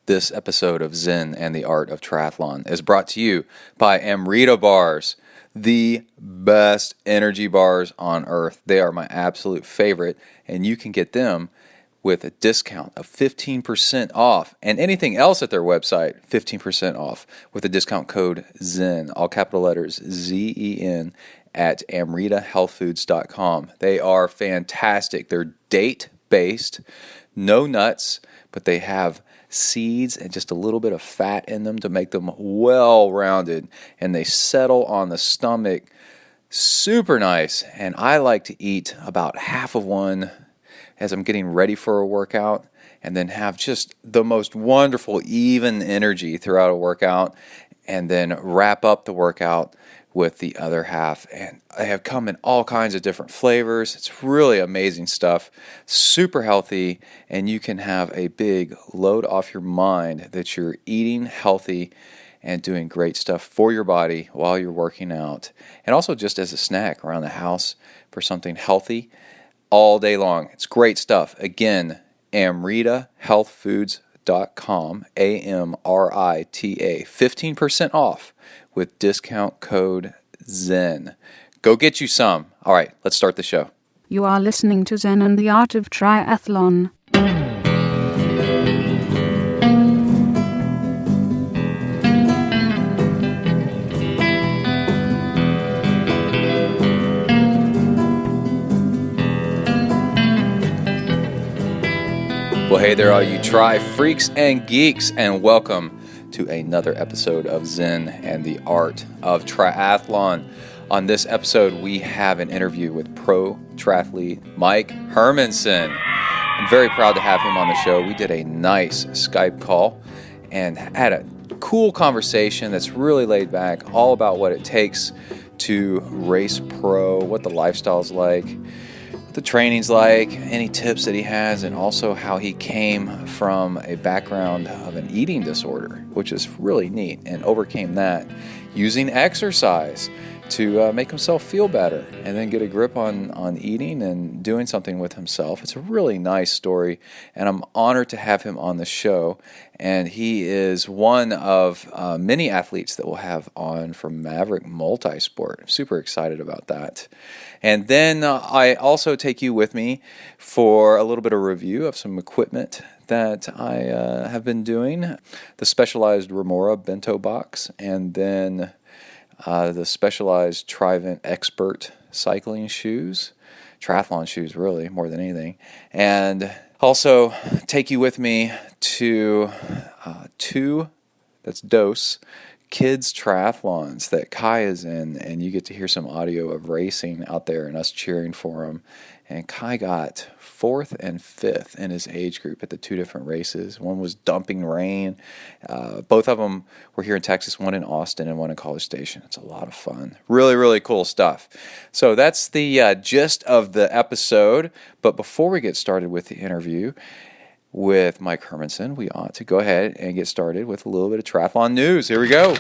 This episode of Zen and the Art of Triathlon is brought to you by Amrita Bars, the best energy bars on earth. They are my absolute favorite, and you can get them with a discount of 15% off, and anything else at their website, 15% off with the discount code ZEN, all capital letters ZEN, at amritahealthfoods.com. They are fantastic. They're date-based, no nuts, but they have seeds and just a little bit of fat in them to make them well-rounded, and they settle on the stomach super nice. And I like to eat about half of one as I'm getting ready for a workout, and then have just the most wonderful even energy throughout a workout, and then wrap up the workout with the other half. And they have come in all kinds of different flavors. It's really amazing stuff, super healthy, and you can have a big load off your mind that you're eating healthy and doing great stuff for your body while you're working out, and also just as a snack around the house for something healthy all day long. It's great stuff. Again, amritahealthfoods.com, AMRITA, 15% off with discount code ZEN. Go get you some. All right, let's start the show. You are listening to Zen and the Art of Triathlon. Well, hey there, all you tri freaks and geeks, and welcome to another episode of Zen and the Art of Triathlon. On this episode, we have an interview with Pro Triathlete Mike Hermanson. I'm very proud to have him on the show. We did a nice Skype call and had a cool conversation that's really laid back, all about what it takes to race pro, what the lifestyle's like, the training's like, any tips that he has, and also how he came from a background of an eating disorder, which is really neat, and overcame that using exercise to make himself feel better and then get a grip on eating and doing something with himself. It's a really nice story, and I'm honored to have him on the show. And he is one of many athletes that we'll have on from Maverick Multisport. I'm super excited about that. And then I also take you with me for a little bit of review of some equipment that I have been doing. The Specialized Remora Bento Box, and then the Specialized Trivent Expert cycling shoes, triathlon shoes really, more than anything. And also take you with me to Dose kids triathlons that Kai is in, and you get to hear some audio of racing out there and us cheering for him. And Kai got 4th and 5th in his age group at the two different races. One was dumping rain. Both of them were here in Texas, one in Austin and one in College Station. It's a lot of fun. Really, really cool stuff. So that's the gist of the episode. But before we get started with the interview with Mike Hermanson, we ought to go ahead and get started with a little bit of triathlon news. Here we go.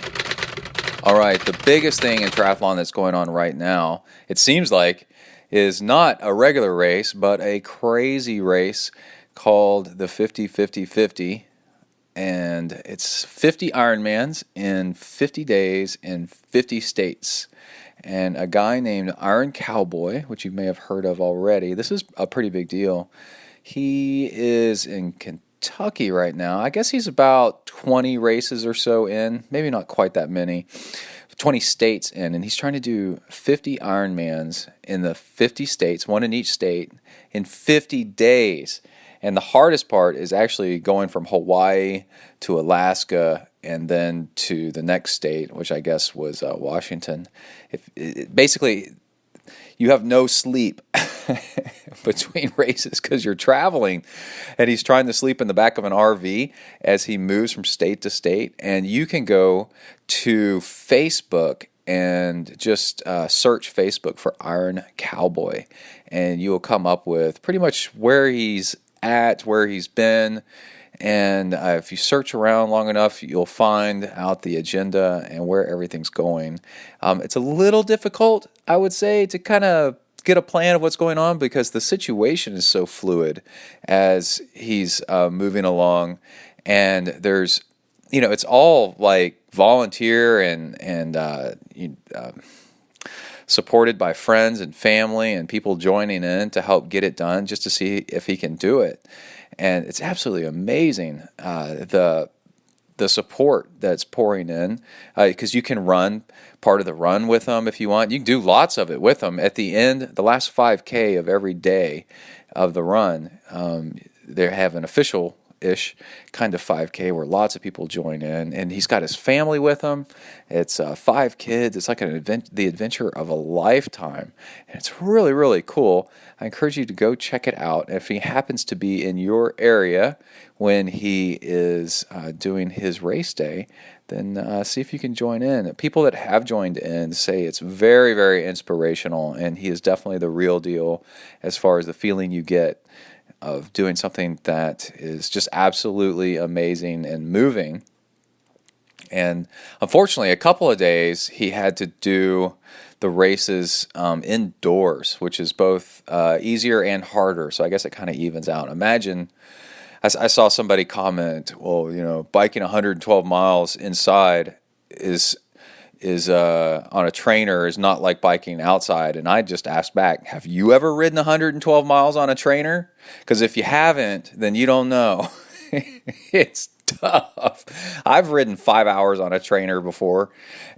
All right, the biggest thing in triathlon that's going on right now, it seems like, is not a regular race, but a crazy race called the 50-50-50. And it's 50 Ironmans in 50 days in 50 states. And a guy named Iron Cowboy, which you may have heard of already, this is a pretty big deal. He is in Kentucky right now. I guess he's about 20 races or so in, maybe not quite that many, 20 states in, and he's trying to do 50 Ironmans in the 50 states, one in each state, in 50 days. And the hardest part is actually going from Hawaii to Alaska and then to the next state, which I guess was Washington. Basically, you have no sleep between races because you're traveling, and he's trying to sleep in the back of an RV as he moves from state to state. And you can go to Facebook and just search Facebook for Iron Cowboy, and you will come up with pretty much where he's at, where he's been. And if you search around long enough, you'll find out the agenda and where everything's going. It's a little difficult, I would say, to kind of get a plan of what's going on because the situation is so fluid as he's moving along. And there's, it's all like volunteer and supported by friends and family and people joining in to help get it done, just to see if he can do it. And it's absolutely amazing, the support that's pouring in, because you can run part of the run with them if you want. You can do lots of it with them. At the end, the last 5K of every day of the run, they have an official-ish kind of 5K where lots of people join in, and he's got his family with him. It's 5 kids. It's like the adventure of a lifetime, and it's really, really cool. I encourage you to go check it out. If he happens to be in your area when he is doing his race day, then see if you can join in. People that have joined in say it's very, very inspirational, and he is definitely the real deal as far as the feeling you get of doing something that is just absolutely amazing and moving. And unfortunately, a couple of days he had to do the races indoors, which is both easier and harder. So I guess it kind of evens out. Imagine, I saw somebody comment, well, biking 112 miles inside is on a trainer is not like biking outside. And I just asked back, have you ever ridden 112 miles on a trainer? Because if you haven't, then you don't know. It's tough. I've ridden 5 hours on a trainer before,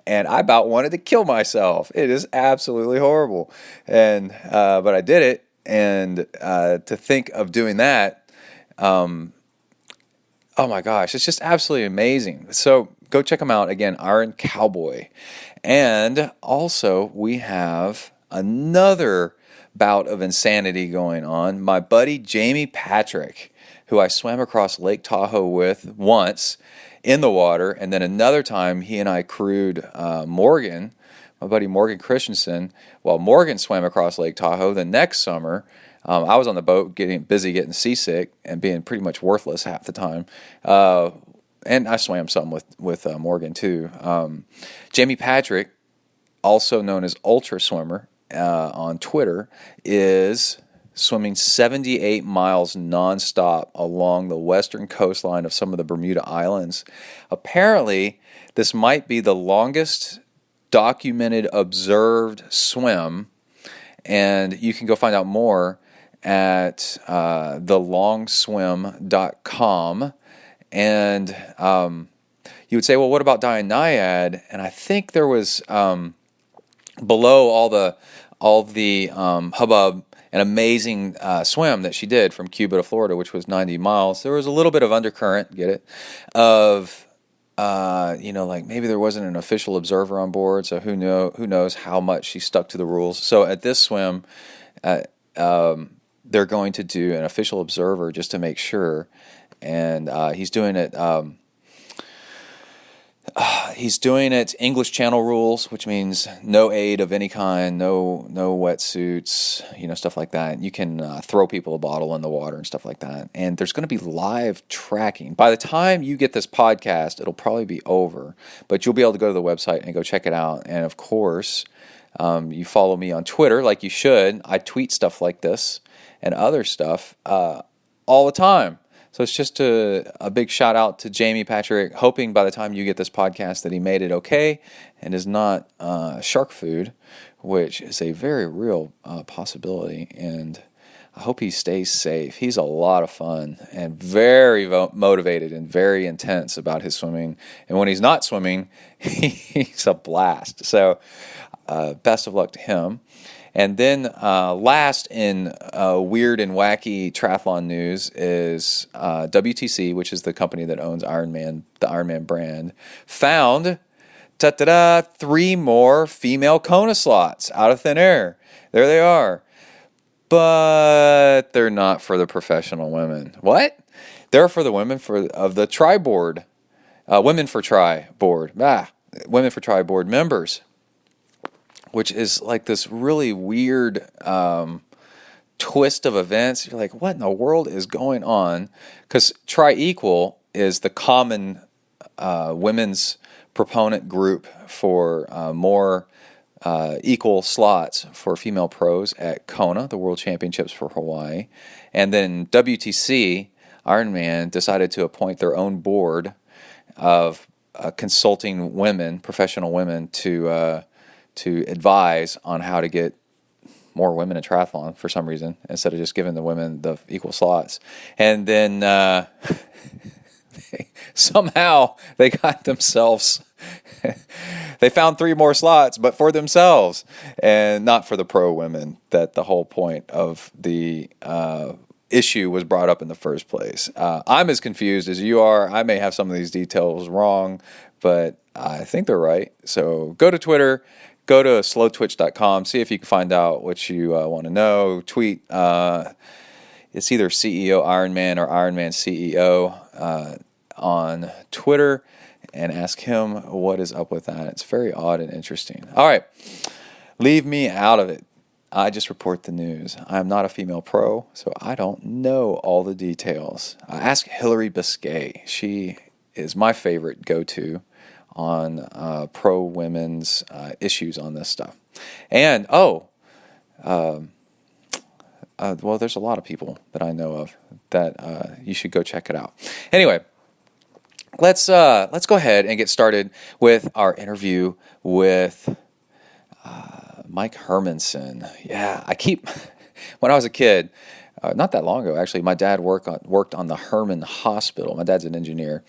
and I about wanted to kill myself. It is absolutely horrible. And but I did it, and to think of doing that, oh my gosh, it's just absolutely amazing. So go check them out. Again, Iron Cowboy. And also, we have another bout of insanity going on. My buddy Jamie Patrick, who I swam across Lake Tahoe with once in the water, and then another time he and I crewed Morgan, my buddy Morgan Christensen, while Morgan swam across Lake Tahoe the next summer. I was on the boat getting seasick and being pretty much worthless half the time. And I swam some with Morgan too. Jamie Patrick, also known as Ultra Swimmer on Twitter, is swimming 78 miles nonstop along the western coastline of some of the Bermuda Islands. Apparently, this might be the longest documented observed swim, and you can go find out more at thelongswim.com. And you would say, well, what about Dionyad? And I think there was below all the hubbub, an amazing swim that she did from Cuba to Florida, which was 90 miles. There was a little bit of undercurrent, get it, of like maybe there wasn't an official observer on board, so who knows how much she stuck to the rules. So at this swim, they're going to do an official observer just to make sure, and he's doing it. He's doing it English Channel rules, which means no aid of any kind, no wetsuits, stuff like that. You can throw people a bottle in the water and stuff like that. And there's going to be live tracking. By the time you get this podcast, it'll probably be over, but you'll be able to go to the website and go check it out. And of course, you follow me on Twitter like you should. I tweet stuff like this and other stuff all the time. So it's just a big shout out to Jamie Patrick, hoping by the time you get this podcast that he made it okay and is not shark food, which is a very real possibility. And I hope he stays safe. He's a lot of fun and very motivated and very intense about his swimming. And when he's not swimming, he's a blast. So best of luck to him. And then last in weird and wacky triathlon news is WTC, which is the company that owns Ironman, the Ironman brand, found 3 more female Kona slots out of thin air. There they are. But they're not for the professional women. What? They're for the women of the Tri board. Women for Tri board. Women for Tri board members. Which is like this really weird twist of events. You're like, what in the world is going on? Because Tri-Equal is the common women's proponent group for more equal slots for female pros at Kona, the World Championships for Hawaii. And then WTC Ironman decided to appoint their own board of consulting women, professional women, to advise on how to get more women in triathlon for some reason, instead of just giving the women the equal slots. And then somehow they got themselves, they found 3 more slots, but for themselves and not for the pro women, that the whole point of the issue was brought up in the first place. I'm as confused as you are. I may have some of these details wrong, but I think they're right. So go to Twitter, go to slowtwitch.com, see if you can find out what you want to know. Tweet, it's either CEO Ironman or Ironman CEO on Twitter, and ask him what is up with that. It's very odd and interesting. All right, leave me out of it. I just report the news. I'm not a female pro, so I don't know all the details. Ask Hillary Biscay. She is my favorite go-to on pro women's issues on this stuff. And, well, there's a lot of people that I know of that you should go check it out. Anyway, let's go ahead and get started with our interview with Mike Hermanson. Yeah, when I was a kid, not that long ago actually, my dad worked on the Herman Hospital. My dad's an engineer,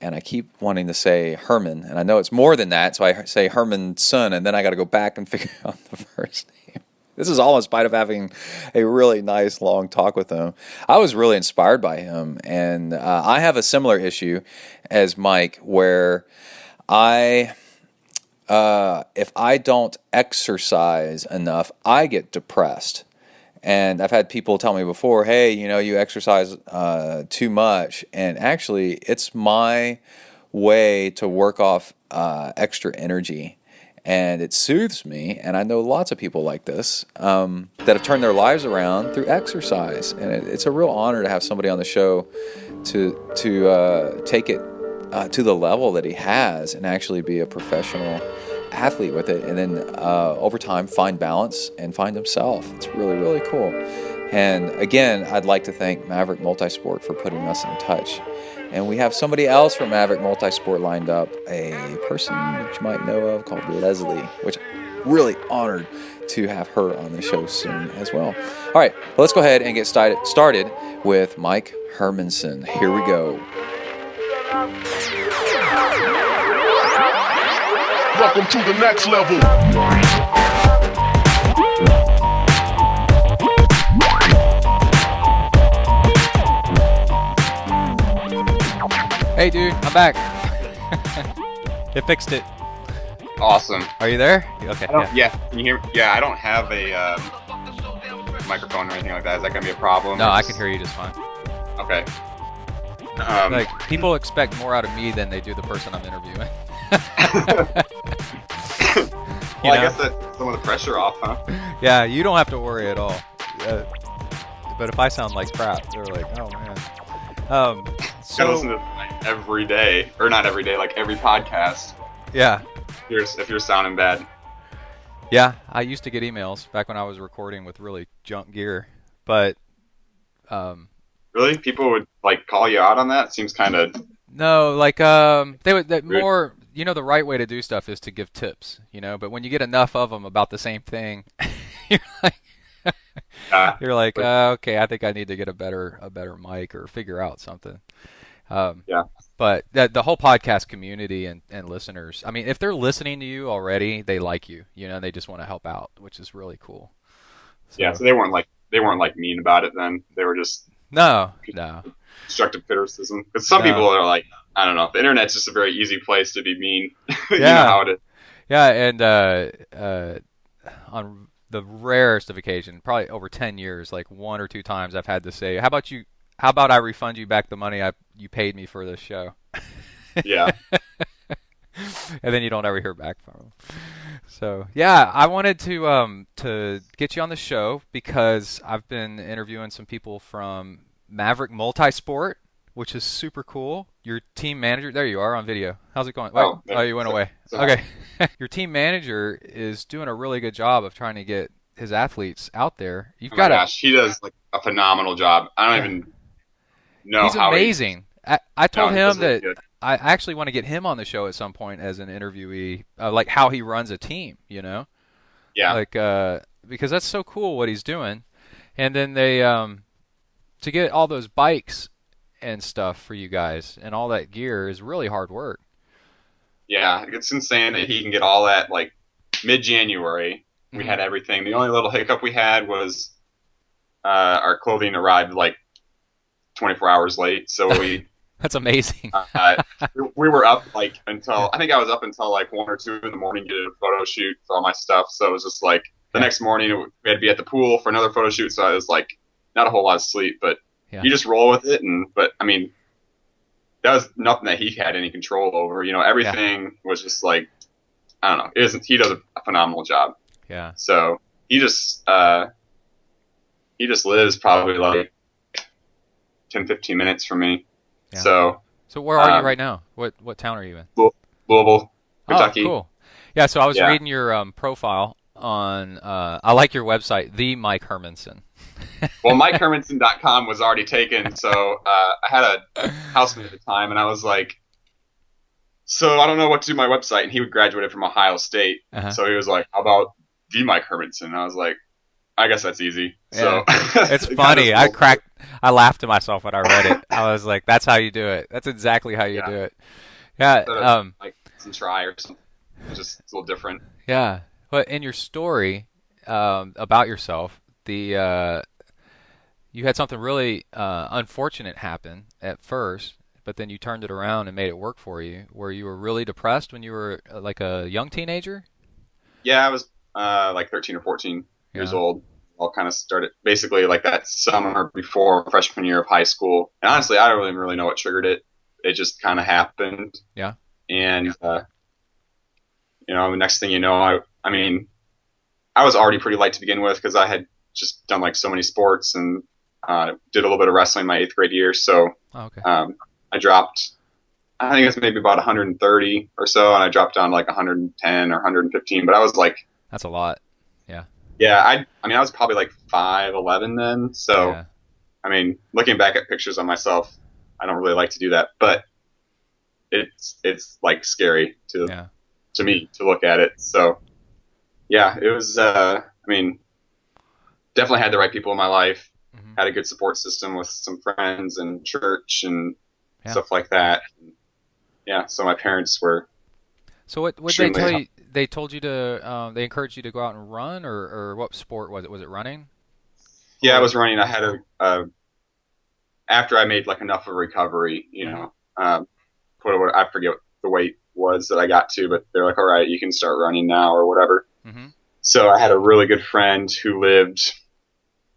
and I keep wanting to say Herman, and I know it's more than that, so I say Hermanson, and then I got to go back and figure out the first name. This is all in spite of having a really nice long talk with him. I was really inspired by him, and I have a similar issue as Mike, where if I don't exercise enough, I get depressed. And I've had people tell me before, hey, you exercise too much. And actually, it's my way to work off extra energy. And it soothes me. And I know lots of people like this that have turned their lives around through exercise. And it's a real honor to have somebody on the show to take it to the level that he has and actually be a professional athlete with it, and then over time find balance and find himself. It's really, really cool. And again, I'd like to thank Maverick Multisport for putting us in touch. And we have somebody else from Maverick Multisport lined up, a person that you might know of called Leslie, which I'm really honored to have her on the show soon as well. All right, well, let's go ahead and get started with Mike Hermanson. Here we go. Welcome to the next level. Hey dude, I'm back. It fixed it. Awesome. Are you there? Okay. Yeah. Can you hear me? Yeah, I don't have a microphone or anything like that. Is that going to be a problem? No, I can hear you just fine. Okay. Like, people expect more out of me than they do the person I'm interviewing. Well, I guess that's some of the pressure off, huh? Yeah, you don't have to worry at all. But if I sound like crap, they're like, oh man. I listen to like every day, or not every day, like every podcast. Yeah. If you're sounding bad. Yeah, I used to get emails back when I was recording with really junk gear, but really, people would like call you out on that. Seems kind of no, like they would more. The right way to do stuff is to give tips, but when you get enough of them about the same thing, you're like, okay, I think I need to get a better mic or figure out something. Yeah. But the whole podcast community and listeners, I mean, if they're listening to you already, they like you, and they just want to help out, which is really cool. So, yeah. So they weren't like mean about it then. They were just no constructive criticism. Because some people are like, I don't know, the internet's just a very easy place to be mean. You Yeah. know how it is. Yeah, and on the rarest of occasion, probably over 10 years, like 1 or 2 times I've had to say, how about I refund you back the money you paid me for this show? Yeah. And then you don't ever hear back from them. So yeah, I wanted to get you on the show because I've been interviewing some people from Maverick Multisport, which is super cool. Your team manager, there you are on video. How's it going? Oh, you went away. Okay. Your team manager is doing a really good job of trying to get his athletes out there. Gosh, he does like a phenomenal job. I don't even know He's how amazing. I told he him does really that good. I actually want to get him on the show at some point as an interviewee, like how he runs a team, you know? Yeah. Like, because that's so cool what he's doing. And then to get all those bikes and stuff for you guys and all that gear is really hard work. Yeah, it's insane that he can get all that like mid-January. We had everything. The only little hiccup we had was our clothing arrived like 24 hours late, so we That's amazing. we were up like until I think I was up until like 1 or 2 in the morning getting a photo shoot for all my stuff. So it was just like the next morning we had to be at the pool for another photo shoot. So I was like not a whole lot of sleep, but you just roll with it. But I mean, that was nothing that he had any control over. You know, everything was just like I don't know. He does a phenomenal job. Yeah. So he just lives probably like 10, 15 minutes from me. Yeah. So where are you right now? What town are you in? Louisville, Kentucky. Oh, cool. Yeah, so I was reading your profile on I like your website, the Mike Hermanson. Well, MikeHermanson.com was already taken, so I had a housemate at the time, and I was like, so I don't know what to do with my website, and he graduated from Ohio State, so he was like, how about the Mike Hermanson? And I was like, I guess that's easy. Yeah. So It's funny. I laughed to myself when I read it. I was like, that's how you do it. That's exactly how you do it. Yeah. Like ZenTri or something. It's a little different. Yeah. But in your story about yourself, you had something really unfortunate happen at first, but then you turned it around and made it work for you, where you were really depressed when you were like a young teenager? Yeah, I was like 13 or 14 years old. All kind of started basically like that summer before freshman year of high school. And honestly, I don't even really know what triggered it. It just kind of happened. Yeah. And, you know, the next thing you know, I mean, I was already pretty light to begin with because I had just done like so many sports and did a little bit of wrestling my 8th grade year. So I dropped, I think it's maybe about 130 or so, and I dropped down like 110 or 115. But I was like, that's a lot. Yeah. Yeah, I mean, I was probably like 5'11" then. So, I mean, looking back at pictures of myself, I don't really like to do that, but it's like scary to me to look at it. So, yeah, it was. I mean, definitely had the right people in my life. Had a good support system with some friends and church and stuff like that. Yeah, so my parents were. So what did they tell you? They told you to. They encouraged you to go out and run, or what sport was it? Was it running? Yeah, I was running. I had after I made like enough of a recovery, you know, I forget what the weight was that I got to, but they're like, all right, you can start running now or whatever. So I had a really good friend who lived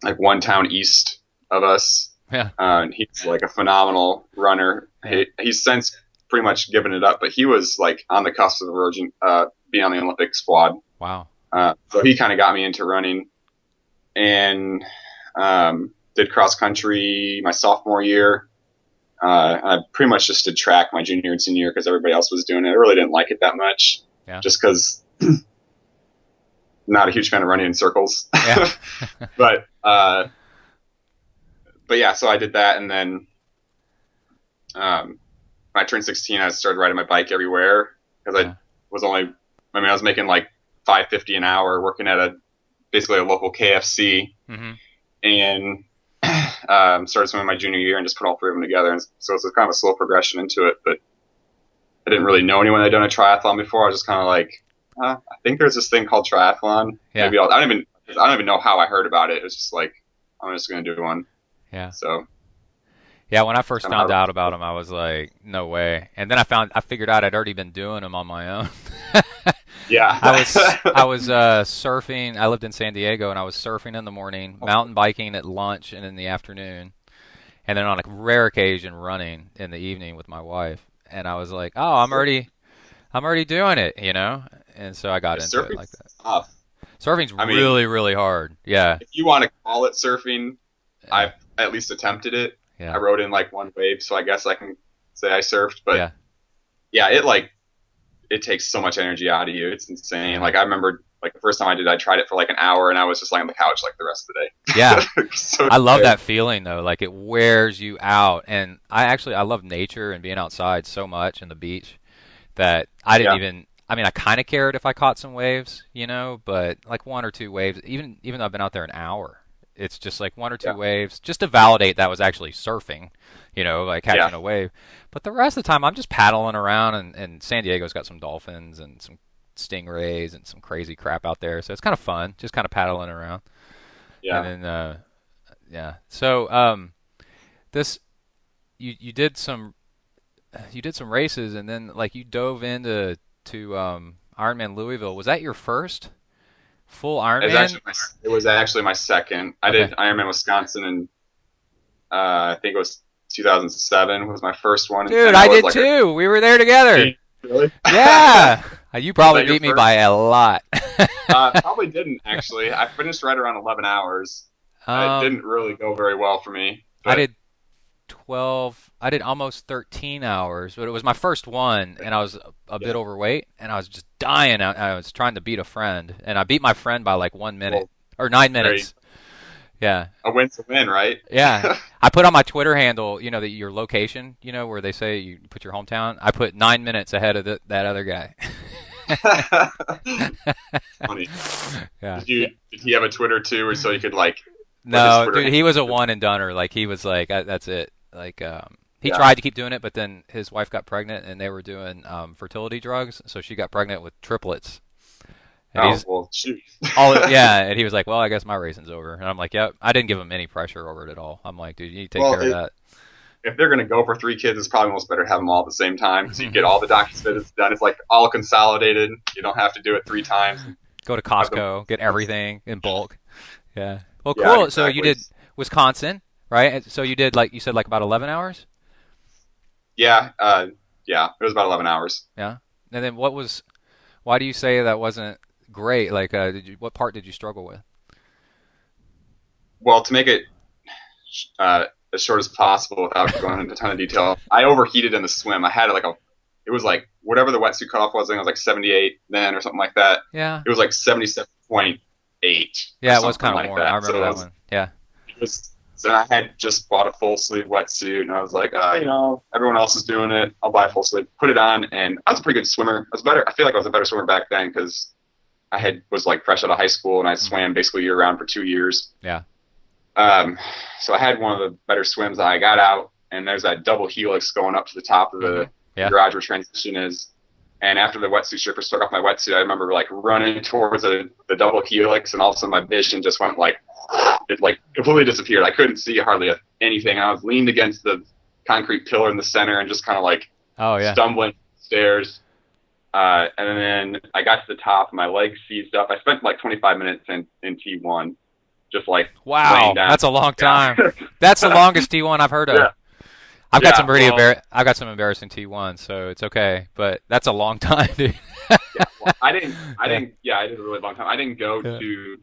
like one town east of us. Yeah. And he's like a phenomenal runner. He's since pretty much given it up, but he was like on the cusp of being on the Olympic squad. Wow. So he kind of got me into running, and did cross country my sophomore year. I pretty much just did track my junior and senior year because everybody else was doing it. I really didn't like it that much, just because not a huge fan of running in circles. Yeah. but yeah, so I did that, and then when I turned 16, I started riding my bike everywhere because I was making like $5.50 an hour working at basically a local KFC, and started swimming my junior year and just put all 3 of them together. And so it's kind of a slow progression into it, but I didn't really know anyone that had done a triathlon before. I was just kind of like, I think there's this thing called triathlon. Yeah. Maybe I don't even know how I heard about it. It was just like, I'm just going to do one. Yeah. So. Yeah, when I first found out about them, I was like, no way. And then I figured out I'd already been doing them on my own. Yeah. I was surfing. I lived in San Diego, and I was surfing in the morning, mountain biking at lunch and in the afternoon, and then on a rare occasion running in the evening with my wife. And I was like, oh, I'm already doing it, you know? And so I got into it like that. Tough. Surfing's really, really hard. Yeah. If you want to call it surfing, I've at least attempted it. Yeah. I rode in like one wave, so I guess I can say I surfed. But yeah, it takes so much energy out of you. It's insane. Like I remember like the first time I did, I tried it for like an hour, and I was just lying on the couch like the rest of the day. Yeah. So I love tired. that feeling though. Like it wears you out. And I love nature and being outside so much and the beach that I didn't Yeah. even, I mean, I kind of cared if I caught some waves, but like one or two waves, even though I've been out there an hour, it's just like one or two Yeah. waves just to validate that was actually surfing, like catching Yeah. a wave. But the rest of the time, I'm just paddling around, and San Diego's got some dolphins and some stingrays and some crazy crap out there. So it's kind of fun, just kind of paddling around. Yeah. And then, yeah. So, this you did some races, and then like you dove into Ironman Louisville. Was that your first full Ironman? It was actually my second. I Okay. did Ironman Wisconsin, and I think it was 2007 was my first one. Dude, And I was did like too. We were there together. Really? Yeah. You probably Was that your beat me first? by a lot. Probably didn't actually. I finished right around 11 hours. It didn't really go very well for me. I But did 12. I did almost 13 hours, but it was my first one, and I was a bit overweight, and I was just dying. I was trying to beat a friend, and I beat my friend by like 1 minute or 9 minutes. Yeah. a win's a win, right? Yeah. I put on my Twitter handle, your location, where they say you put your hometown. I put 9 minutes ahead of that other guy. Funny. Yeah. Did he have a Twitter too, or so you could like? No, Twitter dude, he was a one and doneer. Like he was like, that's it. Like he Yeah. tried to keep doing it, but then his wife got pregnant, and they were doing fertility drugs, so she got pregnant with triplets. And Oh well, shoot. yeah, and he was like, well, I guess my racing's over. And I'm like, yep. I didn't give him any pressure over it at all. I'm like, dude, you need to take care of that. If they're gonna go for 3 kids, it's probably almost better to have them all at the same time, so you get all the doctor's visits done. It's like all consolidated. You don't have to do it 3 times. Go to Costco, get everything in bulk. Yeah. Well, Yeah, cool. So you exactly. did Wisconsin, right? So you did, like you said, like about 11 hours? Yeah, it was about 11 hours. Yeah. And then why do you say that wasn't great? Like, what part did you struggle with? Well, to make it as short as possible without going into a ton of detail, I overheated in the swim. I had it was like whatever the wetsuit cutoff was. I think it was like 78 then or something like that. Yeah. It was like 77.8. Yeah, it was kind of like warm. that. I remember that one. Yeah. So I had just bought a full sleeve wetsuit, and I was like, everyone else is doing it. I'll buy a full sleeve, put it on, and I was a pretty good swimmer. I feel like I was a better swimmer back then because was like fresh out of high school, and I swam basically year round for 2 years. Yeah. So I had one of the better swims. I got out, and there's that double helix going up to the top of the garage where transition is. And after the wetsuit stripper took off my wetsuit, I remember like running towards the double helix, and all of a sudden my vision just went it completely disappeared. I couldn't see hardly anything. I was leaned against the concrete pillar in the center and just kind of stumbling stairs. And then I got to the top, and my legs seized up. I spent like 25 minutes in T1, just like laying down. That's a long time. That's the longest T1 I've heard of. Yeah. I've got some I've got some embarrassing T1, so it's okay. But that's a long time, dude. I didn't. I did a really long time. I didn't go to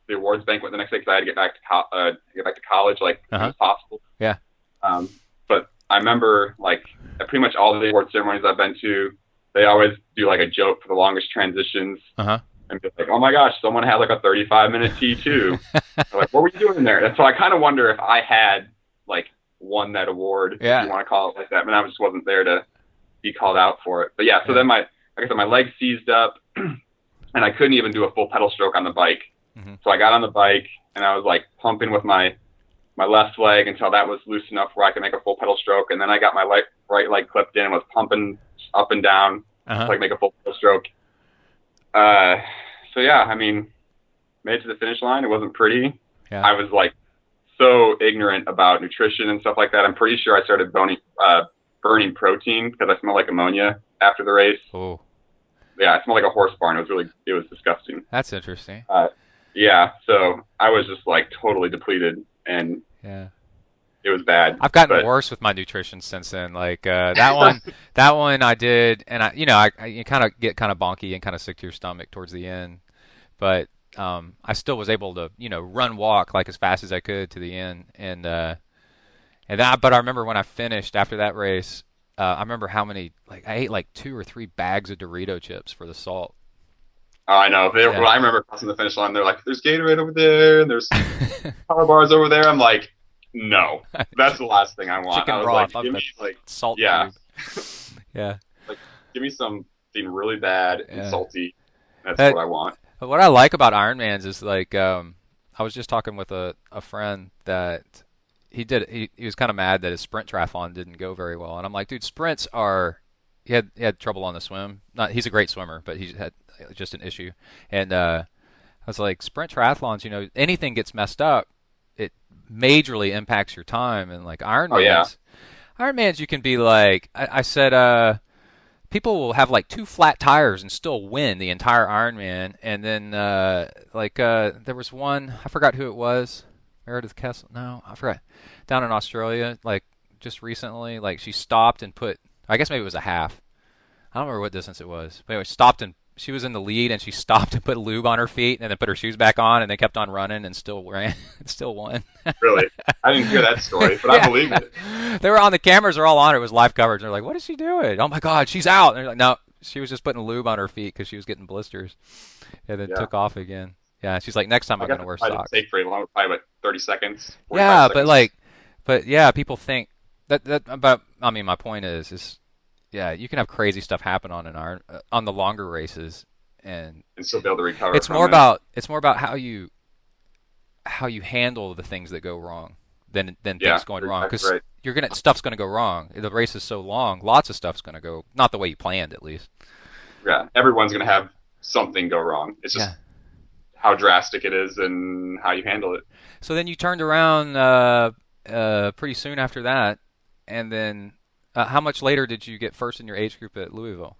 the awards banquet the next day because I had to get back to college as soon as possible. Yeah. But I remember at pretty much all the award ceremonies I've been to, they always do like a joke for the longest transitions. And be like, oh my gosh, someone had like a 35-minute T2. Like, what were you doing in there? And so I kind of wonder if I had won that award, if you want to call it like that. But I just wasn't there to be called out for it. But yeah, so then like I said, my legs seized up, and I couldn't even do a full pedal stroke on the bike. So I got on the bike, and I was like pumping with my left leg until that was loose enough where I could make a full pedal stroke. And then I got my right leg clipped in and was pumping up and down to make a full pedal stroke. So yeah, I mean, made it to the finish line. It wasn't pretty. Yeah. I was so ignorant about nutrition and stuff like that. I'm pretty sure I started burning protein because I smelled like ammonia after the race. Oh. Yeah, I smelled like a horse barn. It was disgusting. That's interesting. Yeah, so I was just totally depleted, and it was bad. I've gotten worse with my nutrition since then. Like that one I did, and you kind of get kind of bonky and kind of sick to your stomach towards the end, but I still was able to walk like as fast as I could to the end, but I remember when I finished after that race, I remember how many I ate 2 or 3 bags of Dorito chips for the salt. Oh, I know. Yeah. When I remember crossing the finish line, they're like, "There's Gatorade over there, and there's power bars over there." I'm like, "No, that's the last thing I want." Chicken I was broth, like, "Give me like, salt yeah, cube. Yeah. like, give me something really bad and Yeah. salty. That's That- what I want." But what I like about Ironmans is like I was just talking with a friend that he was kind of mad that his sprint triathlon didn't go very well, and I'm like, dude, sprints are he had trouble on the swim. Not he's a great swimmer, but he had just an issue, and I was like, sprint triathlons, anything gets messed up, it majorly impacts your time, and like Oh yeah, Ironmans, you can be like I said. People will have like 2 flat tires and still win the entire Ironman. And then there was one, I forgot who it was. Meredith Kessel? No, I forgot. Down in Australia, like just recently, like she stopped and I guess maybe it was a half. I don't remember what distance it was. But anyway, she was in the lead and she stopped and put lube on her feet and then put her shoes back on and then kept on running and still ran, still won. really. I didn't hear that story, but Yeah. I believe it. They were on the cameras, are all on it. It was live coverage. They're like, "What is she doing? Oh my God, she's out!" And they're like, "No, she was just putting lube on her feet because she was getting blisters," and then Yeah. took off again. Yeah, she's like, "Next time I'm got gonna wear I didn't socks." take very long, probably about 30 seconds. 45 Yeah, seconds. but yeah, people think that. But I mean, my point is, yeah, you can have crazy stuff happen on on the longer races, and and still be able to recover. it's from more it. about how you handle the things that go wrong than Yeah, things going wrong, that's because right. stuff's gonna go wrong. The race is so long, lots of stuff's gonna go not the way you planned, at least. Yeah, everyone's gonna have something go wrong. It's just Yeah. how drastic it is and how you handle it. So then you turned around pretty soon after that, and then how much later did you get first in your age group at Louisville?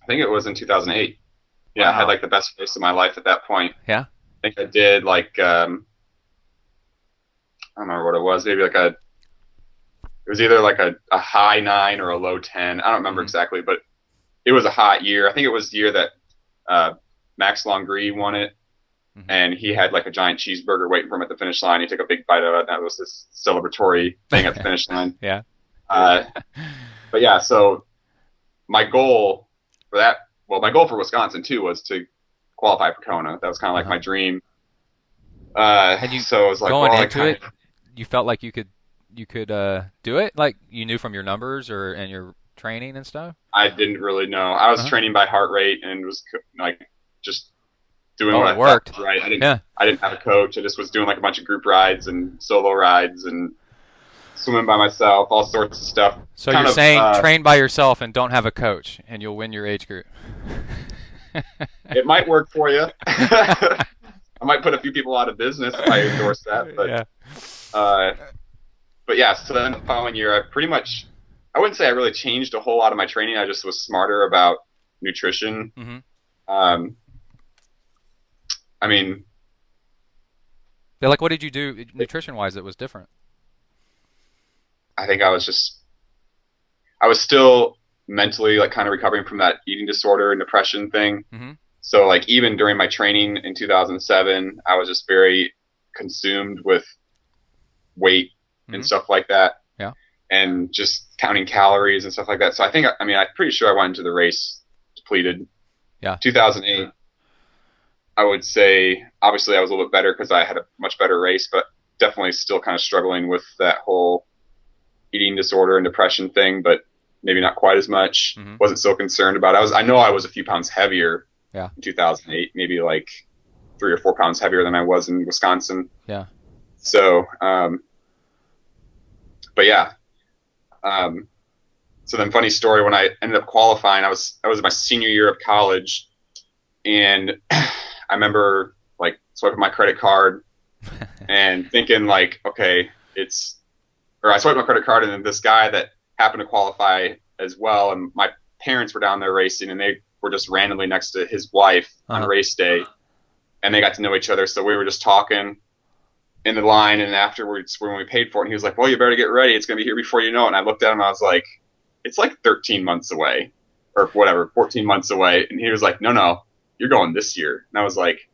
I think it was in 2008. Yeah, I Wow. had like the best race of my life at that point. Yeah. I think I did like I don't remember what it was. Maybe like it was either like a high 9 or a low 10. I don't remember Mhm. exactly, but it was a hot year. I think it was the year that Max Longree won it, Mhm. and he had like a giant cheeseburger waiting for him at the finish line. He took a big bite of it. And that was this celebratory thing at the finish line. Yeah. Uh, but yeah, so my goal my goal for Wisconsin too was to qualify for Kona. That was kind of like Uh-huh. my dream. And you So it was like, going well, I into it, you felt like you could do it, like you knew from your numbers and your training and stuff. I didn't really know. I was Uh-huh. training by heart rate and was like just doing Oh, what it I thought worked. was right. Yeah. I didn't have a coach. I just was doing like a bunch of group rides and solo rides and swimming by myself, all sorts of stuff. So Kind you're of, saying train by yourself and don't have a coach, and you'll win your age group. It might work for you. I might put a few people out of business if I endorse that, but Yeah. but yeah. So then the following year, I wouldn't say I really changed a whole lot of my training. I just was smarter about nutrition. Mm-hmm. I mean, Yeah, like what did you do nutrition-wise that was different? I think I was still mentally like kind of recovering from that eating disorder and depression thing. Mm-hmm. So like even during my training in 2007, I was just very consumed with weight Mhm. and stuff like that. Yeah. And just counting calories and stuff like that. So I'm pretty sure I went into the race depleted. Yeah. 2008, I would say, obviously I was a little bit better because I had a much better race, but definitely still kind of struggling with that whole eating disorder and depression thing, but maybe not quite as much. Mhm. Wasn't so concerned about it. I know I was a few pounds heavier Yeah. in 2008, maybe like 3 or 4 pounds heavier than I was in Wisconsin. Yeah. So, but yeah. So then funny story, when I ended up qualifying, I was my senior year of college, and I remember like swiping my credit card and thinking like, okay, I swiped my credit card, and then this guy that happened to qualify as well, and my parents were down there racing, and they were just randomly next to his wife on Uh-huh. race day, and they got to know each other. So we were just talking in the line, and afterwards when we paid for it, and he was like, well, you better get ready. It's going to be here before you know it. And I looked at him, and I was like, it's like 13 months away or whatever, 14 months away. And he was like, no, you're going this year. And I was like,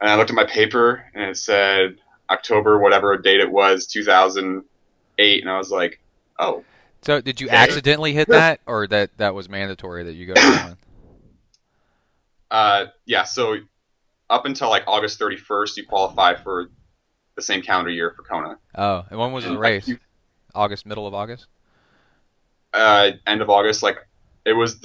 and I looked at my paper, and it said October, whatever date it was, 2008. And I was like, oh. So did you Okay. accidentally hit that, or that was mandatory that you go to one? Yeah. So up until like August 31st, you qualify for the same calendar year for Kona. Oh, and when was the And race? August, middle of August? end of August, like it was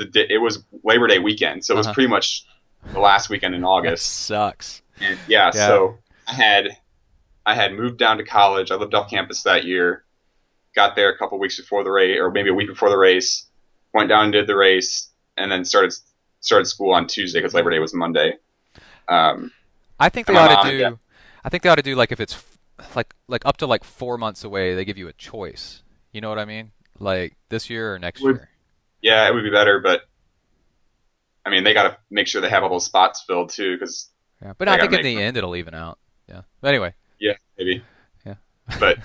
Labor Day weekend, so it was Uh-huh. pretty much the last weekend in That August. sucks. And yeah, Yeah. so I had moved down to college. I lived off campus that year. Got there a couple weeks before the race, or maybe a week before the race. Went down and did the race, and then started school on Tuesday because Labor Day was Monday. Um, I think they and my ought to mom, do. yeah, I think they ought to do like if it's like up to like 4 months away, they give you a choice. You know what I mean? Like this year or next would year. yeah, it would be better, but I mean they got to make sure they have all those spots filled too, because Yeah, but they I got to think in make the end it'll even out. Yeah. But anyway. yeah maybe. Yeah. But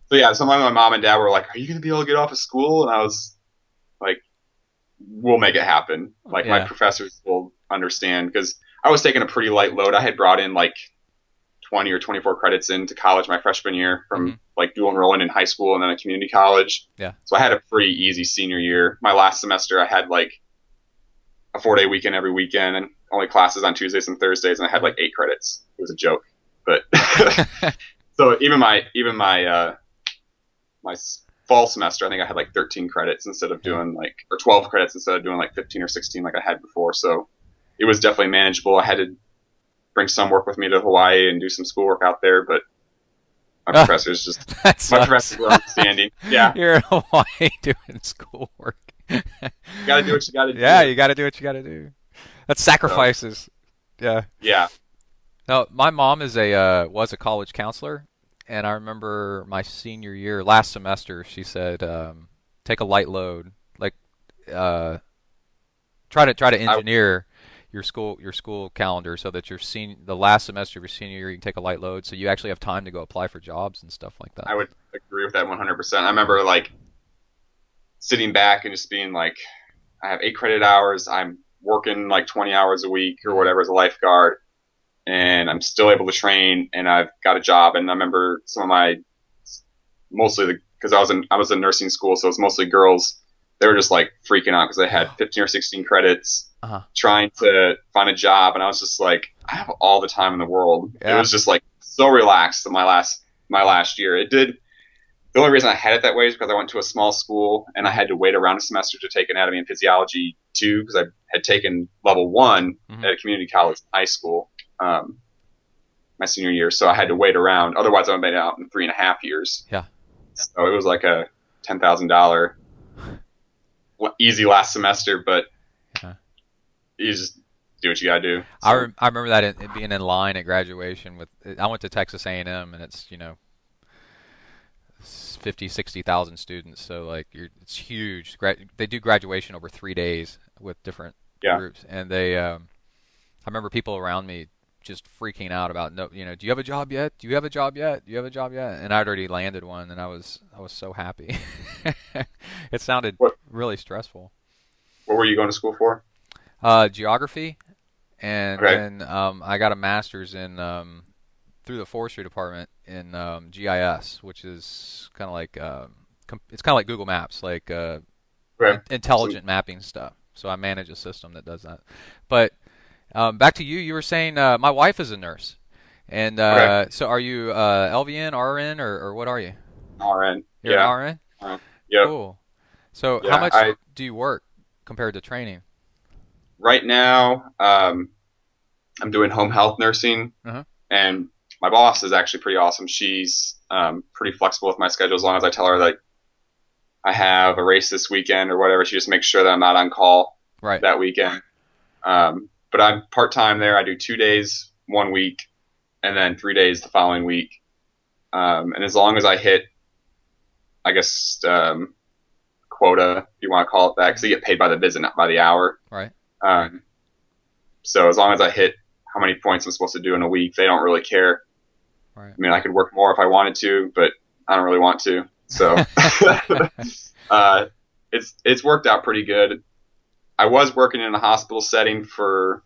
so yeah, so my mom and dad were like, "Are you gonna be able to get off of school?" And I was like, "We'll make it happen. Like my Yeah. professors will understand because I was taking a pretty light load. I had brought in like 20 or 24 credits into college my freshman year Hmm. from like dual enrolling in high school and then a community college. Yeah. So I had a pretty easy senior year. My last semester, I had like a 4-day weekend every weekend and only classes on Tuesdays and Thursdays, and I had like 8 credits. It was a joke, but so even my fall semester, I think I had like 13 credits instead of doing or 12 credits instead of doing like 15 or 16 like I had before. So it was definitely manageable. I had to bring some work with me to Hawaii and do some schoolwork out there, but my professors just That my sucks. professors were understanding. Yeah, You're in Hawaii doing schoolwork. you got to do what you got to do. Yeah, you got to do what you got to do. That's sacrifices. Yeah. Yeah, No, my mom is was a college counselor, and I remember my senior year, last semester, she said, take a light load, like uh, try to engineer your school calendar so that the last semester of your senior year you can take a light load, so you actually have time to go apply for jobs and stuff like that. I would agree with that 100%. I remember like sitting back and just being like, I have 8 credit hours. I'm working like 20 hours a week or whatever as a lifeguard, and I'm still able to train, and I've got a job. And I remember some of my because I was in nursing school, so it was mostly girls. They were just like freaking out because they had 15 or 16 credits Uh-huh. trying to find a job, and I was just like, I have all the time in the world. Yeah. It was just like so relaxed in my last year. It did. The only reason I had it that way is because I went to a small school and I had to wait around a semester to take anatomy and physiology too, because I had taken level 1 Mhm. at a community college in high school my senior year, so I had to wait around. Otherwise, I would have made it out in 3.5 years. Yeah. So it was like a $10,000 easy last semester, but Yeah. you just do what you gotta do. I So, I remember that being in line at graduation I went to Texas A&M, and it's 50,000-60,000 students, so like it's huge. They do graduation over 3 days with different Yeah. groups, and I remember people around me just freaking out about do you have a job yet? Do you have a job yet? Do you have a job yet? And I'd already landed one, and I was so happy. It sounded What- really stressful. what were you going to school for? Geography, and Okay. then I got a master's in through the forestry department in GIS, which is kind of like it's kind of like Google Maps, like Okay. intelligent mapping stuff. So I manage a system that does that. But back to you. You were saying my wife is a nurse, and Okay. so are you LVN, RN, or what are you? RN. You're Yeah. an RN? Yep. Cool. So Yeah, how much do you work compared to training? Right now, I'm doing home health nursing, Uh-huh. and my boss is actually pretty awesome. She's pretty flexible with my schedule as long as I tell her that I have a race this weekend or whatever. She just makes sure that I'm not on call Right. that weekend. But I'm part time there. I do 2 days 1 week, and then 3 days the following week. And as long as I hit, I guess, quota, if you want to call it that, because they get paid by the visit, not by the hour. Right. So as long as I hit how many points I'm supposed to do in a week, they don't really care. Right. I mean, I could work more if I wanted to, but I don't really want to. So it's worked out pretty good. I was working in a hospital setting for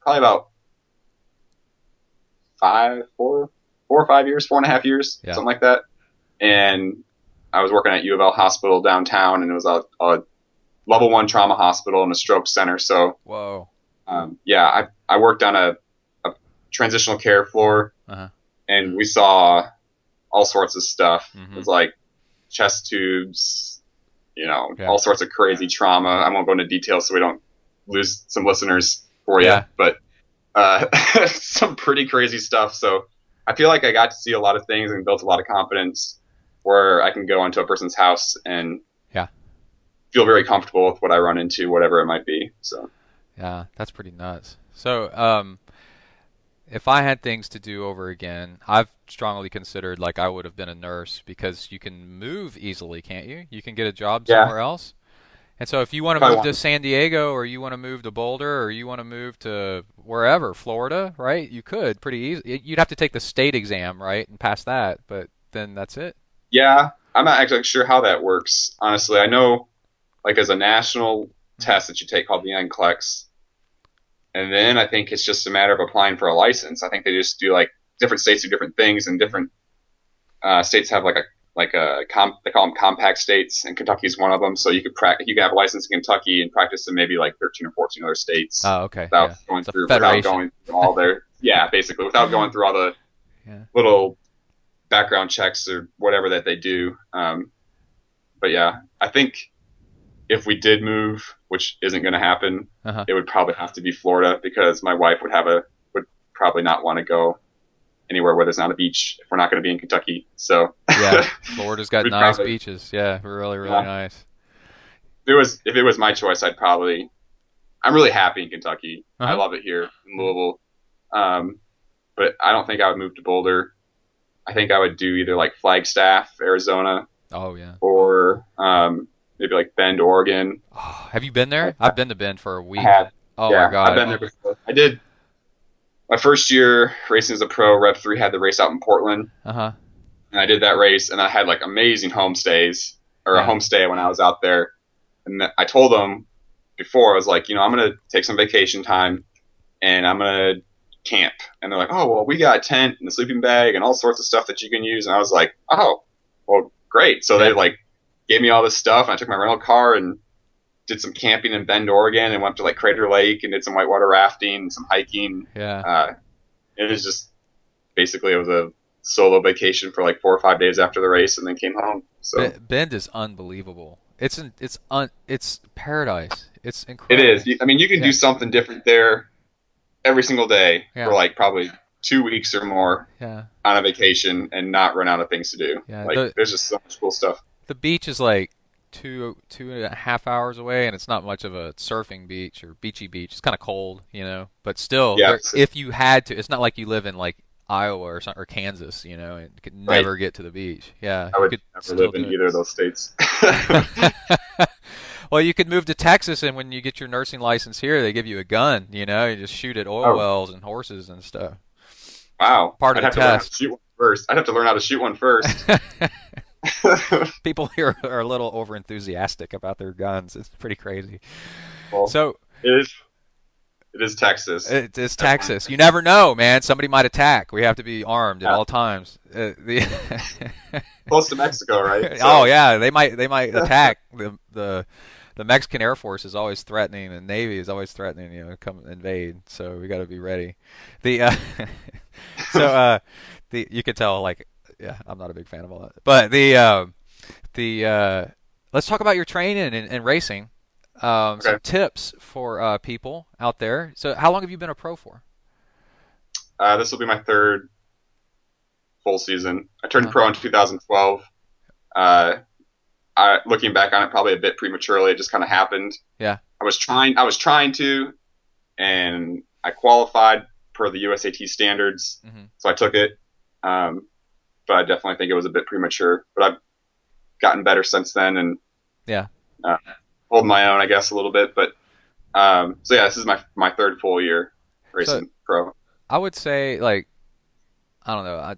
probably about 4 or 5 years, 4.5 years, Yeah. something like that. And I was working at U of L Hospital downtown, and it was a level 1 trauma hospital and a stroke center. So Whoa. yeah, I worked on a transitional care floor, and we saw all sorts of stuff. It was like chest tubes, all sorts of crazy trauma. I won't go into details so we don't lose some listeners for you, but some pretty crazy stuff. So I feel like I got to see a lot of things and built a lot of confidence where I can go into a person's house and feel very comfortable with what I run into, whatever it might be. So yeah, that's pretty nuts. So if I had things to do over again, I've strongly considered like I would have been a nurse because you can move easily, can't you? You can get a job somewhere else. And so if you want to move to San Diego, or you want to move to Boulder, or you want to move to wherever, Florida, right? You could pretty easily. You'd have to take the state exam, right, and pass that, but then that's it. Yeah, I'm not actually sure how that works, honestly. I know like as a national test that you take called the NCLEX, and then I think it's just a matter of applying for a license. I think they just do like different states do different things, and different states have they call them compact states, and Kentucky's one of them. So you could have a license in Kentucky and practice in maybe like 13 or 14 other states. Oh, okay. Without going through all their basically without going through all the little background checks or whatever that they do. But yeah, I think if we did move, which isn't going to happen, it would probably have to be Florida, because my wife would probably not want to go anywhere where there's not a beach if we're not going to be in Kentucky. So yeah, Florida's got nice beaches. Yeah, really, really nice. If it was my choice, I'm really happy in Kentucky. I love it here in Louisville. But I don't think I would move to Boulder. I think I would do either like Flagstaff, Arizona. Oh yeah. Or maybe like Bend, Oregon. Oh, have you been there? I've been to Bend for a week. Oh my God. I've been there before. I did. My first year racing as a pro, Rev 3 had the race out in Portland. And I did that race, and I had like amazing homestays, or a homestay when I was out there. And I told them before, I was like, I'm going to take some vacation time, and I'm going to camp. And they're like, oh, well, we got a tent and a sleeping bag and all sorts of stuff that you can use. And I was like, oh, well, great. So they like gave me all this stuff, and I took my rental car and did some camping in Bend, Oregon, and went to like Crater Lake and did some whitewater rafting and some hiking. It was just basically, it was a solo vacation for like 4 or 5 days after the race, and then came home. So Bend is unbelievable. It's paradise. It's incredible. It is. I mean, you can do something different there every single day for like probably 2 weeks or more on a vacation and not run out of things to do. There's just so much cool stuff. The beach is like 2.5 hours away, and it's not much of a surfing beach or beachy beach. It's kind of cold, but still, if you had to, it's not like you live in like Iowa or Kansas, and could never get to the beach. Yeah, I would never live in either of those states. Well, you could move to Texas, and when you get your nursing license here, they give you a gun. You just shoot at oil wells and horses and stuff. Wow, part of the test. I'd have to learn how to shoot one first. People here are a little over enthusiastic about their guns. It's pretty crazy. Well, so it is Texas. It is Texas. You never know, man. Somebody might attack. We have to be armed at all times. Close to Mexico, right? So. Oh yeah, they might attack. The Mexican Air Force is always threatening, and Navy is always threatening, to come invade. So we got to be ready. You could tell, like, yeah, I'm not a big fan of all that. But let's talk about your training and racing. Some tips for people out there. So how long have you been a pro for? This will be my third full season. I turned pro in 2012. Looking back on it, probably a bit prematurely. It just kind of happened. Yeah. I was trying to, and I qualified per the USAT standards, so I took it. But I definitely think it was a bit premature. But I've gotten better since then, and hold my own, I guess, a little bit. But this is my third full year racing pro. I would say, like, I don't know.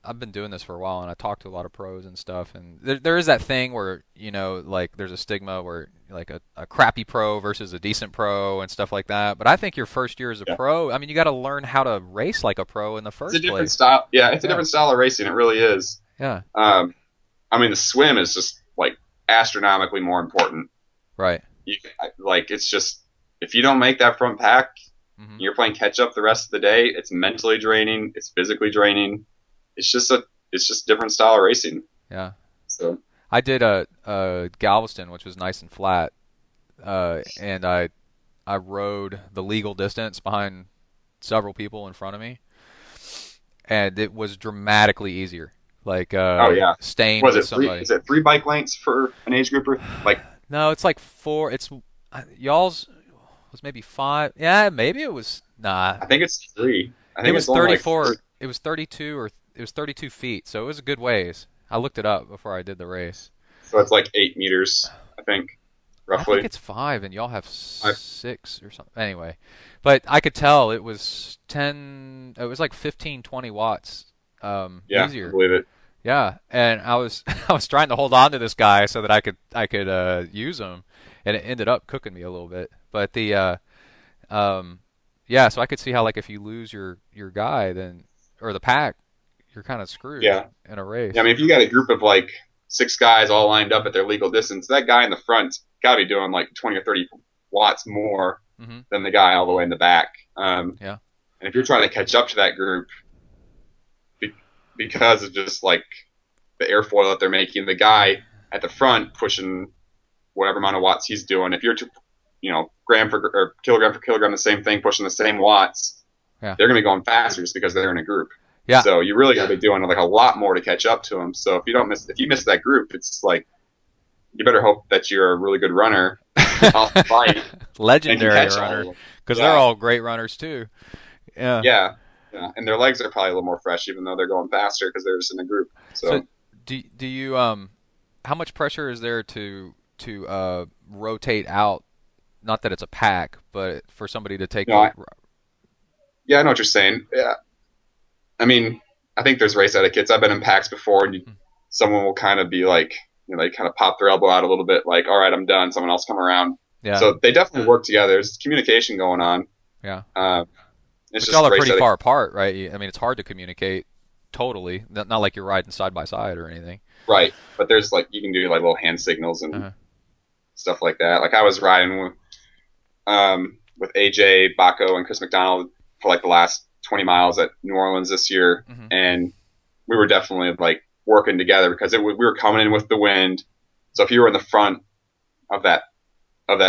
I've been doing this for a while, and I talk to a lot of pros and stuff. And there is that thing where, like, there's a stigma where, like, a crappy pro versus a decent pro and stuff like that. But I think your first year as a pro, I mean, you got to learn how to race like a pro in the first place. It's a different style. Yeah, it's a different style of racing. It really is. Yeah. I mean, the swim is just, like, astronomically more important. Right. It's just, if you don't make that front pack, Mm-hmm. You're playing catch up the rest of the day. It's mentally draining. It's physically draining. It's just a different style of racing. Yeah. So I did a Galveston, which was nice and flat, and I rode the legal distance behind several people in front of me, and it was dramatically easier. Like oh yeah, staying was with it three? somebody. Is it 3 bike lengths for an age grouper? Like No, it's like 4. It's y'all's was maybe 5. Yeah, maybe it was. Nah, I think it's 3. I it think was it's only like 34. 3. It was 32 or it was 32 feet. So it was a good ways. I looked it up before I did the race. So it's like 8 meters, I think, I roughly. think it's 5, and y'all have 6 or something. Anyway, but I could tell it was 10. It was like 15, 20 watts Yeah, easier. I believe it. Yeah, and I was I was trying to hold on to this guy so that I could use him, and it ended up cooking me a little bit. But yeah, so I could see how like if you lose your guy then or the pack, you're kind of screwed Yeah. in a race. Yeah, I mean, if you got a group of like 6 guys all lined up at their legal distance, that guy in the front's got to be doing like 20 or 30 watts more Mm-hmm. than the guy all the way in the back. Yeah. And if you're trying to catch up to that group, because of just like the airfoil that they're making, the guy at the front pushing whatever amount of watts he's doing, if you're gram for kilogram, the same thing, pushing the same watts, Yeah. they're going to be going faster just because they're in a group. Yeah. So you really got to be doing like a lot more to catch up to them. So if you miss that group, it's like you better hope that you're a really good runner off the bike. Legendary catch all runner, of them. because Yeah. they're all great runners too. Yeah. Yeah. And their legs are probably a little more fresh, even though they're going faster because they're just in a group. So do you how much pressure is there to rotate out? Not that it's a pack, but for somebody to take. I know what you're saying. Yeah. I mean, I think there's race etiquettes. I've been in packs before, and someone will kind of be like, they kind of pop their elbow out a little bit, like, all right, I'm done. Someone else come around. Yeah. So they definitely work together. There's communication going on. Yeah. It's But just y'all are race pretty etiquette. far apart, right? I mean, it's hard to communicate totally. Not like you're riding side by side or anything. Right. But there's like, you can do like little hand signals and stuff like that. Like I was riding with AJ, Baco, and Chris McDonald for like the last 20 miles at New Orleans this year. Mm-hmm. And we were definitely like working together because we were coming in with the wind. So if you were in the front of that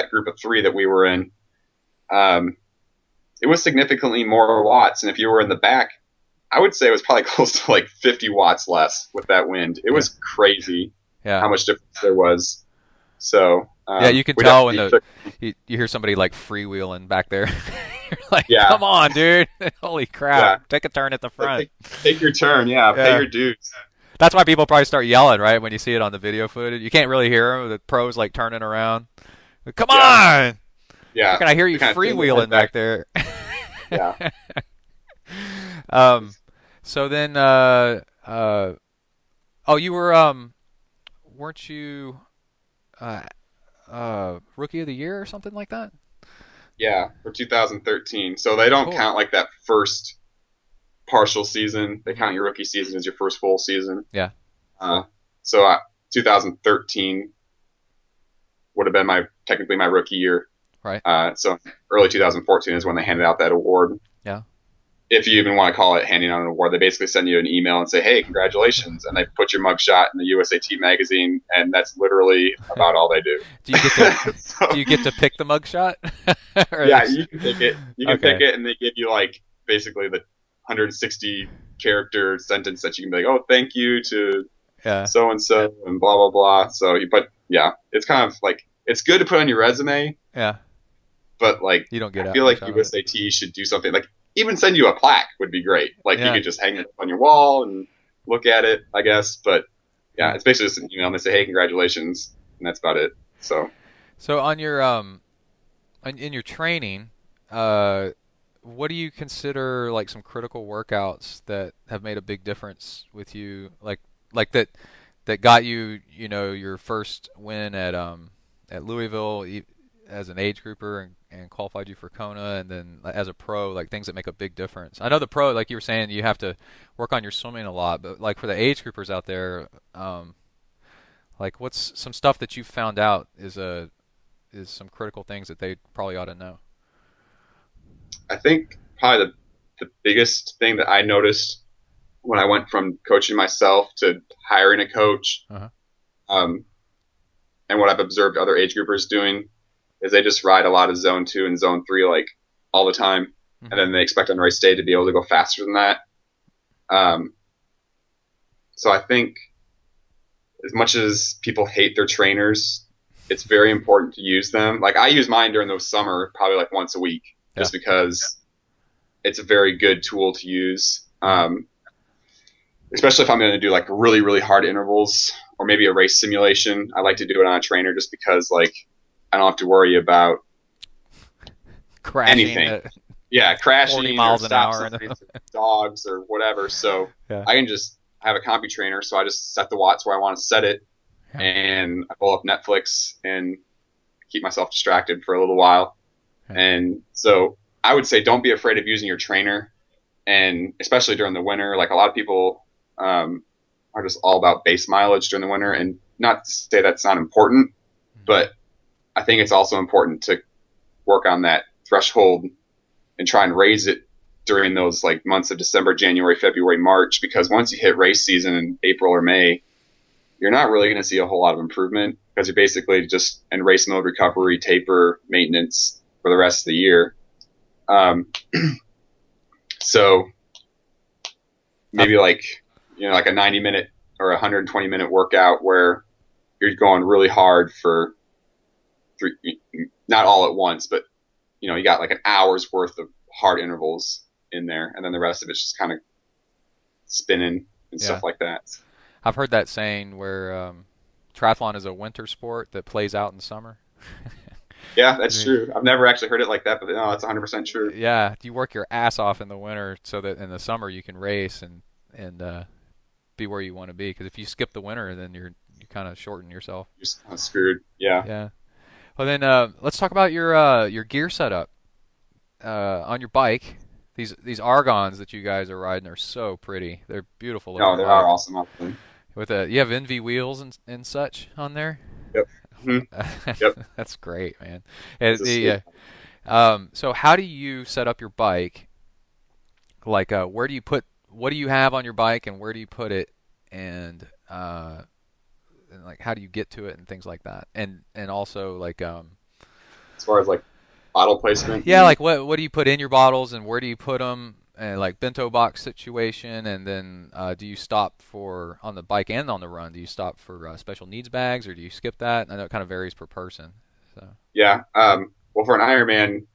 group of 3 that we were in, it was significantly more watts. And if you were in the back, I would say it was probably close to like 50 watts less with that wind. It was crazy how much difference there was. So yeah, you can tell when you hear somebody like freewheeling back there. You're like, come on, dude! Holy crap! Take a turn at the front. Take your turn. Yeah, pay your dues. That's why people probably start yelling, right? When you see it on the video footage, you can't really hear them. The pros like turning around. Like, come on! Yeah. How can I hear you freewheeling back there? Yeah. So then, you were, weren't you, rookie of the year or something like that? Yeah, for 2013. So they don't count like that first partial season. They count your rookie season as your first full season. Yeah. So 2013 would have been technically my rookie year. Right. So early 2014 is when they handed out that award. Yeah. If you even want to call it handing out an award, they basically send you an email and say, "Hey, congratulations," and they put your mugshot in the USAT magazine, and that's literally about all they do. Do you get to pick the mugshot? Yeah, you can pick it. You can pick it, and they give you like basically the 160 character sentence that you can be like, "Oh, thank you to so and so," and blah blah blah. So, but yeah, it's kind of like it's good to put on your resume. Yeah. But like, you don't get. I feel like USAT should do something like. Even send you a plaque would be great. Like you could just hang it on your wall and look at it, I guess. But yeah, it's basically just an email and they say, "Hey, congratulations," and that's about it. So on your in your training, what do you consider like some critical workouts that have made a big difference with you? Like that got you, your first win at Louisville as an age grouper and qualified you for Kona, and then as a pro, like things that make a big difference. I know the pro, like you were saying, you have to work on your swimming a lot, but like for the age groupers out there, like what's some stuff that you found out is some critical things that they probably ought to know? I think probably the biggest thing that I noticed when I went from coaching myself to hiring a coach, Uh-huh. And what I've observed other age groupers doing is they just ride a lot of zone 2 and zone 3 like all the time, Mhm. and then they expect on race day to be able to go faster than that. So I think as much as people hate their trainers, it's very important to use them. Like I use mine during the summer probably like once a week, just because it's a very good tool to use. Especially if I'm going to do like really, really hard intervals or maybe a race simulation. I like to do it on a trainer just because like I don't have to worry about Crashing anything. Yeah, crashing 40 miles or an hour stop signs or dogs or whatever. So I can just have a compu trainer. So I just set the watts where I want to set it, and I pull up Netflix and keep myself distracted for a little while. And so I would say don't be afraid of using your trainer, and especially during the winter. Like a lot of people are just all about base mileage during the winter, and not to say that's not important, but I think it's also important to work on that threshold and try and raise it during those like months of December, January, February, March, because once you hit race season in April or May, you're not really going to see a whole lot of improvement because you're basically just in race mode, recovery, taper, maintenance for the rest of the year. So maybe like a 90-minute or 120-minute workout where you're going really hard for not all at once, but you got like an hour's worth of hard intervals in there, and then the rest of it's just kind of spinning and stuff like that. I've heard that saying where triathlon is a winter sport that plays out in summer. Yeah, that's true. I've never actually heard it like that, but no, that's 100% true. Yeah, you work your ass off in the winter so that in the summer you can race and be where you want to be. Because if you skip the winter, then you kind of shorten yourself. You're just kind of screwed. Yeah. Yeah. Well, then let's talk about your gear setup on your bike. These Argons that you guys are riding are so pretty. They're beautiful. No, they are awesome. Honestly. With you have NV wheels and such on there. Yep. Mm-hmm. Yep. That's great, man. So how do you set up your bike? Like, what do you have on your bike, and where do you put it, and like how do you get to it, and things like that, and also like as far as like bottle placement. Yeah, like what do you put in your bottles, and where do you put them, and like bento box situation, and then do you stop for on the bike and on the run? Do you stop for special needs bags, or do you skip that? I know it kind of varies per person. So yeah, well, for an Ironman,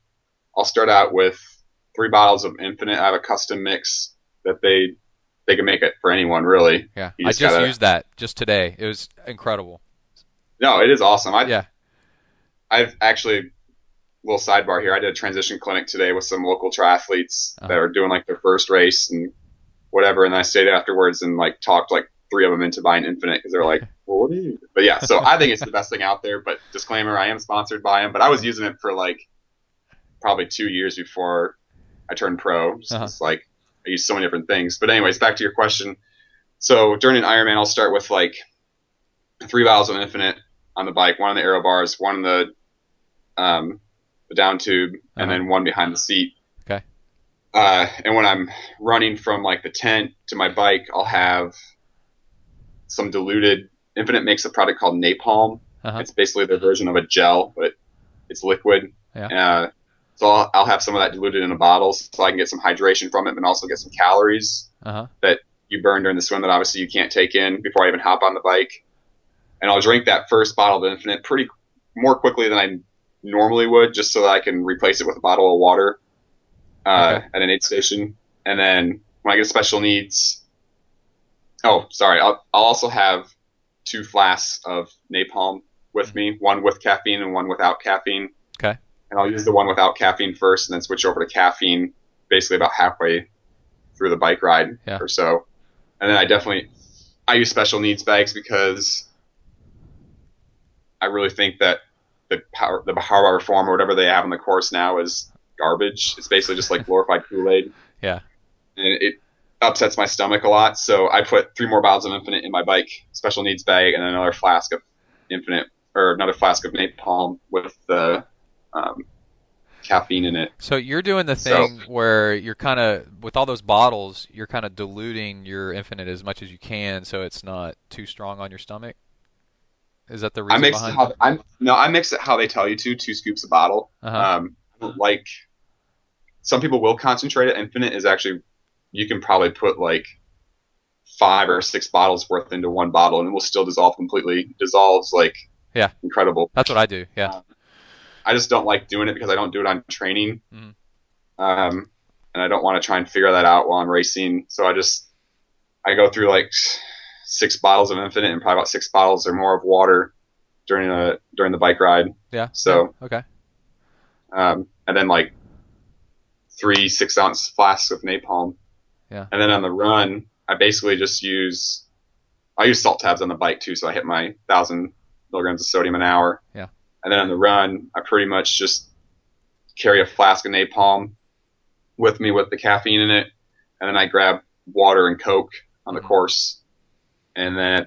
I'll start out with 3 bottles of Infinite. I have a custom mix that they can make it for anyone, really. Yeah, I just used that just today. It was incredible. No, it is awesome. Yeah. I've actually, little sidebar here, I did a transition clinic today with some local triathletes that are doing like their first race and whatever, and I stayed afterwards and like talked like 3 of them into buying Infinite because they're like, well, what do you? But yeah, so I think it's the best thing out there. But disclaimer, I am sponsored by them, but I was using it for like probably 2 years before I turned pro. Just like I use so many different things. But anyways, back to your question. So during an Ironman, I'll start with like 3 bottles of Infinite on the bike, 1 on the aero bars, 1 on the down tube, and then 1 behind the seat. Okay. And when I'm running from like the tent to my bike, I'll have some diluted. Infinite makes a product called Napalm. It's basically their version of a gel, but it's liquid. Yeah. So I'll have some of that diluted in a bottle so I can get some hydration from it, but also get some calories that you burn during the swim that obviously you can't take in before I even hop on the bike. And I'll drink that first bottle of Infinite more quickly than I normally would, just so that I can replace it with a bottle of water at an aid station. And then when I get special needs, I'll also have 2 flasks of Napalm with me, 1 with caffeine and 1 without caffeine. Okay. And I'll use the 1 without caffeine first, and then switch over to caffeine basically about halfway through the bike ride or so. And then I use special needs bags because I really think that the power bar form or whatever they have on the course now is garbage. It's basically just like glorified Kool-Aid. Yeah. And it upsets my stomach a lot. So I put 3 more bottles of Infinite in my bike special needs bag, and another flask of Infinite, or another flask of Napalm with the caffeine in it. So you're doing the thing where you're kind of, with all those bottles, you're kind of diluting your Infinite as much as you can so it's not too strong on your stomach? Is that the reason behind it? I mix it how they tell you to, 2 scoops a bottle. Like some people will concentrate it. Infinite is actually, you can probably put like 5 or 6 bottles worth into one bottle and it will still dissolve completely. Dissolves like incredible. That's what I do. Yeah. I just don't like doing it because I don't do it on training. And I don't want to try and figure that out while I'm racing. So I go through like 6 bottles of Infinite and probably about 6 bottles or more of water during the bike ride. Yeah. So okay. And then like 3 6-ounce flasks of napalm. Yeah. And then on the run, I basically just use salt tabs on the bike too, so I hit my 1,000 milligrams of sodium an hour. Yeah. And then on the run, I pretty much just carry a flask of napalm with me with the caffeine in it, and then I grab water and Coke on the course, and then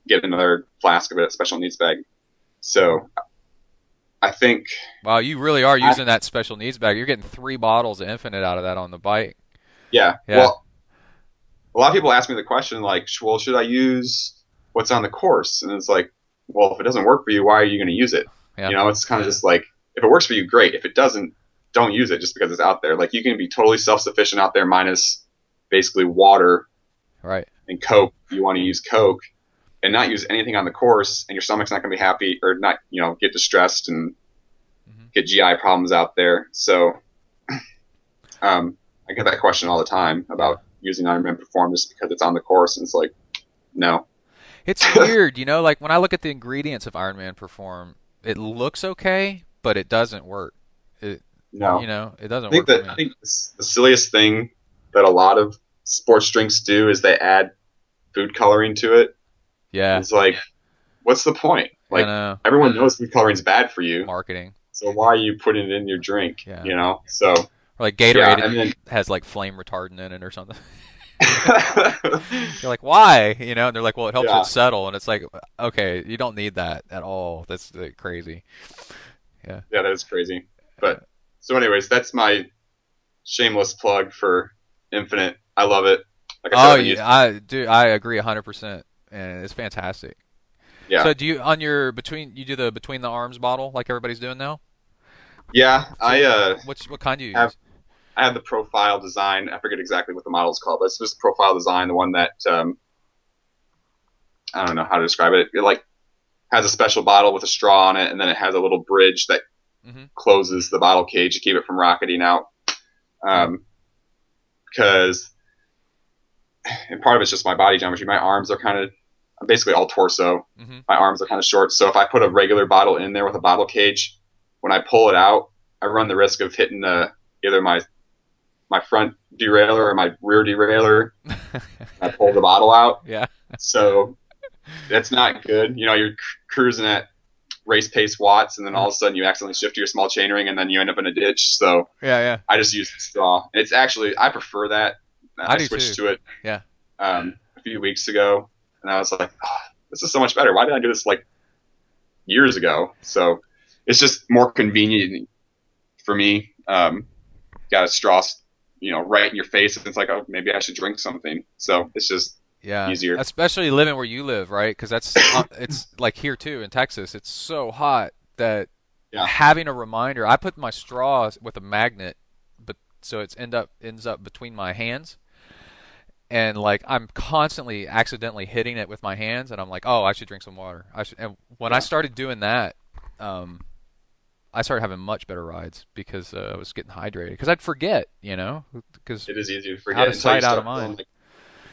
get another flask of it, special needs bag. So I think... Wow, you really are using that special needs bag. You're getting 3 bottles of Infinite out of that on the bike. Yeah. Well, a lot of people ask me the question, like, well, should I use what's on the course? And it's like, well, if it doesn't work for you, why are you going to use it? Yeah. You know, it's kind of just like, if it works for you, great. If it doesn't, don't use it just because it's out there. Like, you can be totally self-sufficient out there minus basically water and Coke. You want to use Coke and not use anything on the course, and your stomach's not going to be happy or not, you know, get distressed and get GI problems out there. So I get that question all the time about using Ironman Perform just because it's on the course, and it's like, no. It's weird, you know, like when I look at the ingredients of Ironman Perform, it looks okay, but it doesn't work. No. You know, it doesn't work for me. I think the silliest thing that a lot of sports drinks do is they add food coloring to it. Yeah. It's like, what's the point? Like, everyone knows food coloring is bad for you. Marketing. So why are you putting it in your drink? Yeah. You know? So, or like Gatorade has like flame retardant in it or something. You're like, why? You know, and they're like, well, it helps it settle, and it's like, okay, you don't need that at all. That's crazy. Yeah. Yeah, that is crazy. But so, anyways, that's my shameless plug for Infinite. I love it. Like I said, I agree 100%, and it's fantastic. Yeah. So do you you do the between the arms bottle like everybody's doing now? Yeah, so what kind do you use? I have the Profile design. I forget exactly what the model is called, but it's just Profile design, the one that I don't know how to describe it. It like has a special bottle with a straw on it, and then it has a little bridge that closes the bottle cage to keep it from rocketing out. Because, and part of it's just my body geometry. My arms are I'm basically all torso. My arms are kind of short, so if I put a regular bottle in there with a bottle cage, when I pull it out, I run the risk of hitting either my front derailleur or my rear derailleur. I pull the bottle out. Yeah. So that's not good. You know, you're cruising at race pace watts, and then all of a sudden you accidentally shift to your small chainring, and then you end up in a ditch. So yeah. I just use the straw. It's actually, I prefer that. I switched to it. Yeah. A few weeks ago, and I was like, oh, this is so much better. Why did I do this like years ago? So it's just more convenient for me. Got a straw, you know, right in your face, and it's like, oh, maybe I should drink something. So it's just easier. Especially living where you live, right? Because that's it's like here too in Texas. It's so hot that having a reminder. I put my straw with a magnet, but so it ends up between my hands, and like I'm constantly accidentally hitting it with my hands, and I'm like, oh, I should drink some water. And when I started doing that, I started having much better rides because I was getting hydrated. Because I'd forget, you know, because it is easy to forget. Out of sight, out of mind.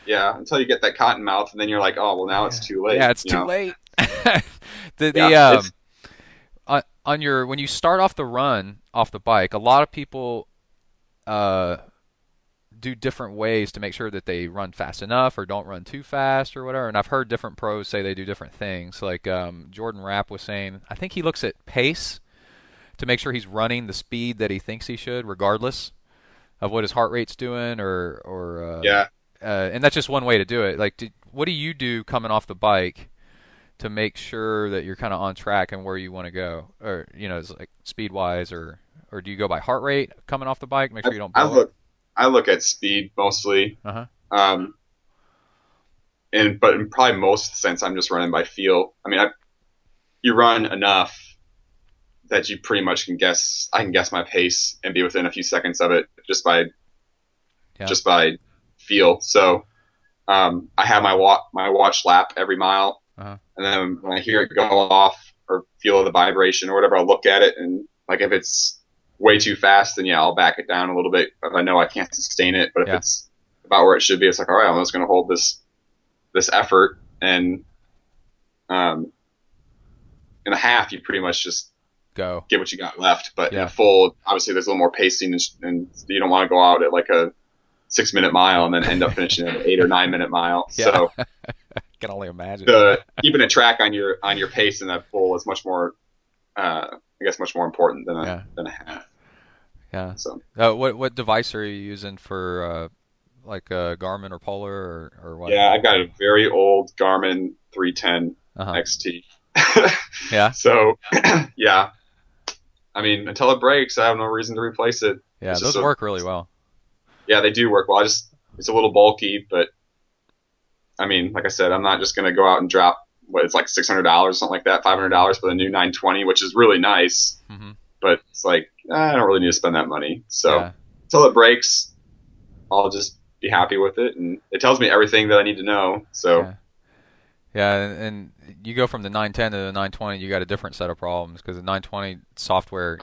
Until you get that cotton mouth, and then you're like, oh, well, now it's too late. Yeah, it's too late. When you start off the run off the bike, a lot of people do different ways to make sure that they run fast enough or don't run too fast or whatever. And I've heard different pros say they do different things. Like Jordan Rapp was saying, I think he looks at pace to make sure he's running the speed that he thinks he should, regardless of what his heart rate's doing, and that's just one way to do it. Like, what do you do coming off the bike to make sure that you're kind of on track and where you want to go, or you know, it's like speed wise or or do you go by heart rate coming off the bike? Make sure you don't I blow up. I look at speed mostly. Uh-huh. But in probably most sense, I'm just running by feel. I mean, you run enough that you pretty much I can guess my pace and be within a few seconds of it just by feel. So, I have my watch lap every mile, and then when I hear it go off or feel the vibration or whatever, I'll look at it, and like if it's way too fast, then yeah, I'll back it down a little bit if I know I can't sustain it. But if it's about where it should be, it's like, all right, I'm just going to hold this effort, and in a half, you pretty much just go get what you got left. But in a full, obviously, there's a little more pacing, and you don't want to go out at like a 6-minute mile and then end up finishing at an 8 or 9 minute mile. So I can only imagine. Keeping a track on your pace in that full is much more, I guess, much more important than a half. Yeah. So what device are you using for like Garmin or Polar or what? Yeah, I've got a very old Garmin 310 XT. Yeah. So yeah, I mean, until it breaks, I have no reason to replace it. Yeah, those work really well. Yeah, they do work well. It's a little bulky, but I mean, like I said, I'm not just going to go out and drop it's like $600, something like that, $500 for the new 920, which is really nice. Mm-hmm. But it's like, I don't really need to spend that money. So until it breaks, I'll just be happy with it. And it tells me everything that I need to know. So yeah, and you go from the 910 to the 920, you got a different set of problems because the 920 software,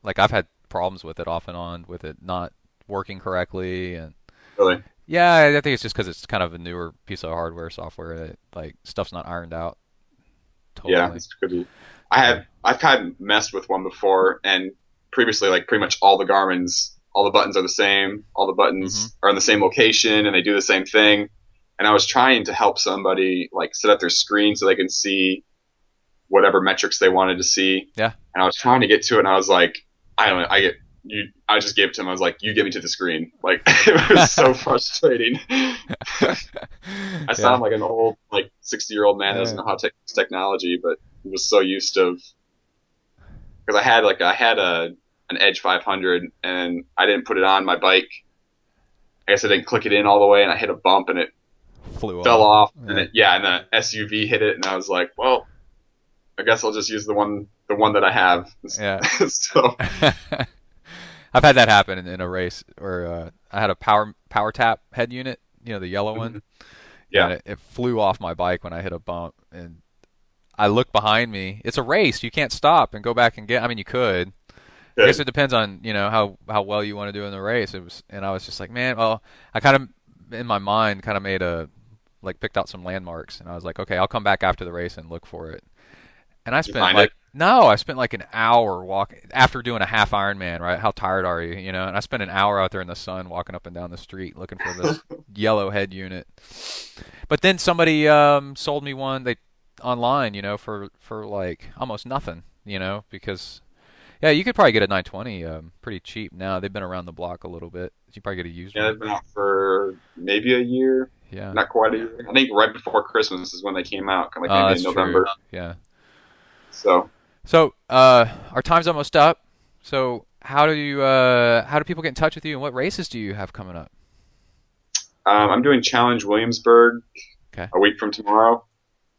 like I've had problems with it off and on with it not working correctly. And really? Yeah, I think it's just because it's kind of a newer piece of hardware software that like stuff's not ironed out. Totally. Yeah, this could be. I've kind of messed with one before, and previously, like pretty much all the Garmin's, all the buttons are the same, all the buttons are in the same location, and they do the same thing. And I was trying to help somebody like set up their screen so they can see whatever metrics they wanted to see. Yeah. And I was trying to get to it, and I was like, I just gave it to him. I was like, you get me to the screen. Like, it was so frustrating. I sound like an old, like 60-year-old man that doesn't know how to use technology, but he was so used to, because I had an Edge 500 and I didn't put it on my bike. I guess I didn't click it in all the way, and I hit a bump and it fell off. And and the SUV hit it, and I was like, well, I guess I'll just use the one that I have. Yeah. So. I've had that happen in a race where I had a power tap head unit, the yellow one. Yeah. And it flew off my bike when I hit a bump, and I looked behind me. It's a race; you can't stop and go back and get. I mean, you could. I guess it depends on how well you want to do in the race. And I was just like, man. Well, I kind of in my mind kind of made picked out some landmarks, and I was like, okay, I'll come back after the race and look for it. And I spent I spent like an hour walking after doing a half Ironman, right? How tired are you, And I spent an hour out there in the sun walking up and down the street looking for this yellow head unit. But then somebody sold me one online, for like almost nothing, because you could probably get a 920 pretty cheap now. They've been around the block a little bit. You probably get a used one. Yeah, they've been out for maybe a year. Yeah. Not quite a year. I think right before Christmas is when they came out, like maybe in November. True. Yeah. So our time's almost up. So how do people get in touch with you, and what races do you have coming up? I'm doing Challenge Williamsburg a week from tomorrow,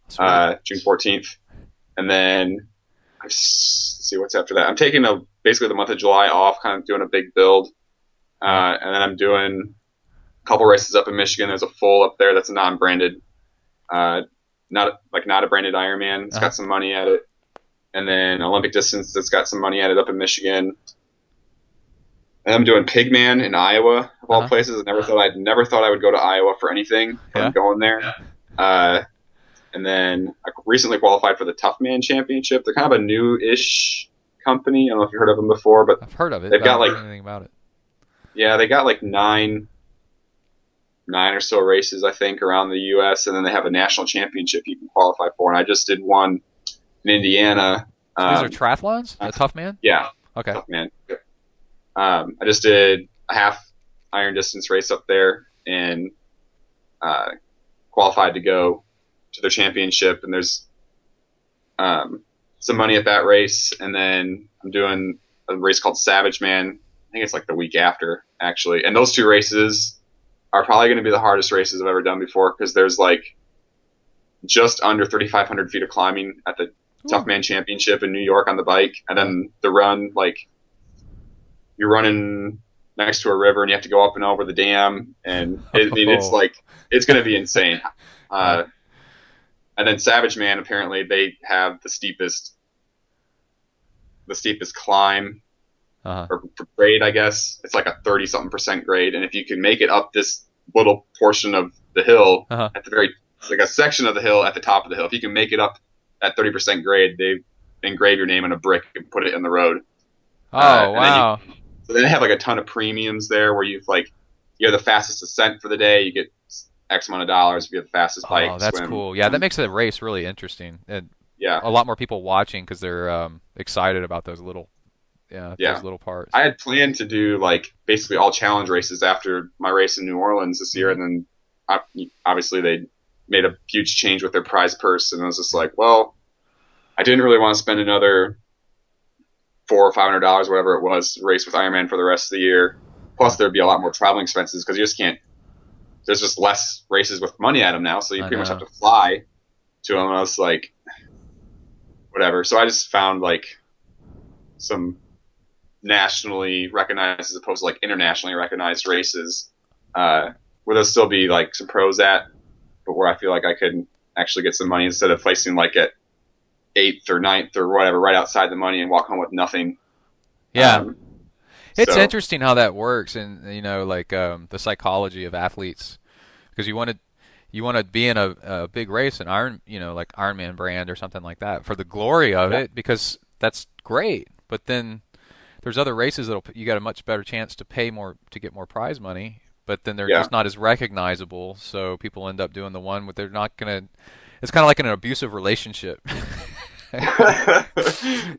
June 14th, and then let's see what's after that. I'm taking basically the month of July off, kind of doing a big build, and then I'm doing a couple races up in Michigan. There's a full up there that's a non-branded, not a branded Ironman. It's got some money at it. And then Olympic distance that's got some money added up in Michigan. And I'm doing Pigman in Iowa, of all places. I never thought I would go to Iowa for anything. I'm going there. And then I recently qualified for the Tough Man Championship. They're kind of a new-ish company. I don't know if you've heard of them before, but I've heard of it. They've got I don't know anything about it. Yeah, they got like nine or so races, I think, around the U.S. And then they have a national championship you can qualify for. And I just did one in Indiana. So these are triathlons? A Tough Man? Yeah. Okay. Tough Man. I just did a half iron distance race up there and qualified to go to their championship. And there's some money at that race. And then I'm doing a race called Savage Man. I think it's like the week after, actually. And those two races are probably going to be the hardest races I've ever done before, because there's like just under 3,500 feet of climbing at the Tough Man Championship in New York on the bike. And then the run, like, you're running next to a river and you have to go up and over the dam. And it's like, it's going to be insane. And then Savage Man, apparently they have the steepest climb or grade, I guess. It's like a 30-something% grade. And if you can make it up this little portion of the hill at the very, it's like a section of the hill at the top of the hill, if you can make it up at 30% grade, they engrave your name on a brick and put it in the road. Oh, wow. So they have like a ton of premiums there where you're the fastest ascent for the day. You get X amount of dollars if you have the fastest bike. Oh, that's swim. Cool. Yeah, that makes the race really interesting. And yeah, a lot more people watching because they're excited about those little those little parts. I had planned to do like basically all challenge races after my race in New Orleans this year, and then obviously they made a huge change with their prize purse, and I was just like, well, I didn't really want to spend another $400 or $500, whatever it was, race with Ironman for the rest of the year. Plus, there'd be a lot more traveling expenses because you just can't. There's just less races with money at them now, so you pretty much have to fly to them. And I was like, whatever. So I just found like some nationally recognized as opposed to like internationally recognized races where there'll still be like some pros at, but where I feel like I could actually get some money instead of placing like at 8th or 9th or whatever, right outside the money and walk home with nothing. Yeah. It's interesting how that works, and like the psychology of athletes, because you want to be in a big race, an like Ironman brand or something like that, for the glory of it, because that's great. But then there's other races you got a much better chance to pay more to get more prize money, but then they're just not as recognizable. So people end up doing the one where they're not gonna. It's kind of like an abusive relationship.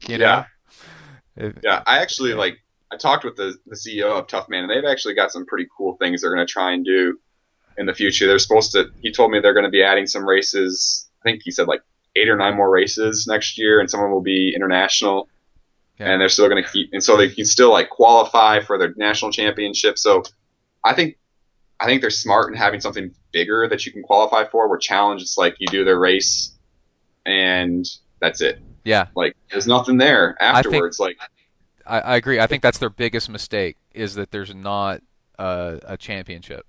you know? Yeah. I actually I talked with the CEO of Tough Man, and they've actually got some pretty cool things they're going to try and do in the future. He told me they're going to be adding some races. I think he said like 8 or 9 more races next year, and some of them will be international. Yeah. And they're still going to keep, and so they can still like qualify for their national championship. So I think they're smart in having something bigger that you can qualify for, where challenge is like you do their race and that's it. Yeah. Like there's nothing there afterwards. I agree. I think that's their biggest mistake, is that there's not a championship.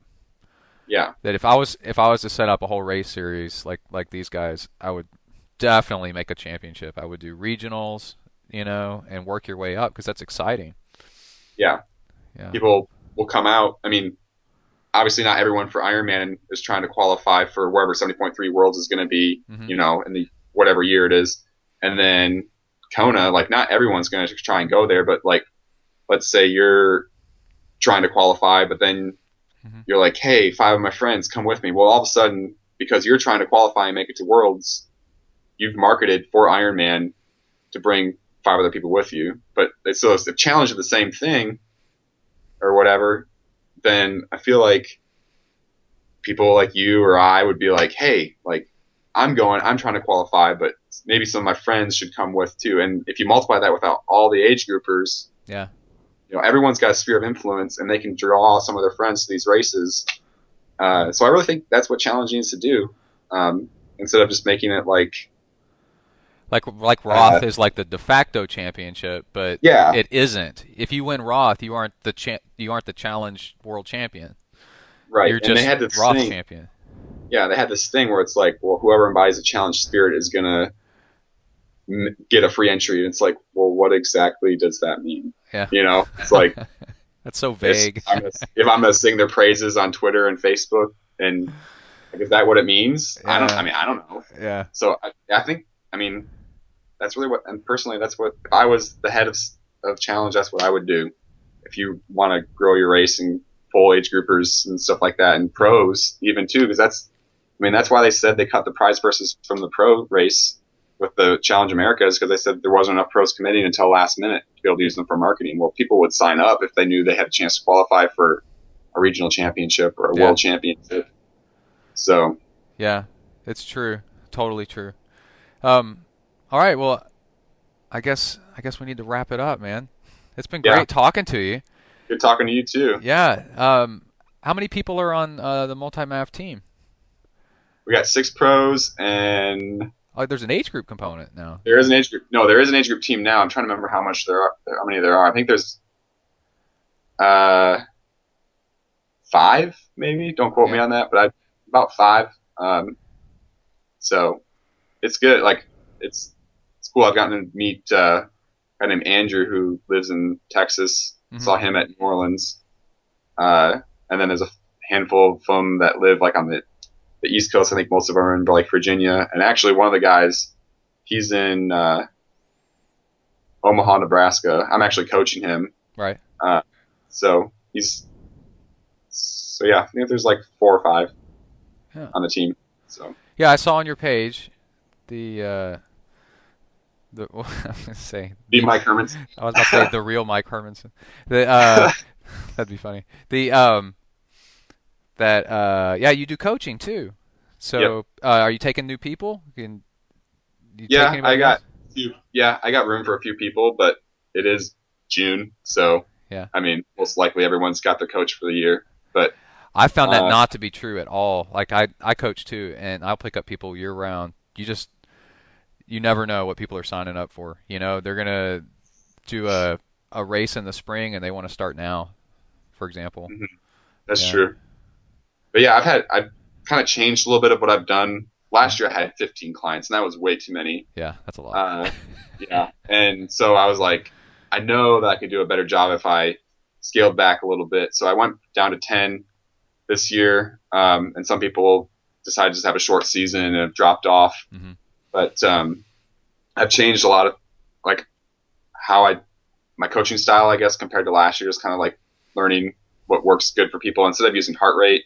Yeah. That if I was to set up a whole race series like these guys, I would definitely make a championship. I would do regionals, and work your way up, because that's exciting. Yeah. People will come out. I mean, obviously not everyone for Ironman is trying to qualify for wherever 70.3 Worlds is going to be, in the whatever year it is. And then Kona, like not everyone's going to try and go there, but like, let's say you're trying to qualify, but then you're like, hey, 5 of my friends come with me. Well, all of a sudden, because you're trying to qualify and make it to Worlds, you've marketed for Ironman to bring 5 other people with you. But it's the challenge of the same thing or whatever, then I feel like people like you or I would be like, hey, like I'm trying to qualify, but maybe some of my friends should come with too. And if you multiply that without all the age groupers, everyone's got a sphere of influence, and they can draw some of their friends to these races. So I really think that's what challenge needs to do, instead of just making it like Roth is like the de facto championship, but it isn't. If you win Roth, you aren't the challenge world champion. Right. You're just Roth champion. Yeah, they had this thing where it's like, well, whoever embodies the challenge spirit is gonna get a free entry, and it's like, well, what exactly does that mean? Yeah. It's like that's so vague. If I'm gonna sing their praises on Twitter and Facebook, and like, is that what it means? Yeah. I don't know. Yeah. So I think, that's really and personally, that's what, if I was the head of challenge, that's what I would do. If you want to grow your race and full age groupers and stuff like that, and pros even too, because that's why they said they cut the prize purses from the pro race with the Challenge Americas, because they said there wasn't enough pros committing until last minute to be able to use them for marketing. Well, people would sign up if they knew they had a chance to qualify for a regional championship or a world championship. So yeah, it's true, totally true. All right, well, I guess we need to wrap it up, man. It's been Yeah. great talking to you. Good talking to you too. Yeah. How many people are on the multi-MAV team? We got 6 pros, and Oh, there's an age group component now. there is an age group. No, there is an age group team now. I'm trying to remember how many there are. I think there's 5, maybe. Don't quote me on that, but about 5. So it's good. Like it's cool. I've gotten to meet a guy named Andrew who lives in Texas. Mm-hmm. Saw him at New Orleans. And then there's a handful of them that live like on the East Coast. I think most of them are in like Virginia. And actually, one of the guys, he's in Omaha, Nebraska. I'm actually coaching him. Right. So yeah, I think there's like 4 or 5 on the team. So yeah, I saw on your page the I was gonna say be Mike Hermanson. I was about to say the real Mike Hermanson. That'd be funny. Yeah, you do coaching too. So Yep. Are you taking new people? I got room for a few people, but it is June, so yeah. I mean, most likely everyone's got their coach for the year. But I found that not to be true at all. Like I coach too, and I'll pick up people year round. You never know what people are signing up for. You know, they're gonna do a race in the spring and they want to start now, for example. Mm-hmm. That's true. But yeah, I've kind of changed a little bit of what I've done. Last year I had 15 clients, and that was way too many. Yeah, that's a lot. Yeah, and so I was like, I know that I could do a better job if I scaled back a little bit. So I went down to 10 this year, and some people decided to just have a short season and have dropped off. Mm-hmm. But I've changed a lot of like how my coaching style, I guess, compared to last year, is kind of like learning what works good for people. Instead of using heart rate,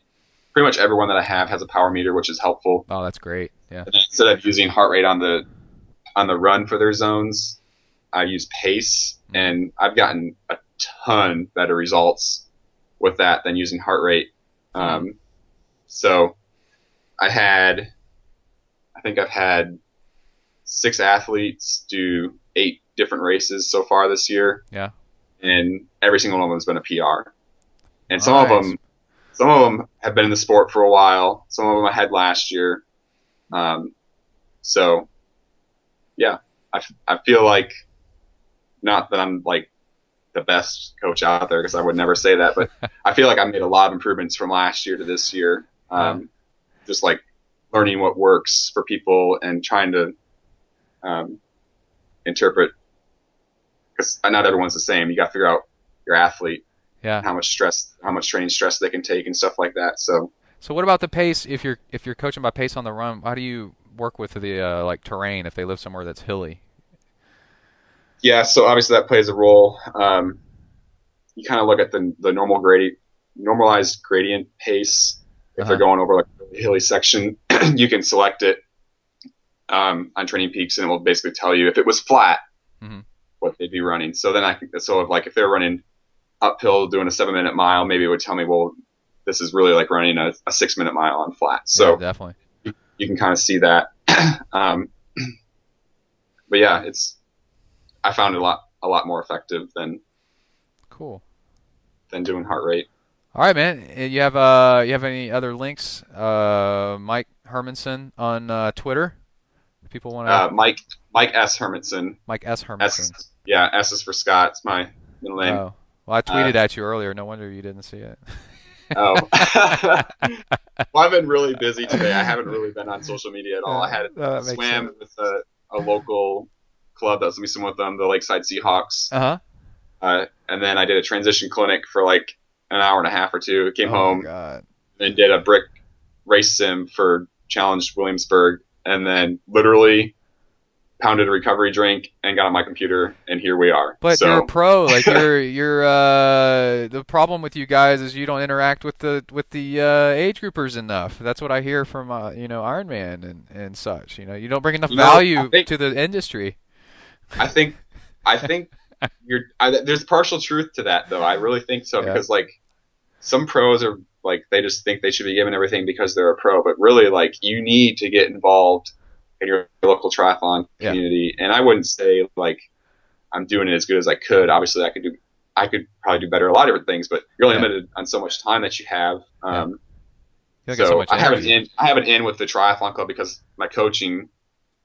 pretty much everyone that I have has a power meter, which is helpful. Oh, that's great. Yeah. And instead of using heart rate on the run for their zones, I use pace, and I've gotten a ton better results with that than using heart rate. So I've had 6 athletes do 8 different races so far this year. Yeah. And every single one of them has been a PR. And some of them have been in the sport for a while. Some of them I had last year. So yeah, I feel like, not that I'm like the best coach out there, because I would never say that, but I feel like I made a lot of improvements from last year to this year. Just like learning what works for people and trying to interpret, because not everyone's the same. You got to figure out your athlete, how much training stress they can take and stuff like that. So what about the pace? If you're coaching by pace on the run, how do you work with the like terrain if they live somewhere that's hilly? Yeah, so obviously that plays a role. You kind of look at the normalized gradient pace. If they're going over like a hilly section, you can select it on Training Peaks, and it will basically tell you if it was flat, what they'd be running. So then if they're running uphill doing a 7-minute mile, maybe it would tell me, well, this is really like running a 6-minute mile on flat. So yeah, definitely, you can kind of see that. But yeah, I found it a lot more effective than doing heart rate. All right, man. You have any other links? Mike Hermanson on Twitter. If people want to. Mike S. Hermanson. Mike S. Hermanson. S is for Scott. It's my middle name. Oh. Well, I tweeted at you earlier. No wonder you didn't see it. Oh. Well, I've been really busy today. I haven't really been on social media at all. I had swam with a local club that was messing with them, the Lakeside Seahawks. And then I did a transition clinic for like an hour and a half or 2. Came home, and did a brick race sim for Challenge Williamsburg, and then literally pounded a recovery drink and got on my computer, and here we are. But you're a pro. Like you're the problem with you guys is you don't interact with the age groupers enough. That's what I hear from Ironman and such. You don't bring enough value to the industry. I think there's partial truth to that, though. I really think so, because like some pros are like, they just think they should be given everything because they're a pro, but really like you need to get involved in your local triathlon community. And I wouldn't say like I'm doing it as good as I could. Obviously I could do I could probably do better at a lot of different things, but you're only Yeah. limited on so much time that you have. Yeah. You don't get so So much I have an energy. in with the triathlon club because my coaching,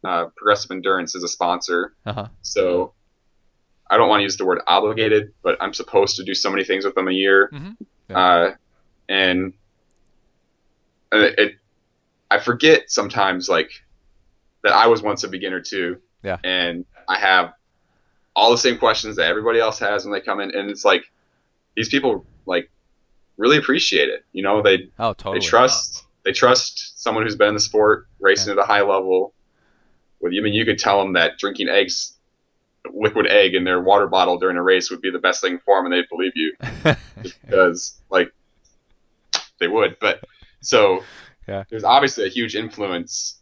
Progressive Endurance, is a sponsor. Uh-huh. So I don't want to use the word obligated, but I'm supposed to do so many things with them a year. Mm-hmm. Yeah. And I forget sometimes like that I was once a beginner too. Yeah. And I have all the same questions that everybody else has when they come in. And it's like, these people like really appreciate it. You know, they Totally. they trust someone who's been in the sport, racing at a high level. I mean, you could tell them that drinking liquid egg in their water bottle during a race would be the best thing for them, and they'd believe you, just because like they would. But so there's obviously a huge influence.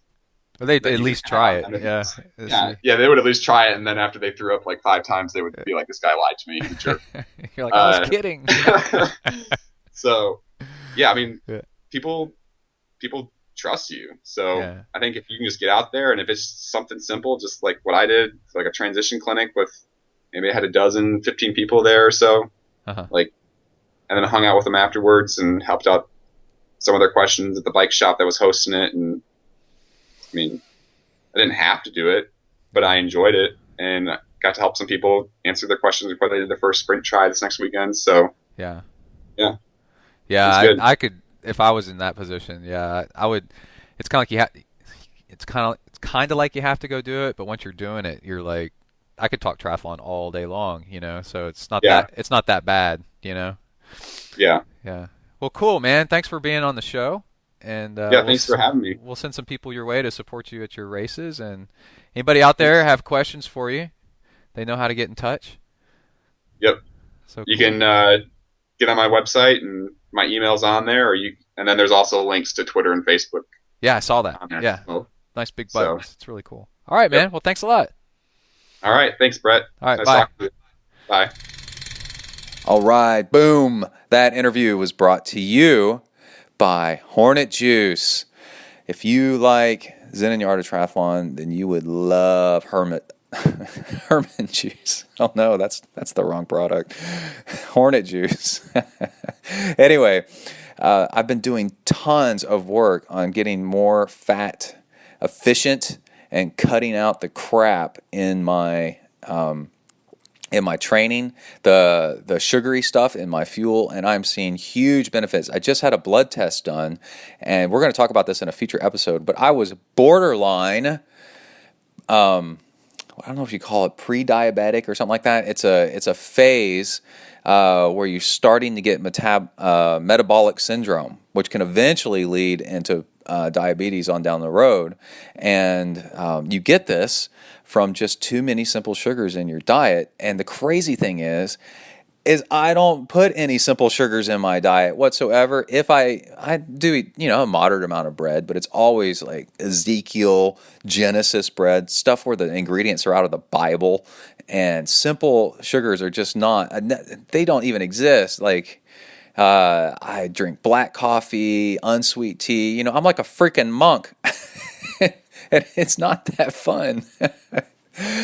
Well, they'd at least try it. Yeah, they would at least try it, and then after they threw up like 5 times, they would be like, "This guy lied to me." He's a jerk. You're like, I was kidding. So, yeah, I mean, people trust you. So I think if you can just get out there, and if it's something simple, just like what I did, like a transition clinic with maybe I had 15 people there or so, like, and then I hung out with them afterwards and helped out some of their questions at the bike shop that was hosting it. And I mean, I didn't have to do it, but I enjoyed it and got to help some people answer their questions before they did their first sprint try this next weekend. So yeah. I could, if I was in that position. Yeah, I would. It's kind of like it's kind of like you have to go do it, but once you're doing it, you're like, I could talk triathlon all day long, you know. So it's not that bad, you know. Yeah. Well, cool, man. Thanks for being on the show. And thanks for having me. We'll send some people your way to support you at your races. And anybody out there have questions for you, they know how to get in touch. Yep. So you can get on my website, and my email's on there, and then there's also links to Twitter and Facebook. Yeah, I saw that. Yeah. Nice big buttons. It's really cool. All right, man. Well, thanks a lot. All right. Thanks, Brett. All right. Nice Bye. talking to you. Bye. All right, boom. That interview was brought to you by Hornet Juice. If you like Zen and the Art of Triathlon, then you would love Herman Juice. Oh no, that's the wrong product. Hornet Juice. Anyway, I've been doing tons of work on getting more fat efficient and cutting out the crap in my training, the sugary stuff in my fuel, and I'm seeing huge benefits. I just had a blood test done, and we're going to talk about this in a future episode, but I was borderline, I don't know if you call it pre-diabetic or something like that. It's a phase where you're starting to get metabolic syndrome, which can eventually lead into diabetes on down the road. And you get this from just too many simple sugars in your diet. And the crazy thing is I don't put any simple sugars in my diet whatsoever. If I do eat, a moderate amount of bread, but it's always like Ezekiel, Genesis bread, stuff where the ingredients are out of the Bible, and simple sugars are just they don't even exist. Like, I drink black coffee, unsweet tea, I'm like a freaking monk. And it's not that fun.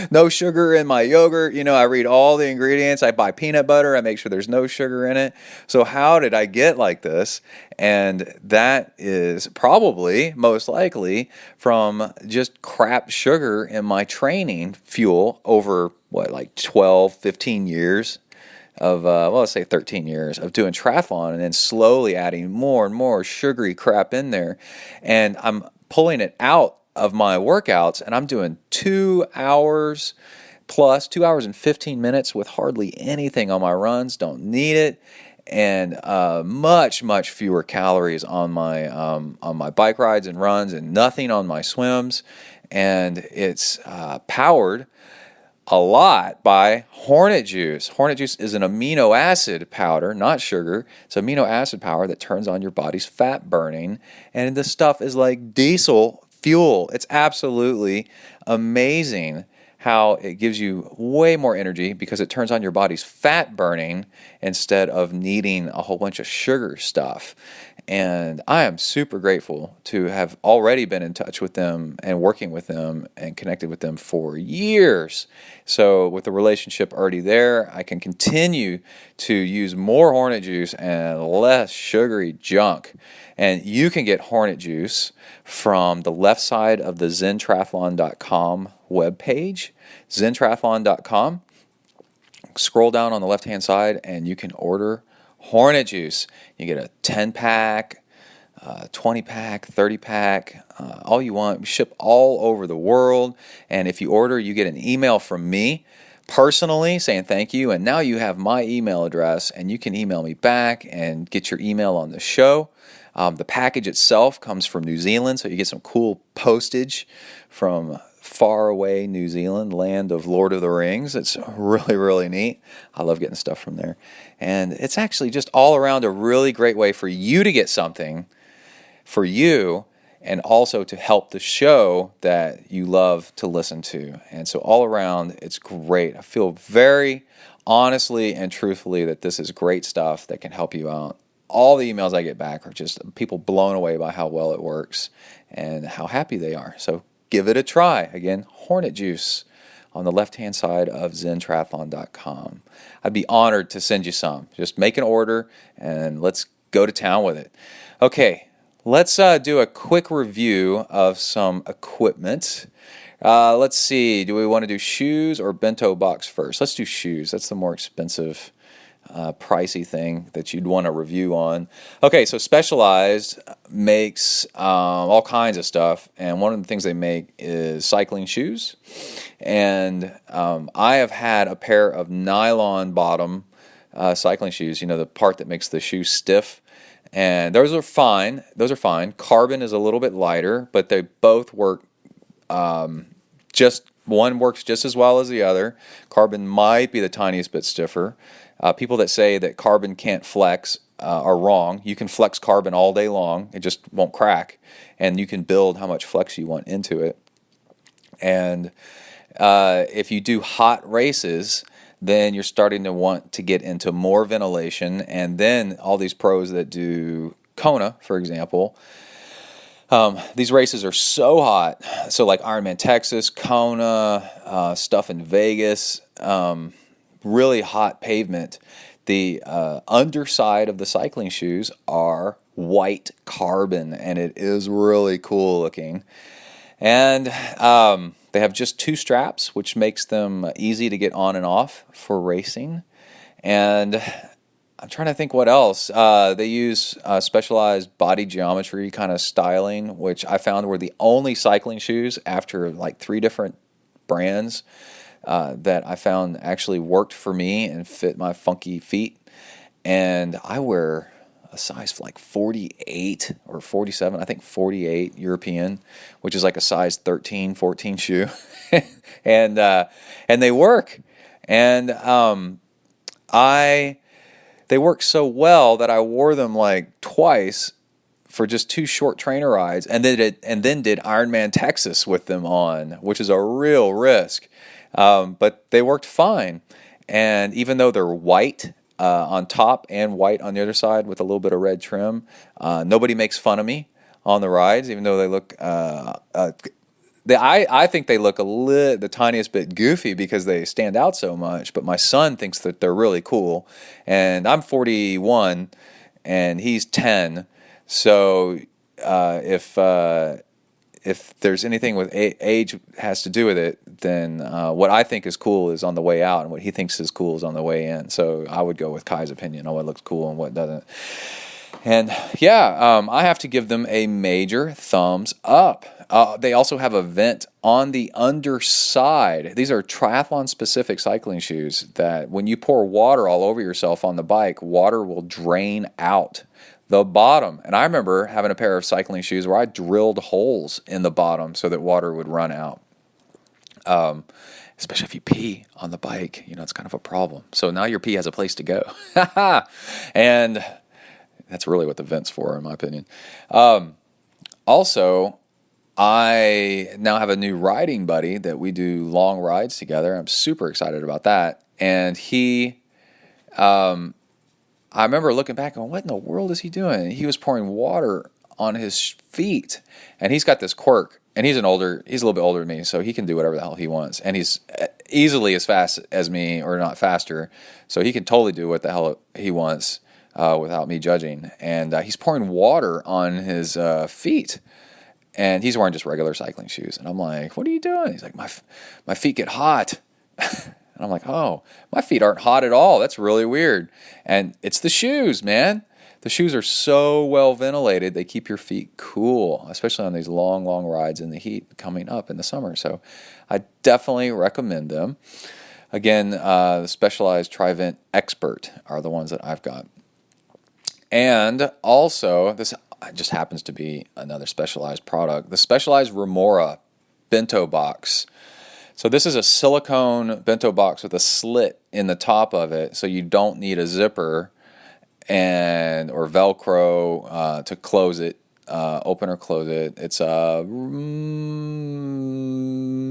No sugar in my yogurt. I read all the ingredients. I buy peanut butter. I make sure there's no sugar in it. So how did I get like this? And that is probably most likely from just crap sugar in my training fuel over 12, 15 years of, let's say 13 years of doing triathlon, and then slowly adding more and more sugary crap in there. And I'm pulling it out of my workouts, and I'm doing 2 hours plus, 2 hours and 15 minutes with hardly anything on my runs. Don't need it. And much, much fewer calories on my bike rides and runs, and nothing on my swims. And it's powered a lot by Hornet Juice. Hornet Juice is an amino acid powder, not sugar. It's amino acid powder that turns on your body's fat burning. And this stuff is like diesel fuel. It's absolutely amazing how it gives you way more energy because it turns on your body's fat burning instead of needing a whole bunch of sugar stuff. And I am super grateful to have already been in touch with them and working with them and connected with them for years. So with the relationship already there, I can continue to use more Hornet juice and less sugary junk. And you can get Hornet juice from the left side of the ZenTriathlon.com webpage, ZenTriathlon.com. Scroll down on the left-hand side and you can order Hornet juice. You get a 10-pack, 20-pack, 30-pack, all you want. We ship all over the world. And if you order, you get an email from me personally saying thank you. And now you have my email address and you can email me back and get your email on the show. The package itself comes from New Zealand, so you get some cool postage from far away New Zealand, land of Lord of the Rings. It's really, really neat. I love getting stuff from there. And it's actually just all around a really great way for you to get something for you and also to help the show that you love to listen to. And so all around, it's great. I feel very honestly and truthfully that this is great stuff that can help you out. All the emails I get back are just people blown away by how well it works and how happy they are. So give it a try. Again, Hornet Juice on the left-hand side of ZenTriathlon.com. I'd be honored to send you some. Just make an order and let's go to town with it. Okay, let's do a quick review of some equipment. Let's see, do we want to do shoes or bento box first? Let's do shoes. That's the more expensive pricey thing that you'd want to review on. Okay, so Specialized makes all kinds of stuff, and one of the things they make is cycling shoes. And I have had a pair of nylon bottom cycling shoes, the part that makes the shoe stiff. And those are fine. Carbon is a little bit lighter, but they both work one works just as well as the other. Carbon might be the tiniest bit stiffer. People that say that carbon can't flex are wrong. You can flex carbon all day long. It just won't crack. And you can build how much flex you want into it. And if you do hot races, then you're starting to want to get into more ventilation. And then all these pros that do Kona, for example, these races are so hot. So like Ironman Texas, Kona, stuff in Vegas, really hot pavement. The underside of the cycling shoes are white carbon, and it is really cool looking. And they have just 2 straps, which makes them easy to get on and off for racing. And I'm trying to think what else. They use Specialized body geometry kind of styling, which I found were the only cycling shoes after like 3 different brands that I found actually worked for me and fit my funky feet. And I wear a size like 48 or 47, I think 48 European, which is like a size 13, 14 shoe. and they work. And they work so well that I wore them like twice for just 2 short trainer rides, and then did Ironman Texas with them on, which is a real risk. But they worked fine. And even though they're white on top and white on the other side with a little bit of red trim, nobody makes fun of me on the rides, even though they look I think they look the tiniest bit goofy because they stand out so much, but my son thinks that they're really cool. And I'm 41 and he's 10, so if there's anything with age has to do with it, then what I think is cool is on the way out, and what he thinks is cool is on the way in. So I would go with Kai's opinion on what looks cool and what doesn't. And yeah, I have to give them a major thumbs up. They also have a vent on the underside. These are triathlon-specific cycling shoes that when you pour water all over yourself on the bike, water will drain out the bottom. And I remember having a pair of cycling shoes where I drilled holes in the bottom so that water would run out. Especially if you pee on the bike, it's kind of a problem. So now your pee has a place to go. And that's really what the vent's for, in my opinion. Also, I now have a new riding buddy that we do long rides together. I'm super excited about that. And he I remember looking back and what in the world is he doing? And he was pouring water on his feet. And he's got this quirk. And he's a little bit older than me, so he can do whatever the hell he wants. And he's easily as fast as me, or not faster. So he can totally do what the hell he wants without me judging. And he's pouring water on his feet. And he's wearing just regular cycling shoes. And I'm like, what are you doing? He's like, my feet get hot. And I'm like, oh, my feet aren't hot at all. That's really weird. And it's the shoes, man. The shoes are so well ventilated, they keep your feet cool, especially on these long, long rides in the heat coming up in the summer. So I definitely recommend them. Again, the Specialized Trivent Expert are the ones that I've got. And also, this just happens to be another Specialized product, the Specialized Remora bento box. So this is a silicone bento box with a slit in the top of it, so you don't need a zipper or Velcro to close it, open or close it. It's a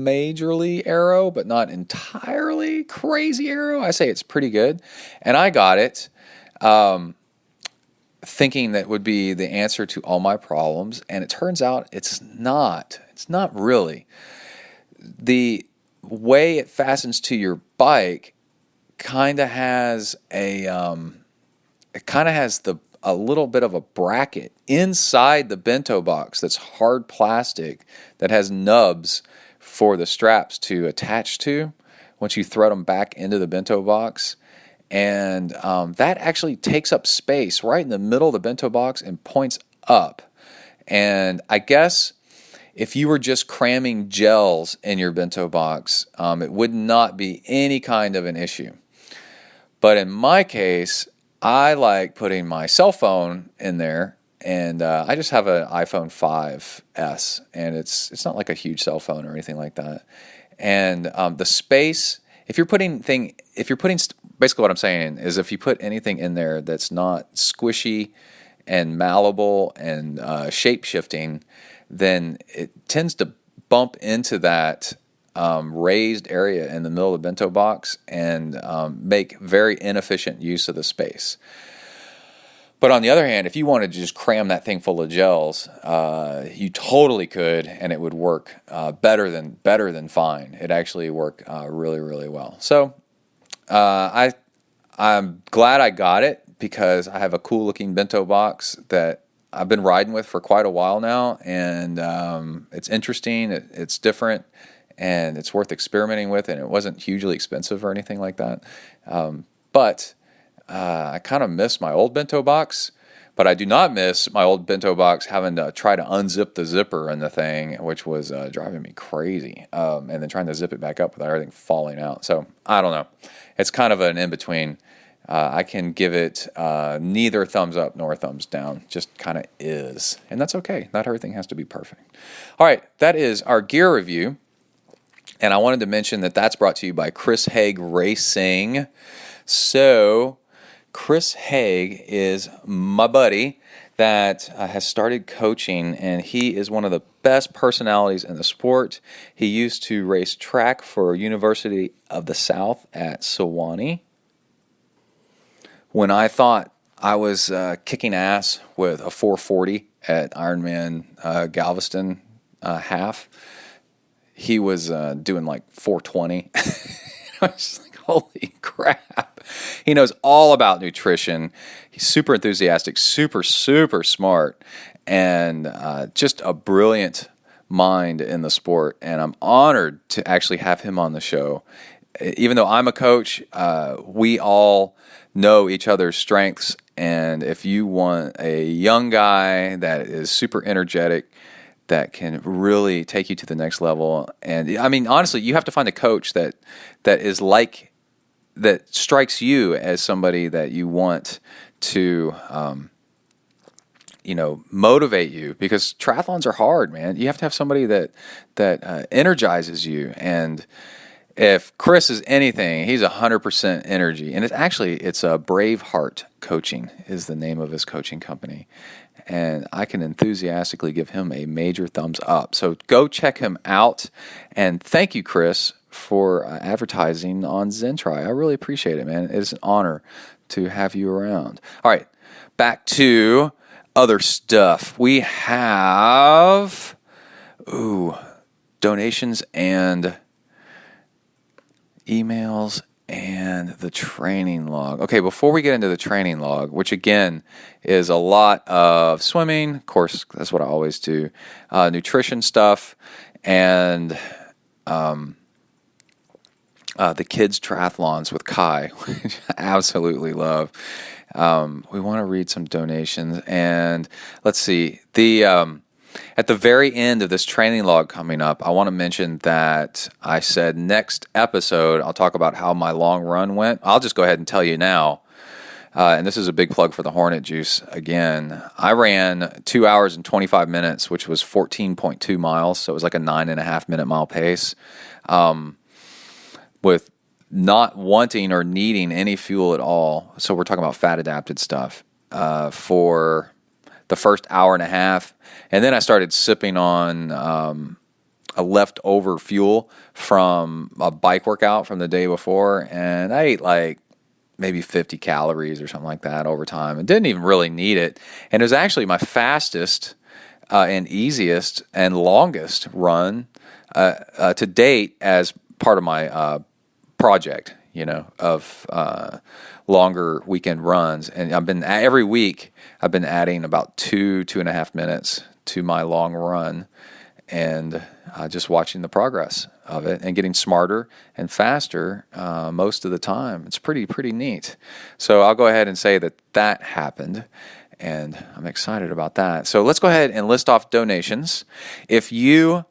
majorly aero, but not entirely crazy aero. I say it's pretty good, and I got it thinking that would be the answer to all my problems, and it turns out it's not. It's not really. The way it fastens to your bike kind of has a little bit of a bracket inside the bento box that's hard plastic that has nubs for the straps to attach to once you thread them back into the bento box. And that actually takes up space right in the middle of the bento box and points up. And I guess if you were just cramming gels in your bento box, it would not be any kind of an issue. But in my case, I like putting my cell phone in there, and I just have an iPhone 5S, and it's not like a huge cell phone or anything like that. And the space, basically what I'm saying is if you put anything in there that's not squishy and malleable and shape-shifting, then it tends to bump into that raised area in the middle of the bento box and make very inefficient use of the space. But on the other hand, if you wanted to just cram that thing full of gels, you totally could, and it would work better than fine. It actually worked really, really well. So I'm glad I got it because I have a cool looking bento box that I've been riding with for quite a while now, and it's interesting, it's different, and it's worth experimenting with, and it wasn't hugely expensive or anything like that. But I kind of miss my old bento box, but I do not miss my old bento box having to try to unzip the zipper in the thing, which was driving me crazy, and then trying to zip it back up without everything falling out. So I don't know. It's kind of an in-between. I can give it neither thumbs up nor thumbs down, just kind of is. And that's okay. Not everything has to be perfect. All right, that is our gear review. And I wanted to mention that that's brought to you by Chris Haig Racing. So Chris Haig is my buddy that has started coaching, and he is one of the best personalities in the sport. He used to race track for University of the South at Sewanee. When I thought I was kicking ass with a 440 at Ironman Galveston half, he was doing like 420. I was just like, holy crap. He knows all about nutrition. He's super enthusiastic, super, super smart, and just a brilliant mind in the sport. And I'm honored to actually have him on the show. Even though I'm a coach, we all know each other's strengths, and if you want a young guy that is super energetic, that can really take you to the next level, and I mean, honestly, you have to find a coach that strikes you as somebody that you want to, motivate you, because triathlons are hard, man. You have to have somebody that energizes you. And if Chris is anything, he's 100% energy. And it's a Braveheart Coaching is the name of his coaching company. And I can enthusiastically give him a major thumbs up. So go check him out. And thank you, Chris, for advertising on ZenTri. I really appreciate it, man. It is an honor to have you around. All right, back to other stuff. We have donations and emails and the training log. Okay, before we get into the training log, which again is a lot of swimming, of course, that's what I always do, nutrition stuff, and the kids' triathlons with Kai, which I absolutely love. We want to read some donations, and let's see. At the very end of this training log coming up, I want to mention that I said next episode I'll talk about how my long run went. I'll just go ahead and tell you now, and this is a big plug for the Hornet Juice again. I ran 2 hours and 25 minutes, which was 14.2 miles, so it was like a 9.5 minute mile pace, with not wanting or needing any fuel at all. So we're talking about fat adapted stuff for the first hour and a half, and then I started sipping on a leftover fuel from a bike workout from the day before, and I ate like maybe 50 calories or something like that over time, and didn't even really need it. And it was actually my fastest and easiest and longest run to date as part of my project, of longer weekend runs. And every week I've been adding about 2.5 minutes to my long run, and just watching the progress of it and getting smarter and faster most of the time. It's pretty neat. So I'll go ahead and say that happened, and I'm excited about that. So let's go ahead and list off donations. If you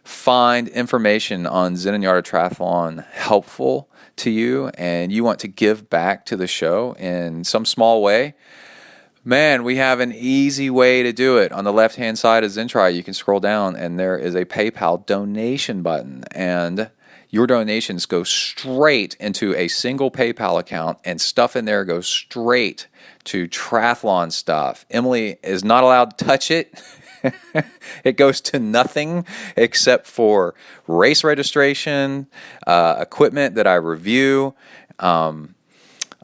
find information on Zen and Yard Triathlon helpful to you and you want to give back to the show in some small way, man, we have an easy way to do it. On the left-hand side of ZenTri, you can scroll down and there is a PayPal donation button, and your donations go straight into a single PayPal account, and stuff in there goes straight to triathlon stuff. Emily is not allowed to touch it. It goes to nothing except for race registration, equipment that I review. I'm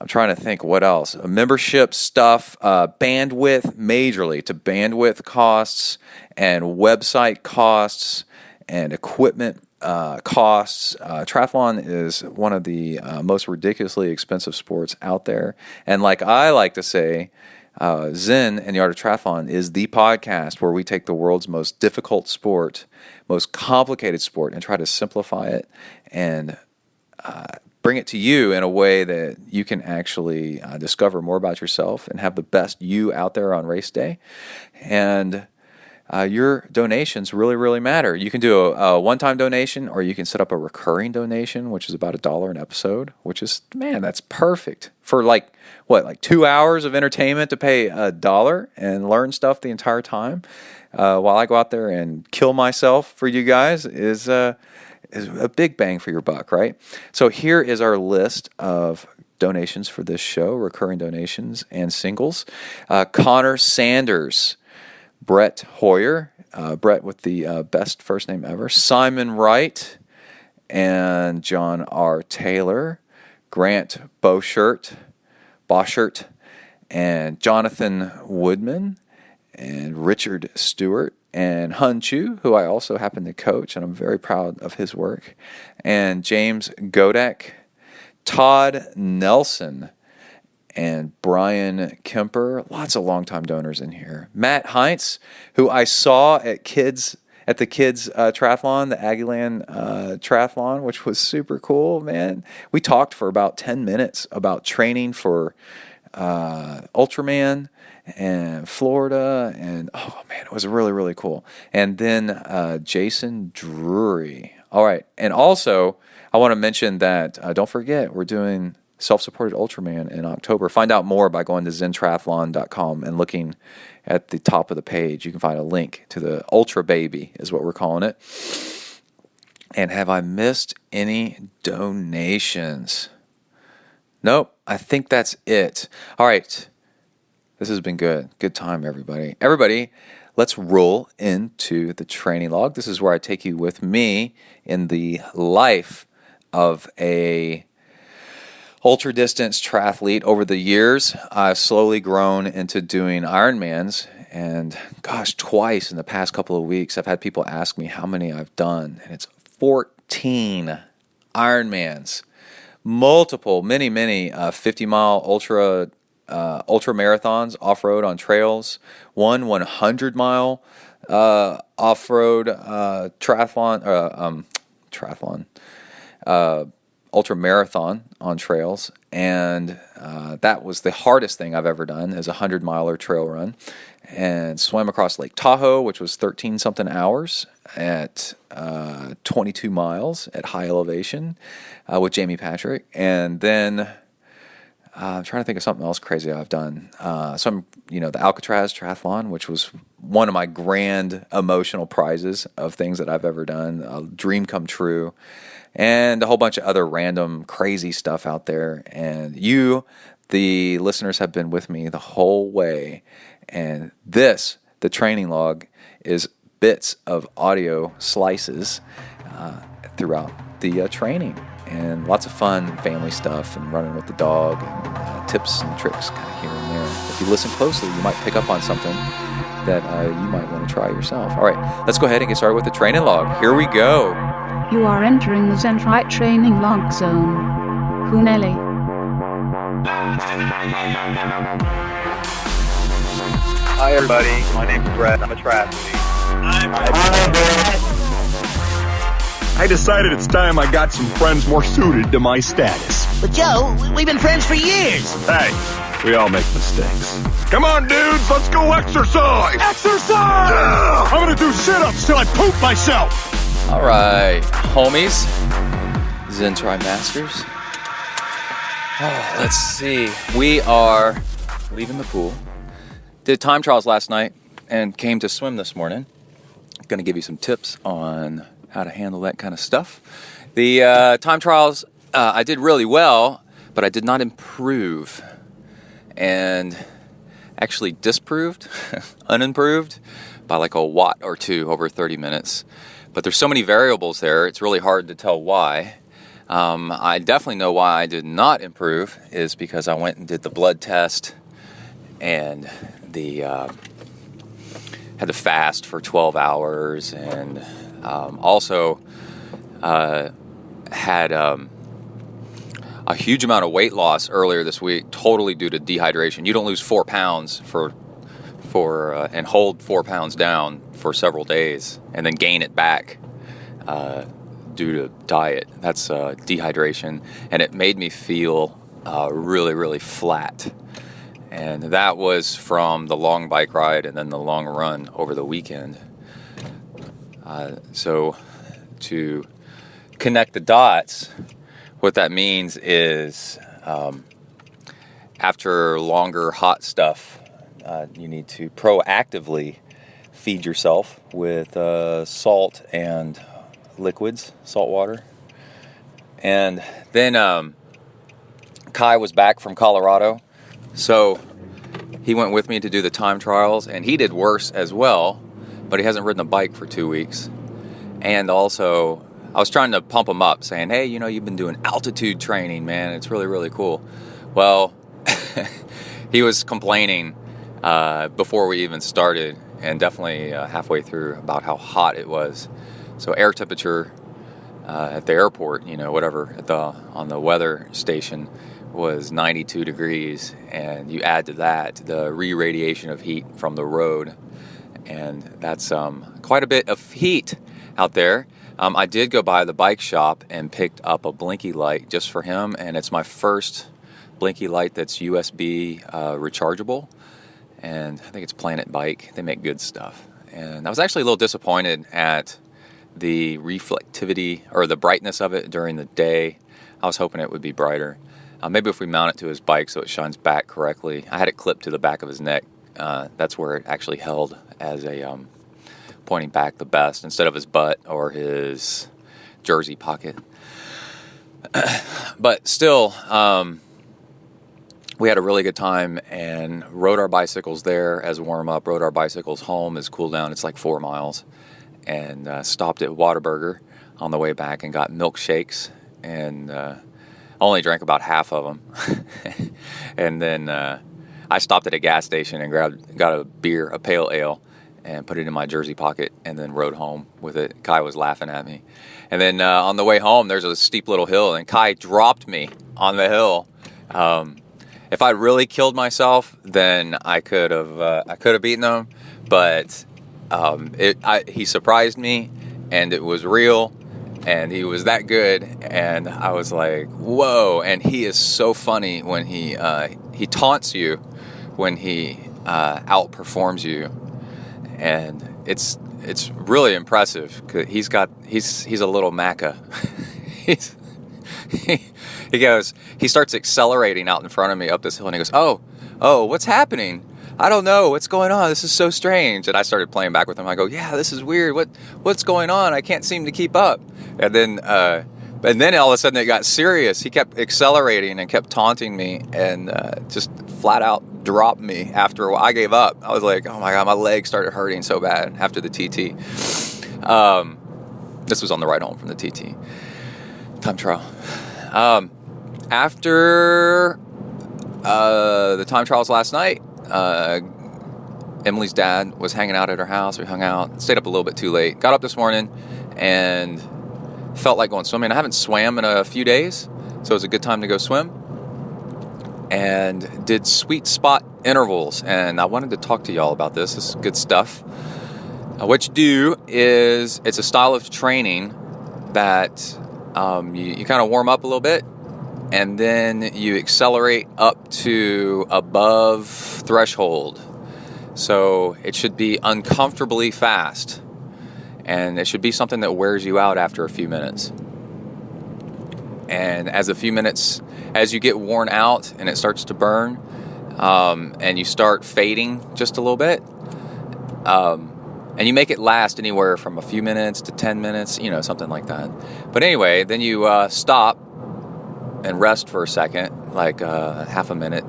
trying to think what else. Membership stuff, bandwidth, majorly to bandwidth costs and website costs and equipment costs. Triathlon is one of the most ridiculously expensive sports out there. And like I like to say, Zen and the Art of Triathlon is the podcast where we take the world's most difficult sport, most complicated sport, and try to simplify it and bring it to you in a way that you can actually discover more about yourself and have the best you out there on race day. And your donations really, really matter. You can do a one-time donation, or you can set up a recurring donation, which is about $1 an episode, which is, man, that's perfect for like 2 hours of entertainment to pay $1 and learn stuff the entire time while I go out there and kill myself for you guys is a big bang for your buck, right? So here is our list of donations for this show, recurring donations and singles. Connor Sanders, Brett Hoyer, Brett with the best first name ever, Simon Wright, and John R. Taylor, Grant Boschert, and Jonathan Woodman, and Richard Stewart, and Hun Chu, who I also happen to coach, and I'm very proud of his work, and James Godek, Todd Nelson, and Brian Kemper. Lots of longtime donors in here. Matt Heinz, who I saw at the kids triathlon, the Aggieland triathlon, which was super cool, man. We talked for about 10 minutes about training for Ultraman and Florida, and oh man, it was really, really cool. And then Jason Drury. All right, and also I want to mention that don't forget, we're doing Self-Supported Ultraman in October. Find out more by going to zentriathlon.com and looking at the top of the page. You can find a link to the Ultra Baby, is what we're calling it. And have I missed any donations? Nope, I think that's it. All right, this has been good. Good time, everybody. Everybody, let's roll into the training log. This is where I take you with me in the life of a ultra distance triathlete. Over the years, I've slowly grown into doing Ironmans, and gosh, twice in the past couple of weeks, I've had people ask me how many I've done, and it's 14 Ironmans, multiple, many 50-mile ultra marathons off-road on trails, one 100-mile off-road triathlon, ultra marathon on trails, and that was the hardest thing I've ever done, is a 100-miler trail run, and swam across Lake Tahoe, which was 13 something hours at 22 miles at high elevation with Jamie Patrick. And then I'm trying to think of something else crazy I've done. The Alcatraz Triathlon, which was one of my grand emotional prizes of things that I've ever done, a dream come true, and a whole bunch of other random crazy stuff out there. And you, the listeners, have been with me the whole way. And this, the training log, is bits of audio slices throughout the training. And lots of fun family stuff and running with the dog and tips and tricks kind of here and there. If you listen closely, you might pick up on something that you might want to try yourself. All right, let's go ahead and get started with the training log. Here we go. You are entering the ZenTri training log zone. Huneli. Hi everybody, my name's Brett. I'm a triathlete. I decided it's time I got some friends more suited to my status. But Joe, we've been friends for years. Hey, we all make mistakes. Come on, dudes, let's go exercise! Exercise! Yeah! I'm gonna do sit-ups till I poop myself! All right, homies, ZenTri Masters. Oh, let's see. We are leaving the pool. Did time trials last night and came to swim this morning. Going to give you some tips on how to handle that kind of stuff. The time trials, I did really well, but I did not improve. And actually disproved, unimproved, by like a watt or two over 30 minutes. But there's so many variables there, it's really hard to tell why. I definitely know why I did not improve is because I went and did the blood test and had to fast for 12 hours and also had a huge amount of weight loss earlier this week, totally due to dehydration. You don't lose 4 pounds and hold 4 pounds down for several days and then gain it back due to diet. That's dehydration, and it made me feel really flat. And that was from the long bike ride and then the long run over the weekend. So to connect the dots, what that means is after longer hot stuff, you need to proactively feed yourself with salt and liquids, salt water. And then Kai was back from Colorado, so he went with me to do the time trials, and he did worse as well, but he hasn't ridden a bike for 2 weeks. And also, I was trying to pump him up, saying, hey, you've been doing altitude training, man. It's really cool. Well, he was complaining before we even started, and definitely halfway through, about how hot it was. So air temperature at the airport, whatever, on the weather station was 92 degrees, and you add to that the re-radiation of heat from the road, and that's quite a bit of heat out there. I did go by the bike shop and picked up a blinky light just for him, and it's my first blinky light that's USB rechargeable, and I think it's Planet Bike. They make good stuff. And I was actually a little disappointed at the reflectivity or the brightness of it during the day. I was hoping it would be brighter. Maybe if we mount it to his bike so it shines back correctly. I had it clipped to the back of his neck. That's where it actually held as a pointing back the best, instead of his butt or his jersey pocket. But still, we had a really good time and rode our bicycles there as warm-up, rode our bicycles home as cool down. It's like 4 miles. And stopped at Whataburger on the way back and got milkshakes and only drank about half of them. And then I stopped at a gas station and got a beer, a pale ale, and put it in my jersey pocket, and then rode home with it. Kai was laughing at me. And then on the way home, there's a steep little hill, and Kai dropped me on the hill. If I really killed myself, then I could have beaten him. But he surprised me, and it was real, and he was that good, and I was like, whoa. And he is so funny when he taunts you when he outperforms you, and it's really impressive. 'Cause he's a little Macca. He starts accelerating out in front of me up this hill, and he goes, oh, what's happening? I don't know what's going on. This is so strange. And I started playing back with him. I go, yeah, this is weird. What's going on? I can't seem to keep up. And then all of a sudden it got serious. He kept accelerating and kept taunting me, and just flat out dropped me after a while. I gave up. I was like, oh my God, my legs started hurting so bad after the TT. This was on the ride home from the TT time trial. After the time trials last night, Emily's dad was hanging out at her house. We hung out, stayed up a little bit too late. Got up this morning and felt like going swimming. I haven't swam in a few days, so it was a good time to go swim. And did sweet spot intervals. And I wanted to talk to y'all about this. This is good stuff. What you do is, it's a style of training that you kind of warm up a little bit, and then you accelerate up to above threshold. So it should be uncomfortably fast, and it should be something that wears you out after a few minutes. And as you get worn out and it starts to burn, and you start fading just a little bit, and you make it last anywhere from a few minutes to 10 minutes, something like that. But anyway, then you stop and rest for a second, like half a minute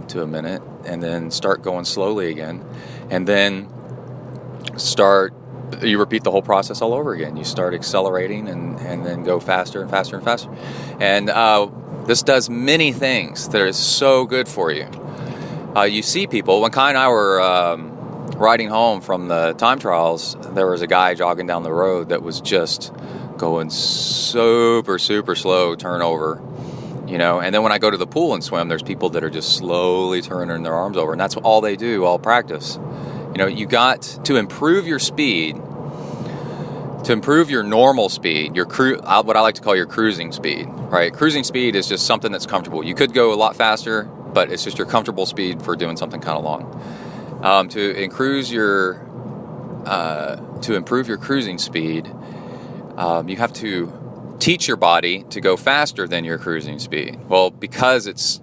to a minute, and then start going slowly again. And then you repeat the whole process all over again. You start accelerating and then go faster and faster and faster. And this does many things that are so good for you. You see people, when Kai and I were riding home from the time trials, there was a guy jogging down the road that was just going super, super slow turnover, and then when I go to the pool and swim, there's people that are just slowly turning their arms over, and that's all they do all practice. You got to improve your speed, to improve your normal speed, what I like to call your cruising speed, right? Cruising speed is just something that's comfortable. You could go a lot faster, but it's just your comfortable speed for doing something kind of long. To improve your cruising speed, you have to teach your body to go faster than your cruising speed. Well, because it's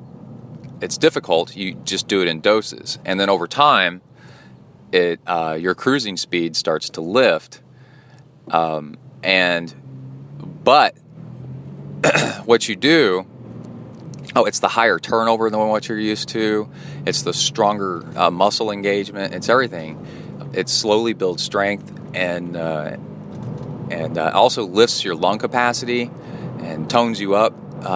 difficult, you just do it in doses, and then over time, your cruising speed starts to lift. But what you do, it's the higher turnover than what you're used to. It's the stronger muscle engagement. It's everything. It slowly builds strength and also lifts your lung capacity and tones you up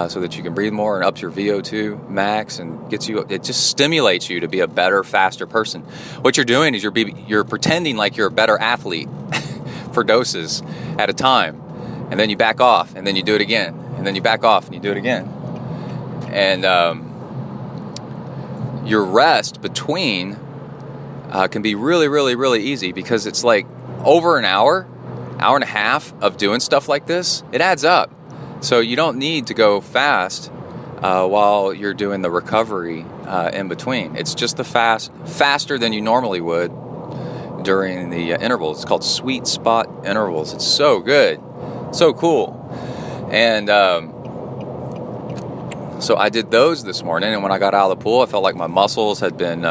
so that you can breathe more, and ups your VO2 max and it just stimulates you to be a better, faster person. What you're doing is you're pretending like you're a better athlete for doses at a time, and then you back off, and then you do it again, and then you back off and you do it again. And your rest between can be really, really, really easy, because it's like over an hour and a half of doing stuff like this. It adds up. So you don't need to go fast while you're doing the recovery in between. It's just faster than you normally would during the intervals. It's called sweet spot intervals. It's so good, so cool. And so I did those this morning, and when I got out of the pool, I felt like my muscles had been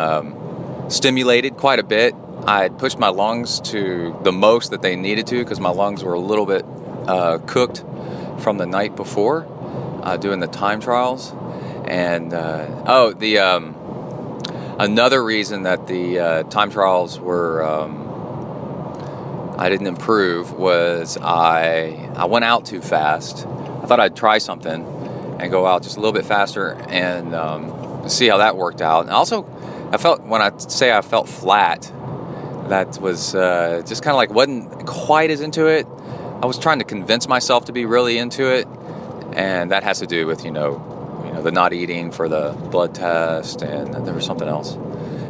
stimulated quite a bit. I had pushed my lungs to the most that they needed to, because my lungs were a little bit cooked from the night before doing the time trials. And another reason that the time trials were I didn't improve was I went out too fast. I thought I'd try something and go out just a little bit faster and see how that worked out. And also, when I say I felt flat, that was just kind of like wasn't quite as into it. I was trying to convince myself to be really into it, and that has to do with, the not eating for the blood test, and there was something else.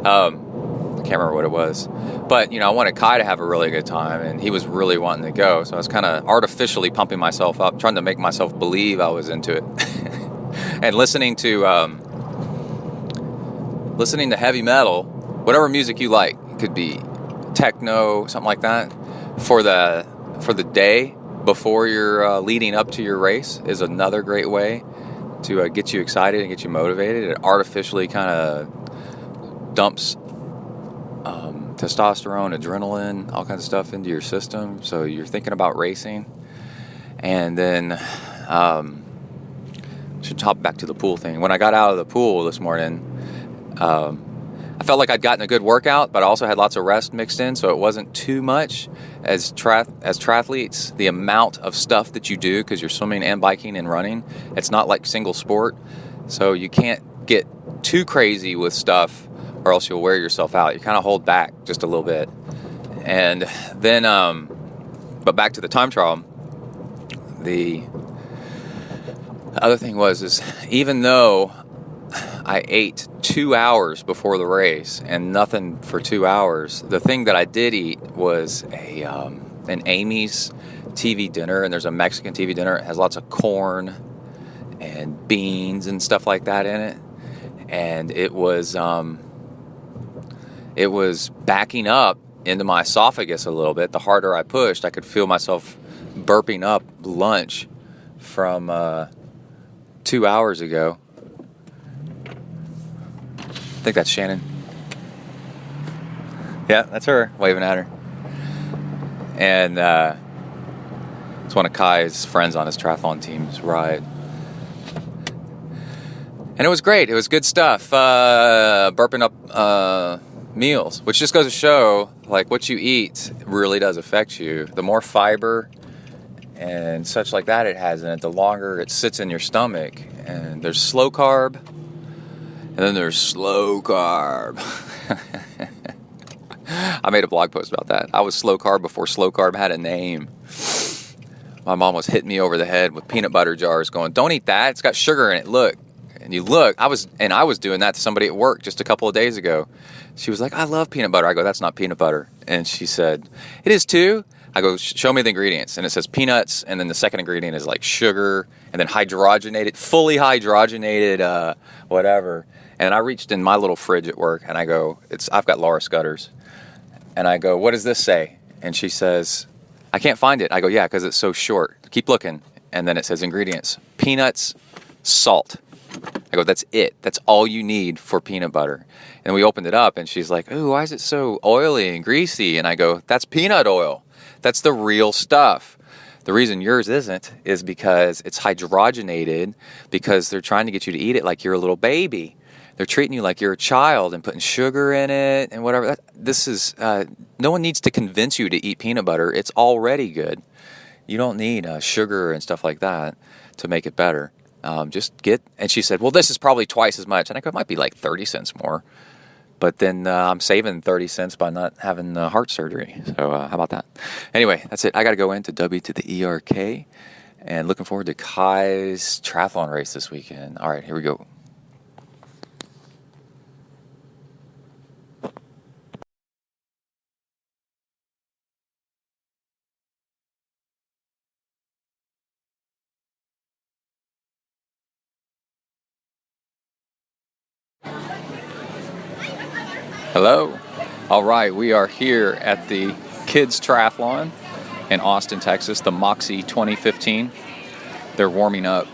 I can't remember what it was. But, I wanted Kai to have a really good time, and he was really wanting to go. So I was kind of artificially pumping myself up, trying to make myself believe I was into it. And listening to heavy metal, whatever music you like. It could be techno, something like that, for the day before you're leading up to your race is another great way to get you excited and get you motivated. It artificially kind of dumps testosterone, adrenaline, all kinds of stuff into your system, so you're thinking about racing. And then should hop back to the pool thing. When I got out of the pool this morning, I felt like I'd gotten a good workout, but I also had lots of rest mixed in, so it wasn't too much. As triathletes, the amount of stuff that you do, because you're swimming and biking and running, it's not like single sport, so you can't get too crazy with stuff or else you'll wear yourself out. You kind of hold back just a little bit. And then, but back to the time trial, the other thing is even though I ate 2 hours before the race and nothing for 2 hours, the thing that I did eat was an Amy's TV dinner, and there's a Mexican TV dinner. It has lots of corn and beans and stuff like that in it. And it was backing up into my esophagus a little bit. The harder I pushed, I could feel myself burping up lunch from 2 hours ago. I think that's Shannon. Yeah, that's her, waving at her. And it's one of Kai's friends on his triathlon team's ride. And it was great. It was good stuff. Burping up meals, which just goes to show, like, what you eat really does affect you. The more fiber and such like that it has in it, the longer it sits in your stomach. And there's slow carb, and then there's slow carb. I made a blog post about that. I was slow carb before slow carb had a name. My mom was hitting me over the head with peanut butter jars going, "Don't eat that. It's got sugar in it. Look." And you look, I was doing that to somebody at work just a couple of days ago. She was like, "I love peanut butter." I go, "That's not peanut butter." And she said, "It is too." I go, "Show me the ingredients." And it says peanuts, and then the second ingredient is like sugar, and then fully hydrogenated, whatever. And I reached in my little fridge at work, and I go, I've got Laura Scudder's. And I go, "What does this say?" And she says, "I can't find it." I go, "Yeah, because it's so short. Keep looking." And then it says ingredients: peanuts, salt. I go, "That's it. That's all you need for peanut butter." And we opened it up, and she's like, "Ooh, why is it so oily and greasy?" And I go, "That's peanut oil. That's the real stuff. The reason yours isn't is because it's hydrogenated, because they're trying to get you to eat it like you're a little baby. They're treating you like you're a child and putting sugar in it and whatever." No one needs to convince you to eat peanut butter. It's already good. You don't need sugar and stuff like that to make it better. And she said, "Well, this is probably twice as much." And I go, "It might be like 30 cents more. But then I'm saving 30 cents by not having heart surgery. So how about that?" Anyway, that's it. I got to go into W to the ERK, and looking forward to Kai's triathlon race this weekend. All right, here we go. Hello. All right, we are here at the Kids Triathlon in Austin, Texas, the Moxie 2015. They're warming up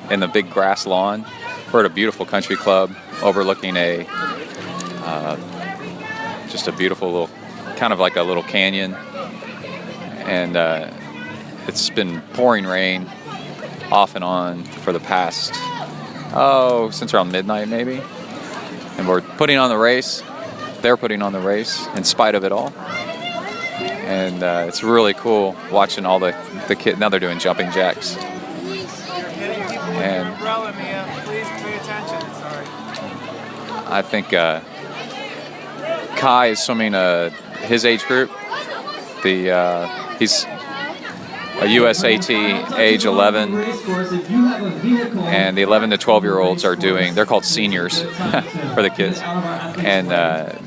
in the big grass lawn. We're at a beautiful country club overlooking just a beautiful little, kind of like a little canyon. And it's been pouring rain off and on for the past, since around midnight maybe. And we're putting on the race. They're putting on the race in spite of it all. And it's really cool watching all the kids. Now they're doing jumping jacks. And please pay attention. Sorry. I think Kai is swimming his age group. He's a USAT age 11, and the 11 to 12-year-olds are doing, they're called seniors for the kids, and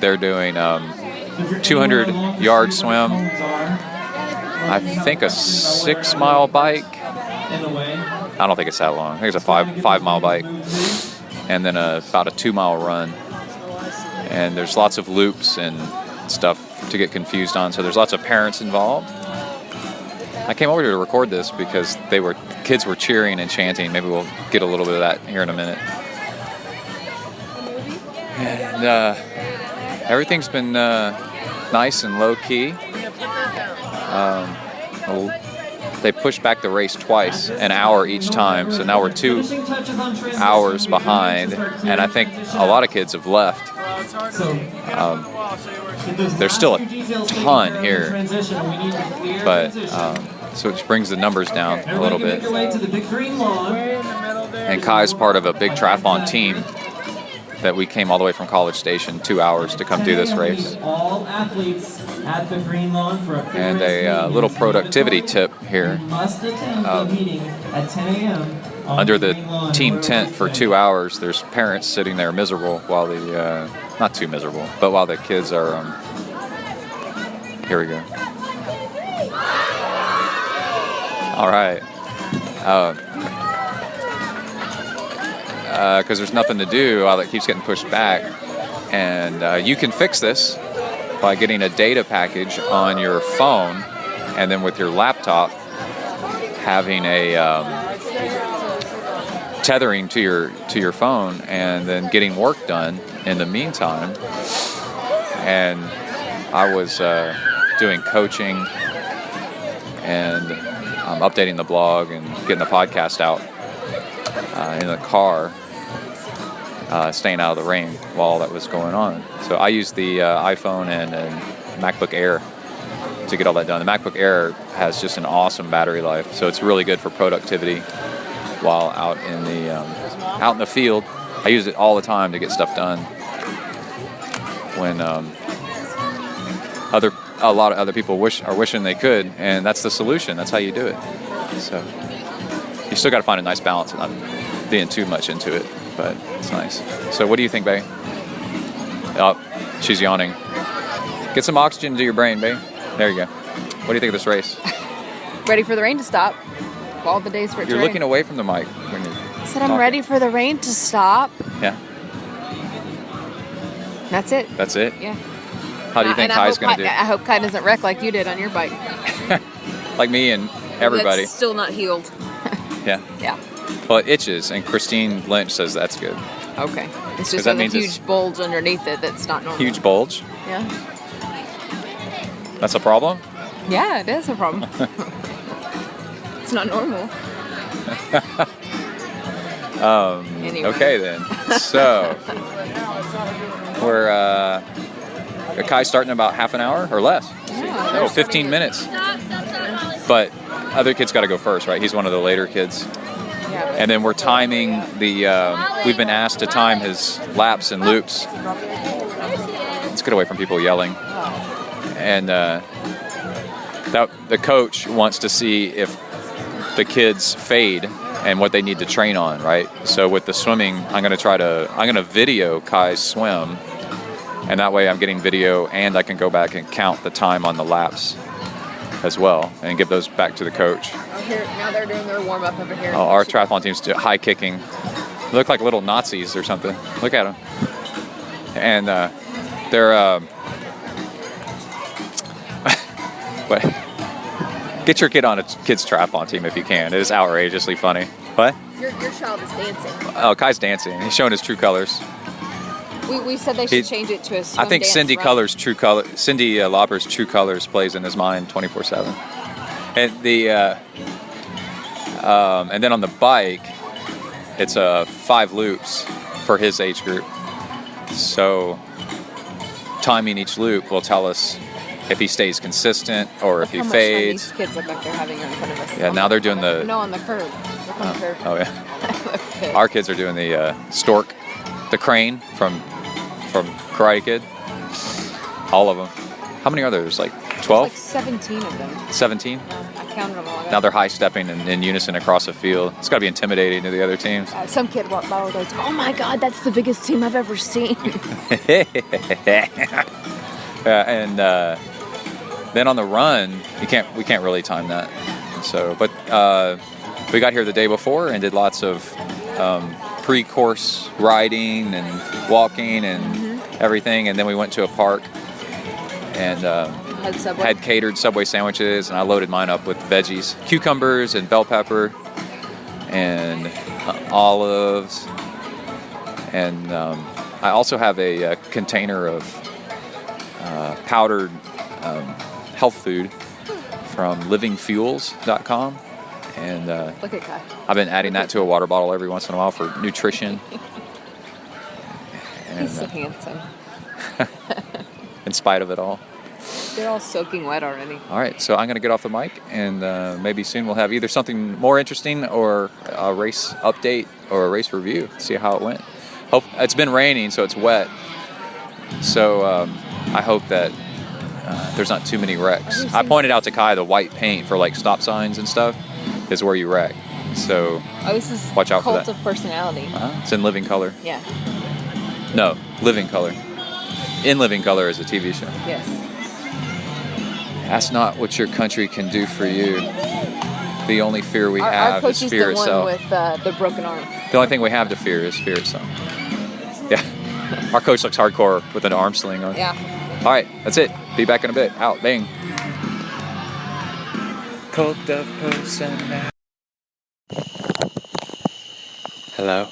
they're doing 200-yard swim, I think a 6-mile bike. I don't think it's that long. I think it's a 5-mile bike, and then about a 2-mile run. And there's lots of loops and stuff to get confused on, so there's lots of parents involved. I came over here to record this because kids were cheering and chanting. Maybe we'll get a little bit of that here in a minute. And everything's been nice and low key. They pushed back the race twice, an hour each time, so now we're 2 hours behind, and I think a lot of kids have left. There's still a ton here, but so it brings the numbers down a little bit. And Kai's part of a big triathlon team that we came all the way from College Station, 2 hours to come do this race. And a little productivity tip here. Under the team tent for 2 hours, there's parents sitting there miserable while not too miserable, but while the kids are, here we go. All right. Because there's nothing to do while it keeps getting pushed back. And you can fix this by getting a data package on your phone, and then with your laptop having a tethering to your phone, and then getting work done in the meantime. And I was doing coaching and updating the blog and getting the podcast out in the car, staying out of the rain while all that was going on. So I used the iPhone and MacBook Air to get all that done. The MacBook Air has just an awesome battery life, so it's really good for productivity while out in the field. I use it all the time to get stuff done when a lot of other people are wishing they could, and that's the solution. That's how you do it. So you still got to find a nice balance and not being too much into it, but it's nice. So what do you think, babe? Oh, she's yawning. Get some oxygen into your brain, babe. There you go. What do you think of this race? Ready for the rain to stop. All the days for it to You're rain. looking away from the mic when you said I'm ready for the rain to stop. Yeah. That's it. That's it? Yeah. How do you think Kai's going to do? I hope Kai doesn't wreck like you did on your bike. Like me and everybody. That's still not healed. Yeah. Yeah. Well, it itches, and Christine Lynch says that's good. Okay. It's just that like a means huge bulge underneath it that's not normal. Huge bulge? Yeah. That's a problem? Yeah, it is a problem. It's not normal. Anyway. Okay then. So we're Kai's starting in about half an hour or less. Yeah, No, 15 minutes. But other kids got to go first, right? He's one of the later kids. Yeah. And then we're timing we've been asked to time his laps and loops. Let's get away from people yelling. And the coach wants to see if the kids fade and what they need to train on, right? So with the swimming, I'm going to video Kai's swim, and that way I'm getting video and I can go back and count the time on the laps as well and give those back to the coach. Oh, here, now they're doing their warm-up over here. Oh, our triathlon team's high kicking. They look like little Nazis or something. Look at them. And they're but get your kid on a kid's triathlon team if you can. It is outrageously funny. What? Your child is dancing. Oh, Kai's dancing. He's showing his true colors. We said they should change it to a swim I think dance, Cindy right? Cindy Lauper's True Colors plays in his mind 24/7. And and then on the bike, it's 5 loops for his age group. So timing each loop will tell us if he stays consistent or if he How much fun fades. these kids look like they're having in front of us. Yeah, now they're doing the... No, on the curb. Look on the curb. Oh, yeah. Our kids are doing the stork, the crane from Karate Kid. All of them. How many are there? There's like 12? There's like 17 of them. 17? I counted them all. Now they're high stepping in unison across the field. It's got to be intimidating to the other teams. Some kid walked by and goes, "Oh my God, that's the biggest team I've ever seen." And then on the run, we can't really time that. So, but we got here the day before and did lots of pre-course riding and walking and everything, and then we went to a park and had catered Subway sandwiches, and I loaded mine up with veggies, cucumbers and bell pepper and olives, and I also have a container of powdered health food from livingfuels.com, and Look at Kai. I've been adding that to a water bottle every once in a while for nutrition. And, He's so handsome. in spite of it all. They're all soaking wet already. All right, so I'm going to get off the mic, and maybe soon we'll have either something more interesting or a race update or a race review. See how it went. Hope it's been raining, so it's wet. So I hope that there's not too many wrecks. I pointed out to Kai the white paint for like stop signs and stuff is where you wreck. So this is watch out for Cult that. of Personality. It's in Living Color. Yeah. No, Living Color. In Living Color is a TV show. Yes. That's not what your country can do for you. The only fear we Our have coach is fear the itself. one with the broken arm. The only thing we have to fear is fear itself. Yeah. Our coach looks hardcore with an arm sling on. Yeah. All right, that's it. Be back in a bit. Out. Bang. Cult of Personality. Hello.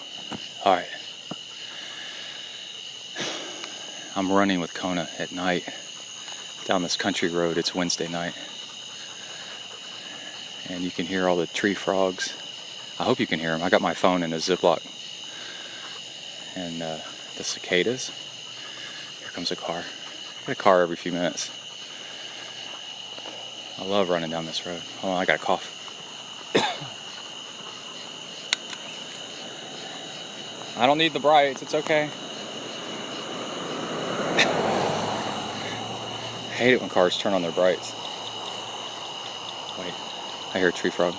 All right. I'm running with Kona at night down this country road. It's Wednesday night. And you can hear all the tree frogs. I hope you can hear them. I got my phone in a Ziploc. And the cicadas. Here comes a car. I get a car every few minutes. I love running down this road. Oh, I got a cough. I don't need the brights. It's okay. I hate it when cars turn on their brights. Wait, I hear a tree frog.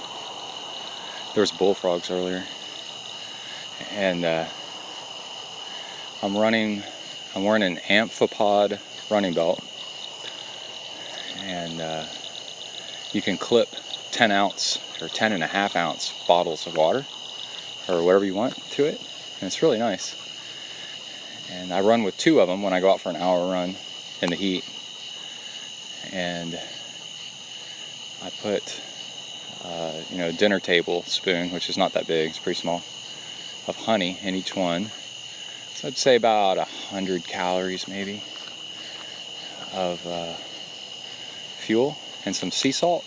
There was bullfrogs earlier. And I'm wearing an amphipod running belt. And you can clip 10 ounce or 10.5 ounce bottles of water or whatever you want to it. And it's really nice. And I run with 2 of them when I go out for an hour run in the heat. And I put, dinner table spoon, which is not that big, it's pretty small, of honey in each one. So I'd say about 100 calories maybe of fuel and some sea salt.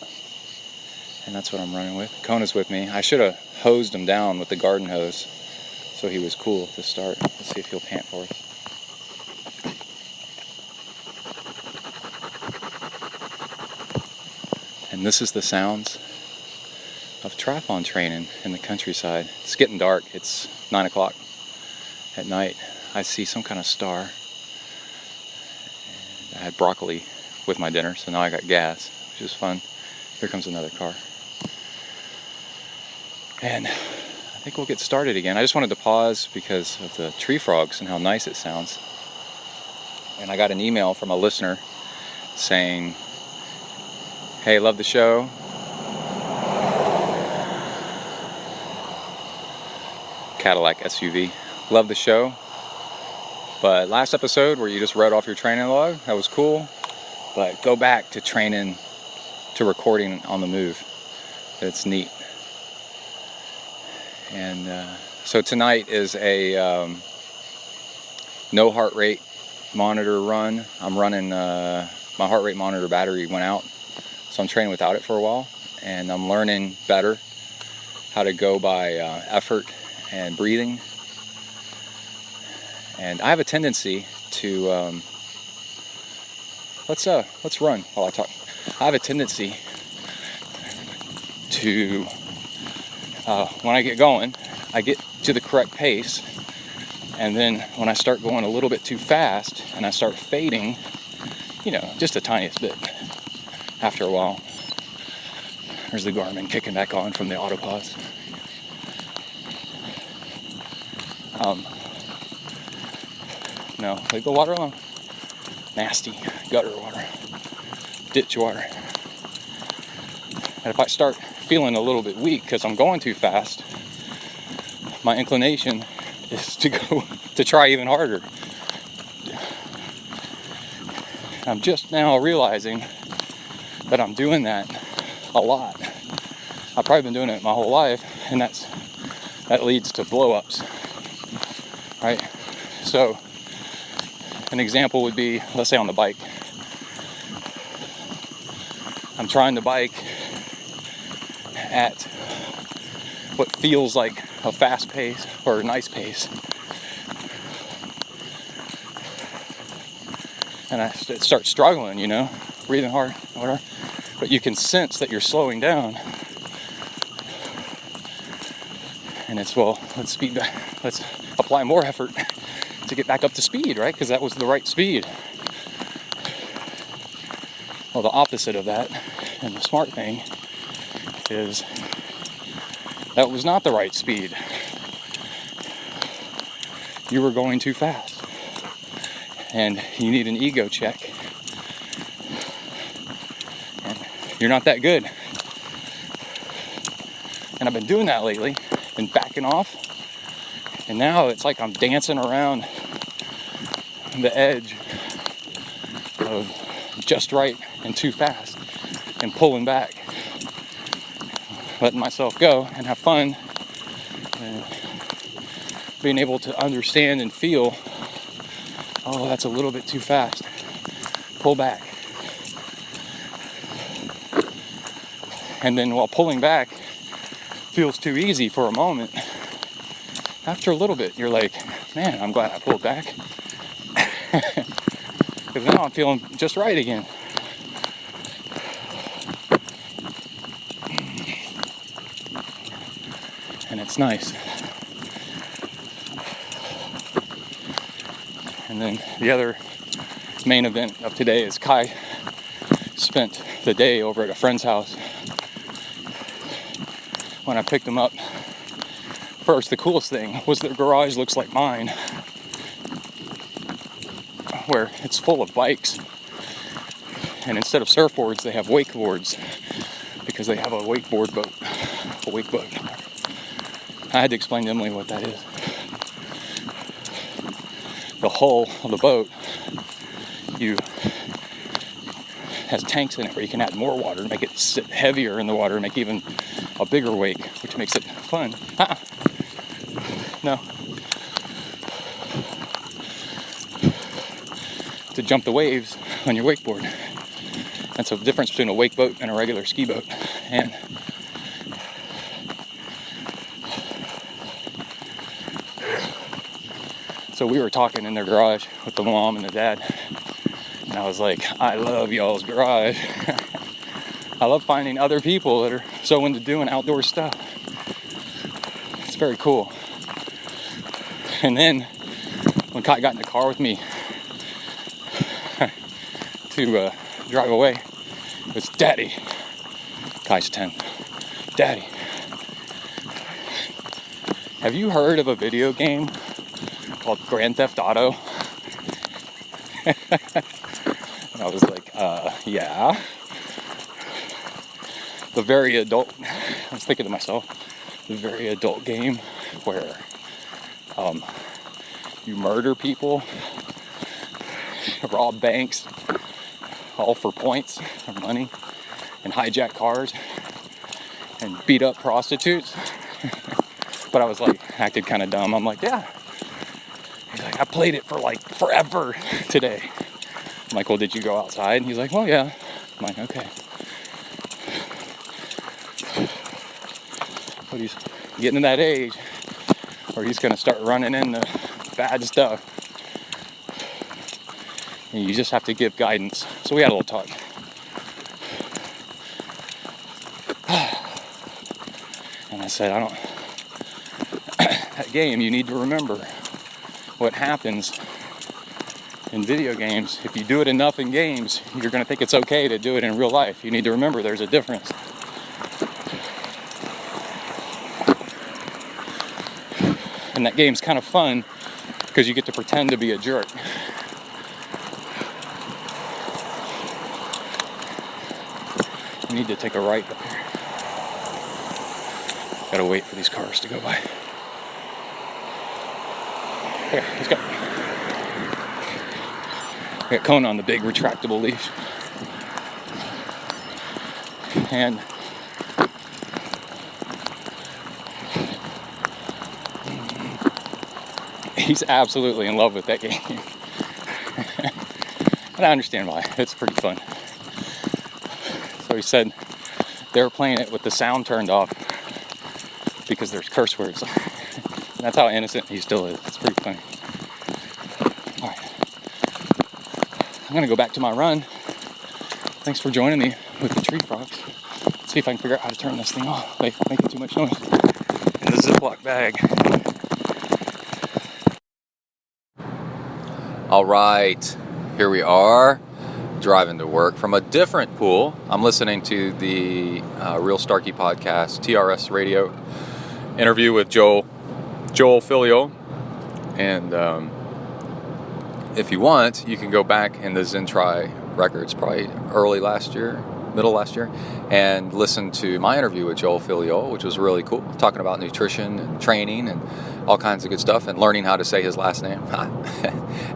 And that's what I'm running with. Kona's with me. I should have hosed him down with the garden hose so he was cool to start. Let's see if he'll pant for us. And this is the sounds of triathlon training in the countryside. It's getting dark. It's 9 o'clock at night. I see some kind of star. I had broccoli with my dinner, so now I got gas, which is fun. Here comes another car. And I think we'll get started again. I just wanted to pause because of the tree frogs and how nice it sounds. And I got an email from a listener saying, "Hey, love the show. Cadillac SUV. Love the show. But last episode where you just read off your training log, that was cool. But go back to training, to recording on the move. It's neat." And so tonight is a no heart rate monitor run. I'm running, my heart rate monitor battery went out. So I'm training without it for a while. And I'm learning better how to go by effort and breathing. And I have a tendency to let's run while I talk. I have a tendency to, when I get going, I get to the correct pace, and then when I start going a little bit too fast and I start fading, just the tiniest bit, after a while, there's the Garmin kicking back on from the autopause. No, leave the water alone. Nasty gutter water, ditch water. And if I start feeling a little bit weak because I'm going too fast, my inclination is to try even harder. I'm just now realizing that I'm doing that a lot. I've probably been doing it my whole life, and that leads to blow-ups, right? So an example would be, let's say on the bike. I'm trying to bike at what feels like a fast pace or a nice pace. And I start struggling, breathing hard, whatever. But you can sense that you're slowing down. And it's, let's speed back. Let's apply more effort to get back up to speed, right? Because that was the right speed. Well, the opposite of that, and the smart thing, is that was not the right speed. You were going too fast. And you need an ego check. And you're not that good. And I've been doing that lately, been backing off. And now it's like I'm dancing around the edge of just right and too fast and pulling back. Letting myself go and have fun. And being able to understand and feel, oh, that's a little bit too fast. Pull back. And then while pulling back feels too easy for a moment, after a little bit, you're like, man, I'm glad I pulled back. Because now I'm feeling just right again. And it's nice. And then the other main event of today is Kai spent the day over at a friend's house. When I picked him up, first, the coolest thing was their garage looks like mine, where it's full of bikes. And instead of surfboards, they have wakeboards because they have a wakeboard boat, a wake boat. I had to explain to Emily what that is. The hull of the boat has tanks in it where you can add more water to make it sit heavier in the water and make even a bigger wake, which makes it fun. No. To jump the waves on your wakeboard. That's the difference between a wake boat and a regular ski boat. And so we were talking in their garage with the mom and the dad. And I was like, I love y'all's garage. I love finding other people that are so into doing outdoor stuff. It's very cool. And then when Kai got in the car with me to drive away, it was Daddy. Kai's 10. Daddy, have you heard of a video game called Grand Theft Auto? And I was like, yeah. The very adult, I was thinking to myself, the very adult game where you murder people, rob banks, all for points or money, and hijack cars, and beat up prostitutes. But I was like, acted kind of dumb. I'm like, yeah. He's like, I played it for like forever today. I'm like, well, did you go outside? And he's like, well, yeah. I'm like, okay. But he's getting to that age where he's going to start running into bad stuff. And you just have to give guidance. So we had a little talk. And I said, that game, you need to remember what happens in video games. If you do it enough in games, you're going to think it's okay to do it in real life. You need to remember there's a difference. And that game's kind of fun because you get to pretend to be a jerk. We need to take a right up here. Gotta wait for these cars to go by. Here, let's go. We got Kona on the big retractable leash. And he's absolutely in love with that game. And I understand why. It's pretty fun. So he said they were playing it with the sound turned off because there's curse words. And that's how innocent he still is. It's pretty funny. All right. I'm going to go back to my run. Thanks for joining me with the tree frogs. Let's see if I can figure out how to turn this thing off without making too much noise. In the Ziploc bag. All right, here we are, driving to work from a different pool. I'm listening to the Real Starkey podcast, TRS Radio, interview with Joel Filio. And if you want, you can go back in the ZenTri records, probably middle last year, and listen to my interview with Joel Filio, which was really cool, talking about nutrition and training and all kinds of good stuff, and learning how to say his last name.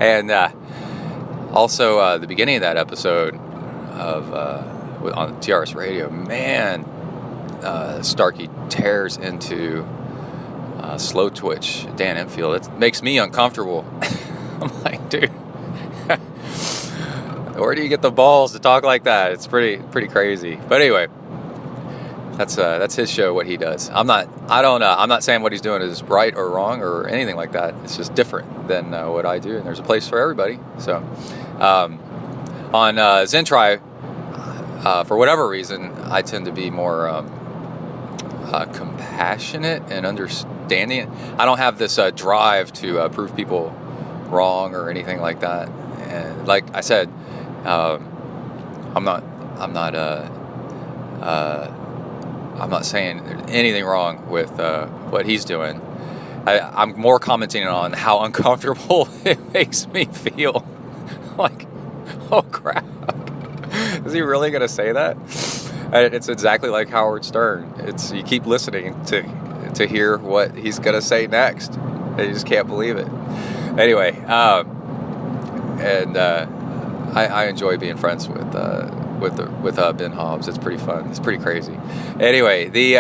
And also the beginning of that episode of on TRS Radio, man, Starkey tears into slow twitch Dan Enfield. It makes me uncomfortable. I'm like, dude, where do you get the balls to talk like that? It's pretty crazy. But anyway, that's his show, what he does. I'm not saying what he's doing is right or wrong or anything like that. It's just different than what I do, and there's a place for everybody. So on ZenTri, for whatever reason, I tend to be more compassionate and understanding. I don't have this drive to prove people wrong or anything like that. And like I said, I'm not saying there's anything wrong with what he's doing. I'm more commenting on how uncomfortable it makes me feel. Like, oh crap, is he really going to say that? It's exactly like Howard Stern. You keep listening to hear what he's going to say next, and you just can't believe it. Anyway, I enjoy being friends with Ben Hobbs. It's pretty fun. It's pretty crazy. Anyway, the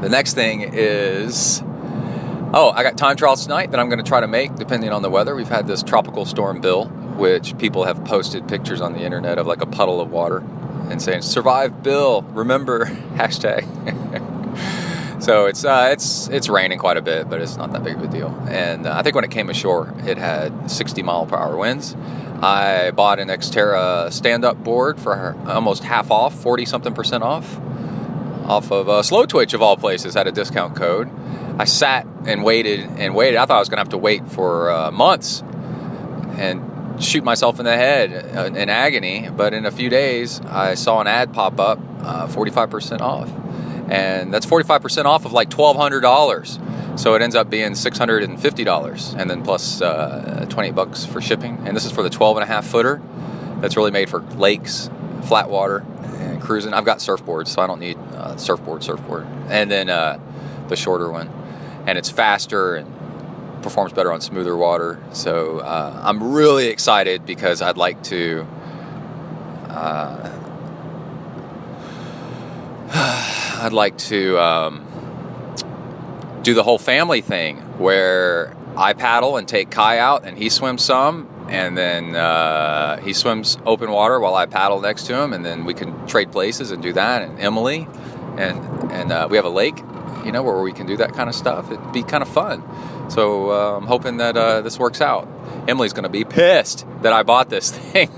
next thing is, I got time trials tonight that I'm going to try to make depending on the weather. We've had this tropical storm Bill, which people have posted pictures on the internet of like a puddle of water and saying "Survive Bill, remember hashtag." So it's raining quite a bit, but it's not that big of a deal. And I think when it came ashore, it had 60 mile per hour winds. I bought an Xterra stand-up board for almost half off, 40-something% off of Slow Twitch of all places, had a discount code. I sat and waited. I thought I was going to have to wait for months and shoot myself in the head in agony. But in a few days, I saw an ad pop up, 45% off. And that's 45% off of like $1,200. So it ends up being $650, and then plus $20 for shipping. And this is for the 12.5 footer. That's really made for lakes, flat water, and cruising. I've got surfboards, so I don't need surfboard. And then the shorter one, and it's faster and performs better on smoother water. So I'm really excited because I'd like to. Do the whole family thing where I paddle and take Kai out and he swims some, and then he swims open water while I paddle next to him, and then we can trade places and do that. And Emily, and we have a lake, where we can do that kind of stuff. It'd be kind of fun. So I'm hoping that this works out. Emily's going to be pissed that I bought this thing,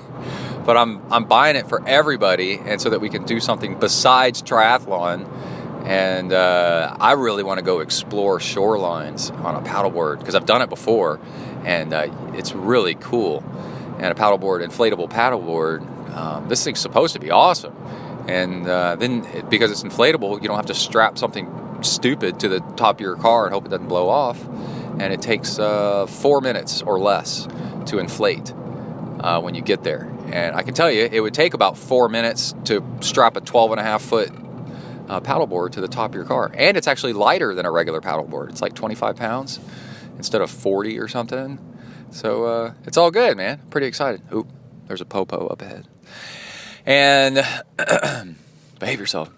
but I'm buying it for everybody, and so that we can do something besides triathlon. And I really want to go explore shorelines on a paddleboard, because I've done it before, and it's really cool. And a paddleboard, inflatable paddleboard, this thing's supposed to be awesome. And then because it's inflatable, you don't have to strap something stupid to the top of your car and hope it doesn't blow off. And it takes 4 minutes or less to inflate when you get there. And I can tell you, it would take about 4 minutes to strap a 12.5-foot paddleboard to the top of your car. And it's actually lighter than a regular paddleboard. It's like 25 pounds instead of 40 or something. So it's all good, man. Pretty excited. Oop, there's a popo up ahead. And behave yourself.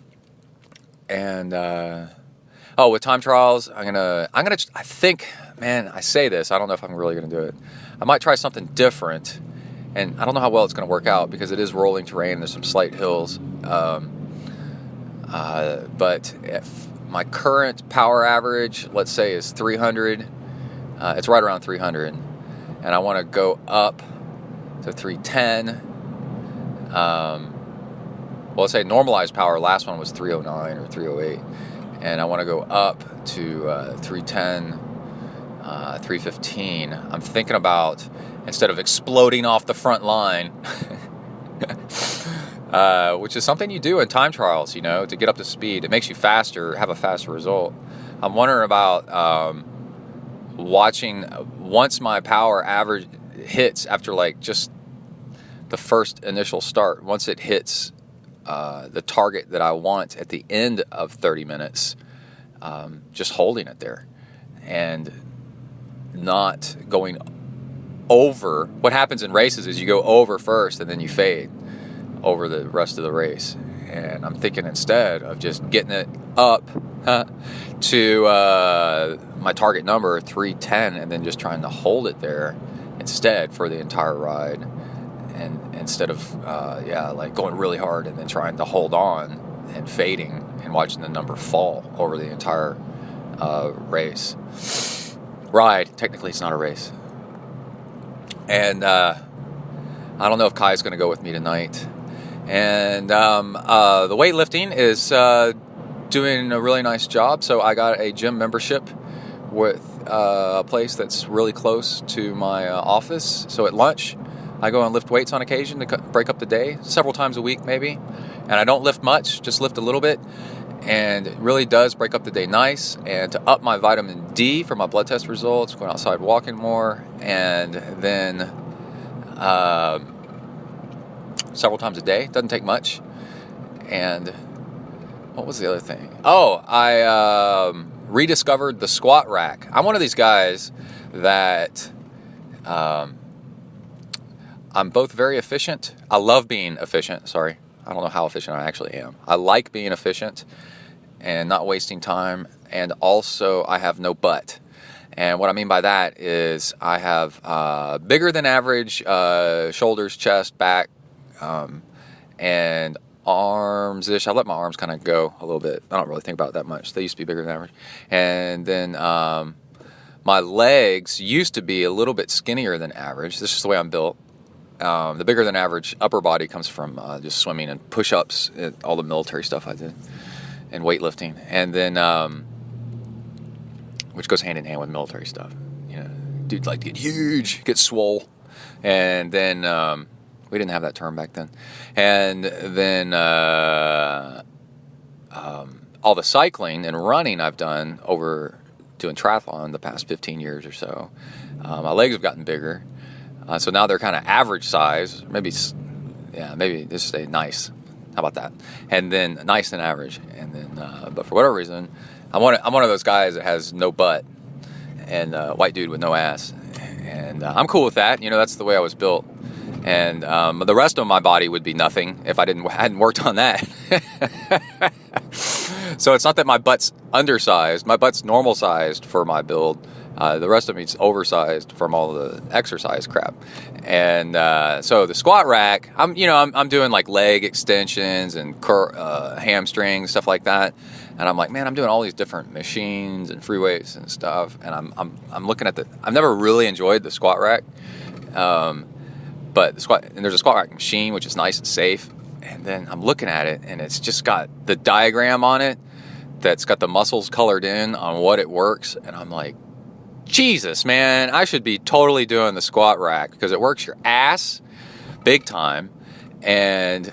And with time trials, I think, man, I say this, I don't know if I'm really gonna do it. I might try something different, and I don't know how well it's gonna work out, because it is rolling terrain. There's some slight hills. But if my current power average, let's say, is 300, it's right around 300, and I want to go up to 310. Let's say normalized power, last one was 309 or 308, and I want to go up to 310, 315. I'm thinking about, instead of exploding off the front line, which is something you do in time trials, to get up to speed. It makes you faster, have a faster result. I'm wondering about watching, once my power average hits, after like just the first initial start, once it hits the target that I want at the end of 30 minutes, just holding it there and not going over. What happens in races is you go over first and then you fade over the rest of the race. And I'm thinking, instead of just getting it up to my target number, 310, and then just trying to hold it there instead for the entire ride, and instead of like going really hard and then trying to hold on and fading and watching the number fall over the entire ride. Technically it's not a race. And I don't know if Kai's going to go with me tonight. And the weightlifting is doing a really nice job. So I got a gym membership with a place that's really close to my office. So at lunch, I go and lift weights on occasion to break up the day, several times a week maybe. And I don't lift much, just lift a little bit. And it really does break up the day nice. And to up my vitamin D for my blood test results, going outside walking more, and then several times a day. Doesn't take much. And what was the other thing? Oh, I rediscovered the squat rack. I'm one of these guys that I'm both very efficient. I love being efficient. Sorry. I don't know how efficient I actually am. I like being efficient and not wasting time. And also, I have no butt. And what I mean by that is I have bigger than average shoulders, chest, back, and arms-ish. I let my arms kind of go a little bit. I don't really think about it that much. They used to be bigger than average. And then my legs used to be a little bit skinnier than average. This is the way I'm built. The bigger than average upper body comes from just swimming and push-ups, and all the military stuff I did, and weightlifting. And then, which goes hand in hand with military stuff. Dudes like to get huge, get swole. And then, we didn't have that term back then. And then all the cycling and running I've done over doing triathlon the past 15 years or so, my legs have gotten bigger. So now they're kind of average size, maybe just say nice. How about that? And then nice and average. And then, but for whatever reason, I'm one of those guys that has no butt and white dude with no ass. And I'm cool with that. That's the way I was built. And the rest of my body would be nothing if I hadn't worked on that. So it's not that my butt's undersized. My butt's normal sized for my build. The rest of me's oversized from all the exercise crap. And so the squat rack, I'm doing like leg extensions and hamstrings, stuff like that. And I'm like, man, I'm doing all these different machines and free weights and stuff. And I'm looking at I've never really enjoyed the squat rack. But there's a squat rack machine, which is nice and safe. And then I'm looking at it, and it's just got the diagram on it that's got the muscles colored in on what it works. And I'm like, Jesus, man, I should be totally doing the squat rack because it works your ass big time, and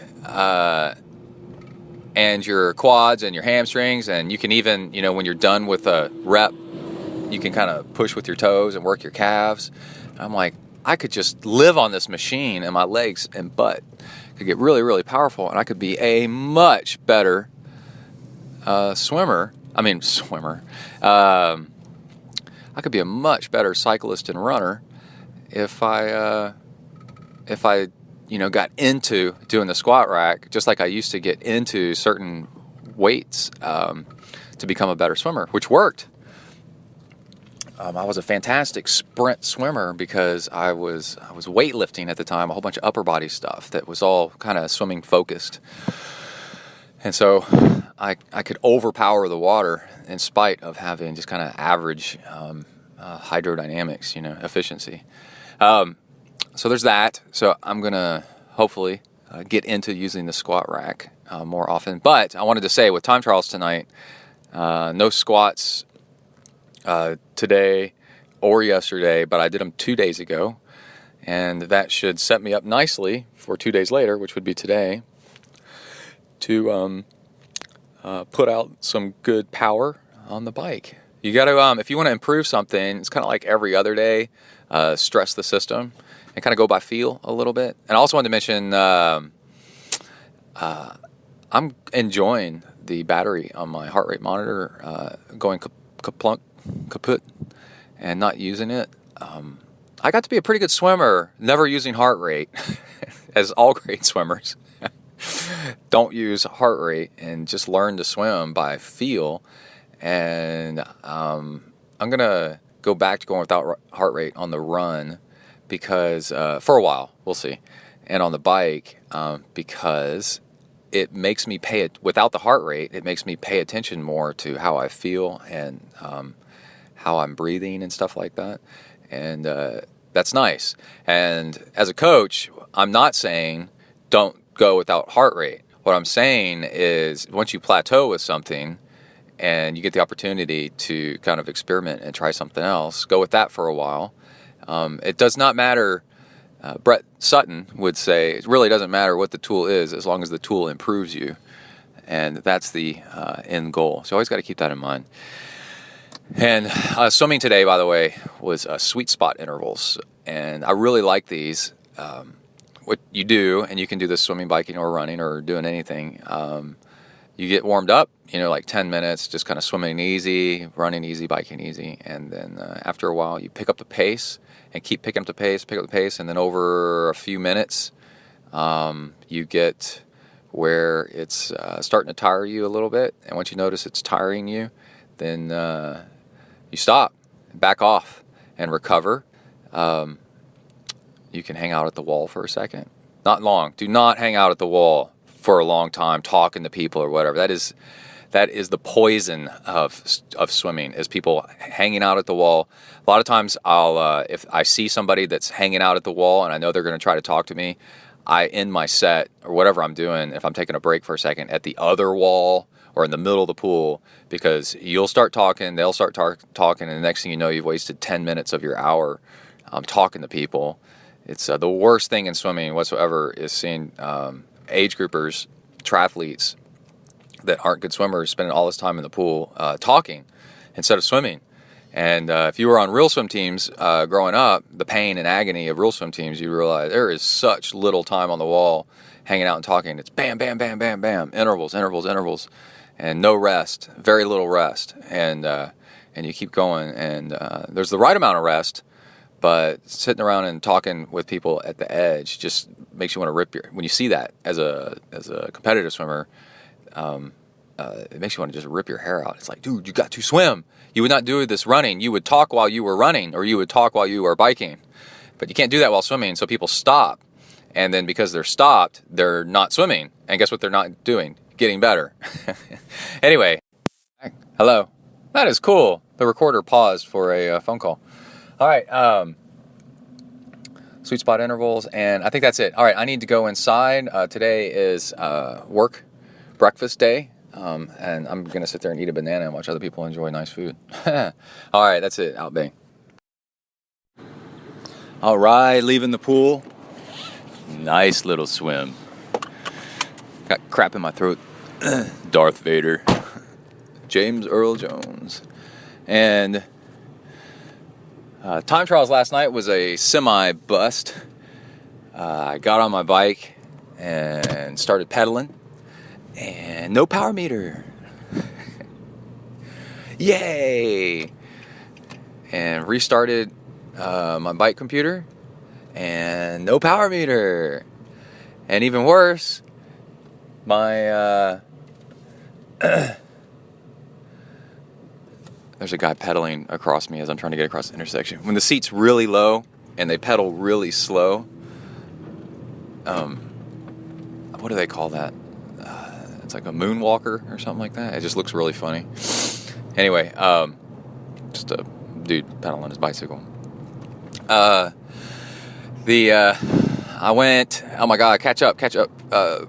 your quads and your hamstrings, and you can even, when you're done with a rep, you can kind of push with your toes and work your calves. And I'm like, I could just live on this machine, and my legs and butt could get really, really powerful, and I could be a much better swimmer. I could be a much better cyclist and runner if I got into doing the squat rack, just like I used to get into certain weights to become a better swimmer, which worked. I was a fantastic sprint swimmer because I was weightlifting at the time, a whole bunch of upper body stuff that was all kind of swimming focused. And so I could overpower the water in spite of having just kind of average hydrodynamics, efficiency. So there's that. So I'm going to hopefully get into using the squat rack more often. But I wanted to say with time trials tonight, no squats today or yesterday, but I did them 2 days ago, and that should set me up nicely for 2 days later, which would be today, to put out some good power on the bike. You got to, if you want to improve something, it's kind of like every other day, stress the system and kind of go by feel a little bit. And I also wanted to mention, I'm enjoying the battery on my heart rate monitor going kaput and not using it. I got to be a pretty good swimmer never using heart rate, as all great swimmers don't use heart rate and just learn to swim by feel. And I'm gonna go back to going without heart rate on the run because for a while, we'll see, and on the bike because it makes me without the heart rate, it makes me pay attention more to how I feel and how I'm breathing and stuff like that. And that's nice. And as a coach, I'm not saying don't go without heart rate. What I'm saying is once you plateau with something and you get the opportunity to kind of experiment and try something else, go with that for a while. It does not matter. Brett Sutton would say it really doesn't matter what the tool is as long as the tool improves you. And that's the end goal. So you always got to keep that in mind. And swimming today, by the way, was sweet spot intervals. And I really like these. What you do, and you can do this swimming, biking, or running, or doing anything. You get warmed up, like 10 minutes, just kind of swimming easy, running easy, biking easy. And then after a while, you pick up the pace and keep picking up the pace. And then over a few minutes, you get where it's starting to tire you a little bit. And once you notice it's tiring you, then you stop, back off, and recover. You can hang out at the wall for a second. Not long. Do not hang out at the wall for a long time talking to people or whatever. That is the poison of swimming, is people hanging out at the wall. A lot of times I'll if I see somebody that's hanging out at the wall and I know they're going to try to talk to me, I end my set or whatever I'm doing, if I'm taking a break for a second, at the other wall or in the middle of the pool, because you'll start talking, they'll start talking, and the next thing you know, you've wasted 10 minutes of your hour talking to people. It's the worst thing in swimming whatsoever is seeing age groupers, triathletes that aren't good swimmers spending all this time in the pool talking instead of swimming. And if you were on real swim teams growing up, the pain and agony of real swim teams, you realize there is such little time on the wall hanging out and talking. It's bam, bam, bam, bam, bam, intervals, and no rest, very little rest. And you keep going, and there's the right amount of rest, but sitting around and talking with people at the edge just makes you want to rip when you see that as a competitive swimmer, it makes you want to just rip your hair out. It's like, dude, you got to swim. You would not do this running. You would talk while you were running, or you would talk while you were biking. But you can't do that while swimming, so people stop. And then because they're stopped, they're not swimming. And guess what they're not doing? Getting better. Anyway, hello. That is cool. The recorder paused for a phone call. All right. Sweet spot intervals, and I think that's it. All right, I need to go inside. Today is breakfast day. And I'm going to sit there and eat a banana and watch other people enjoy nice food. All right, that's it. Out bang. All right, leaving the pool. Nice little swim. Got crap in my throat. Darth Vader. James Earl Jones. And time trials last night was a semi-bust. I got on my bike and started pedaling. And no power meter. Yay! And restarted my bike computer. And no power meter. And even worse, my... there's a guy pedaling across me as I'm trying to get across the intersection. When the seat's really low and they pedal really slow, what do they call that? It's like a moonwalker or something like that. It just looks really funny. Anyway, just a dude pedaling his bicycle. I went, oh my God, catch up. Got to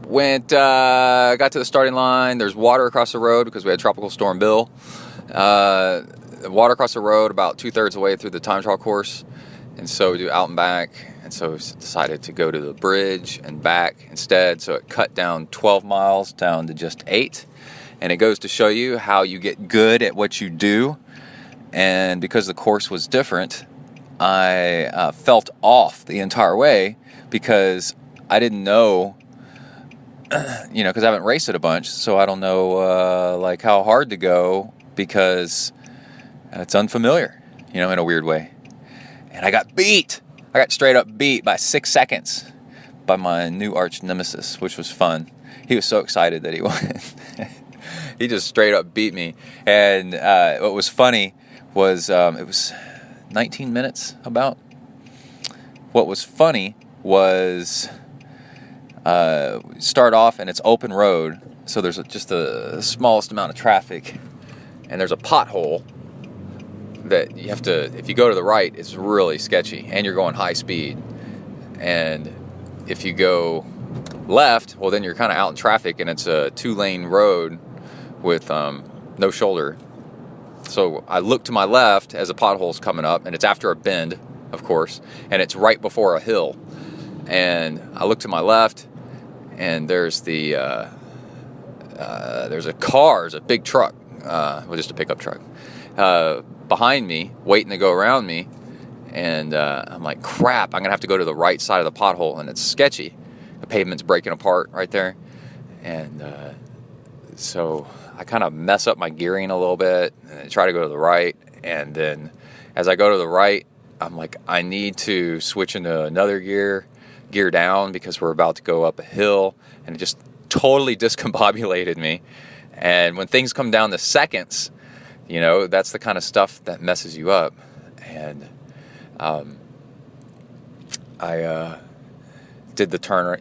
the starting line. There's water across the road because we had Tropical Storm Bill. Water across the road about 2/3 of the way through the time trial course. And so we do out and back. And so we decided to go to the bridge and back instead. So it cut down 12 miles down to just 8. And it goes to show you how you get good at what you do. And because the course was different, I felt off the entire way because I didn't know, because I haven't raced it a bunch. So I don't know like how hard to go because it's unfamiliar, in a weird way. And I got beat. I got straight up beat by 6 seconds by my new arch nemesis, which was fun. He was so excited that he won. He just straight up beat me. And what was funny was it was 19 minutes about. What was funny was start off and it's open road. So there's just the smallest amount of traffic. And there's a pothole that you have to, if you go to the right, it's really sketchy, and you're going high speed. And if you go left, well, then you're kind of out in traffic, and it's a 2-lane road with no shoulder. So I look to my left as a pothole's coming up, and it's after a bend, of course, and it's right before a hill. And I look to my left, and there's there's a car, there's a big truck, just a pickup truck, behind me, waiting to go around me. And I'm like, crap, I'm going to have to go to the right side of the pothole, and it's sketchy. The pavement's breaking apart right there. And so I kind of mess up my gearing a little bit and try to go to the right. And then as I go to the right, I'm like, I need to switch into another gear down because we're about to go up a hill. And it just totally discombobulated me. And when things come down to seconds, that's the kind of stuff that messes you up. And I did the turn,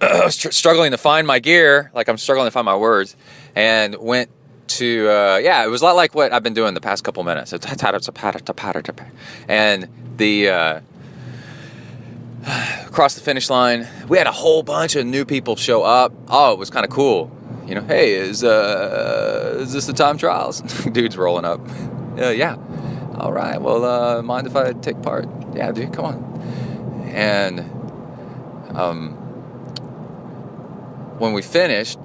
I was struggling to find my gear, like I'm struggling to find my words, and went to, it was a lot like what I've been doing the past couple minutes. And the across the finish line, we had a whole bunch of new people show up. Oh, it was kind of cool. Hey, is this the time trials? Dude's rolling up. Yeah. All right. Well, mind if I take part? Yeah, dude, come on. And when we finished,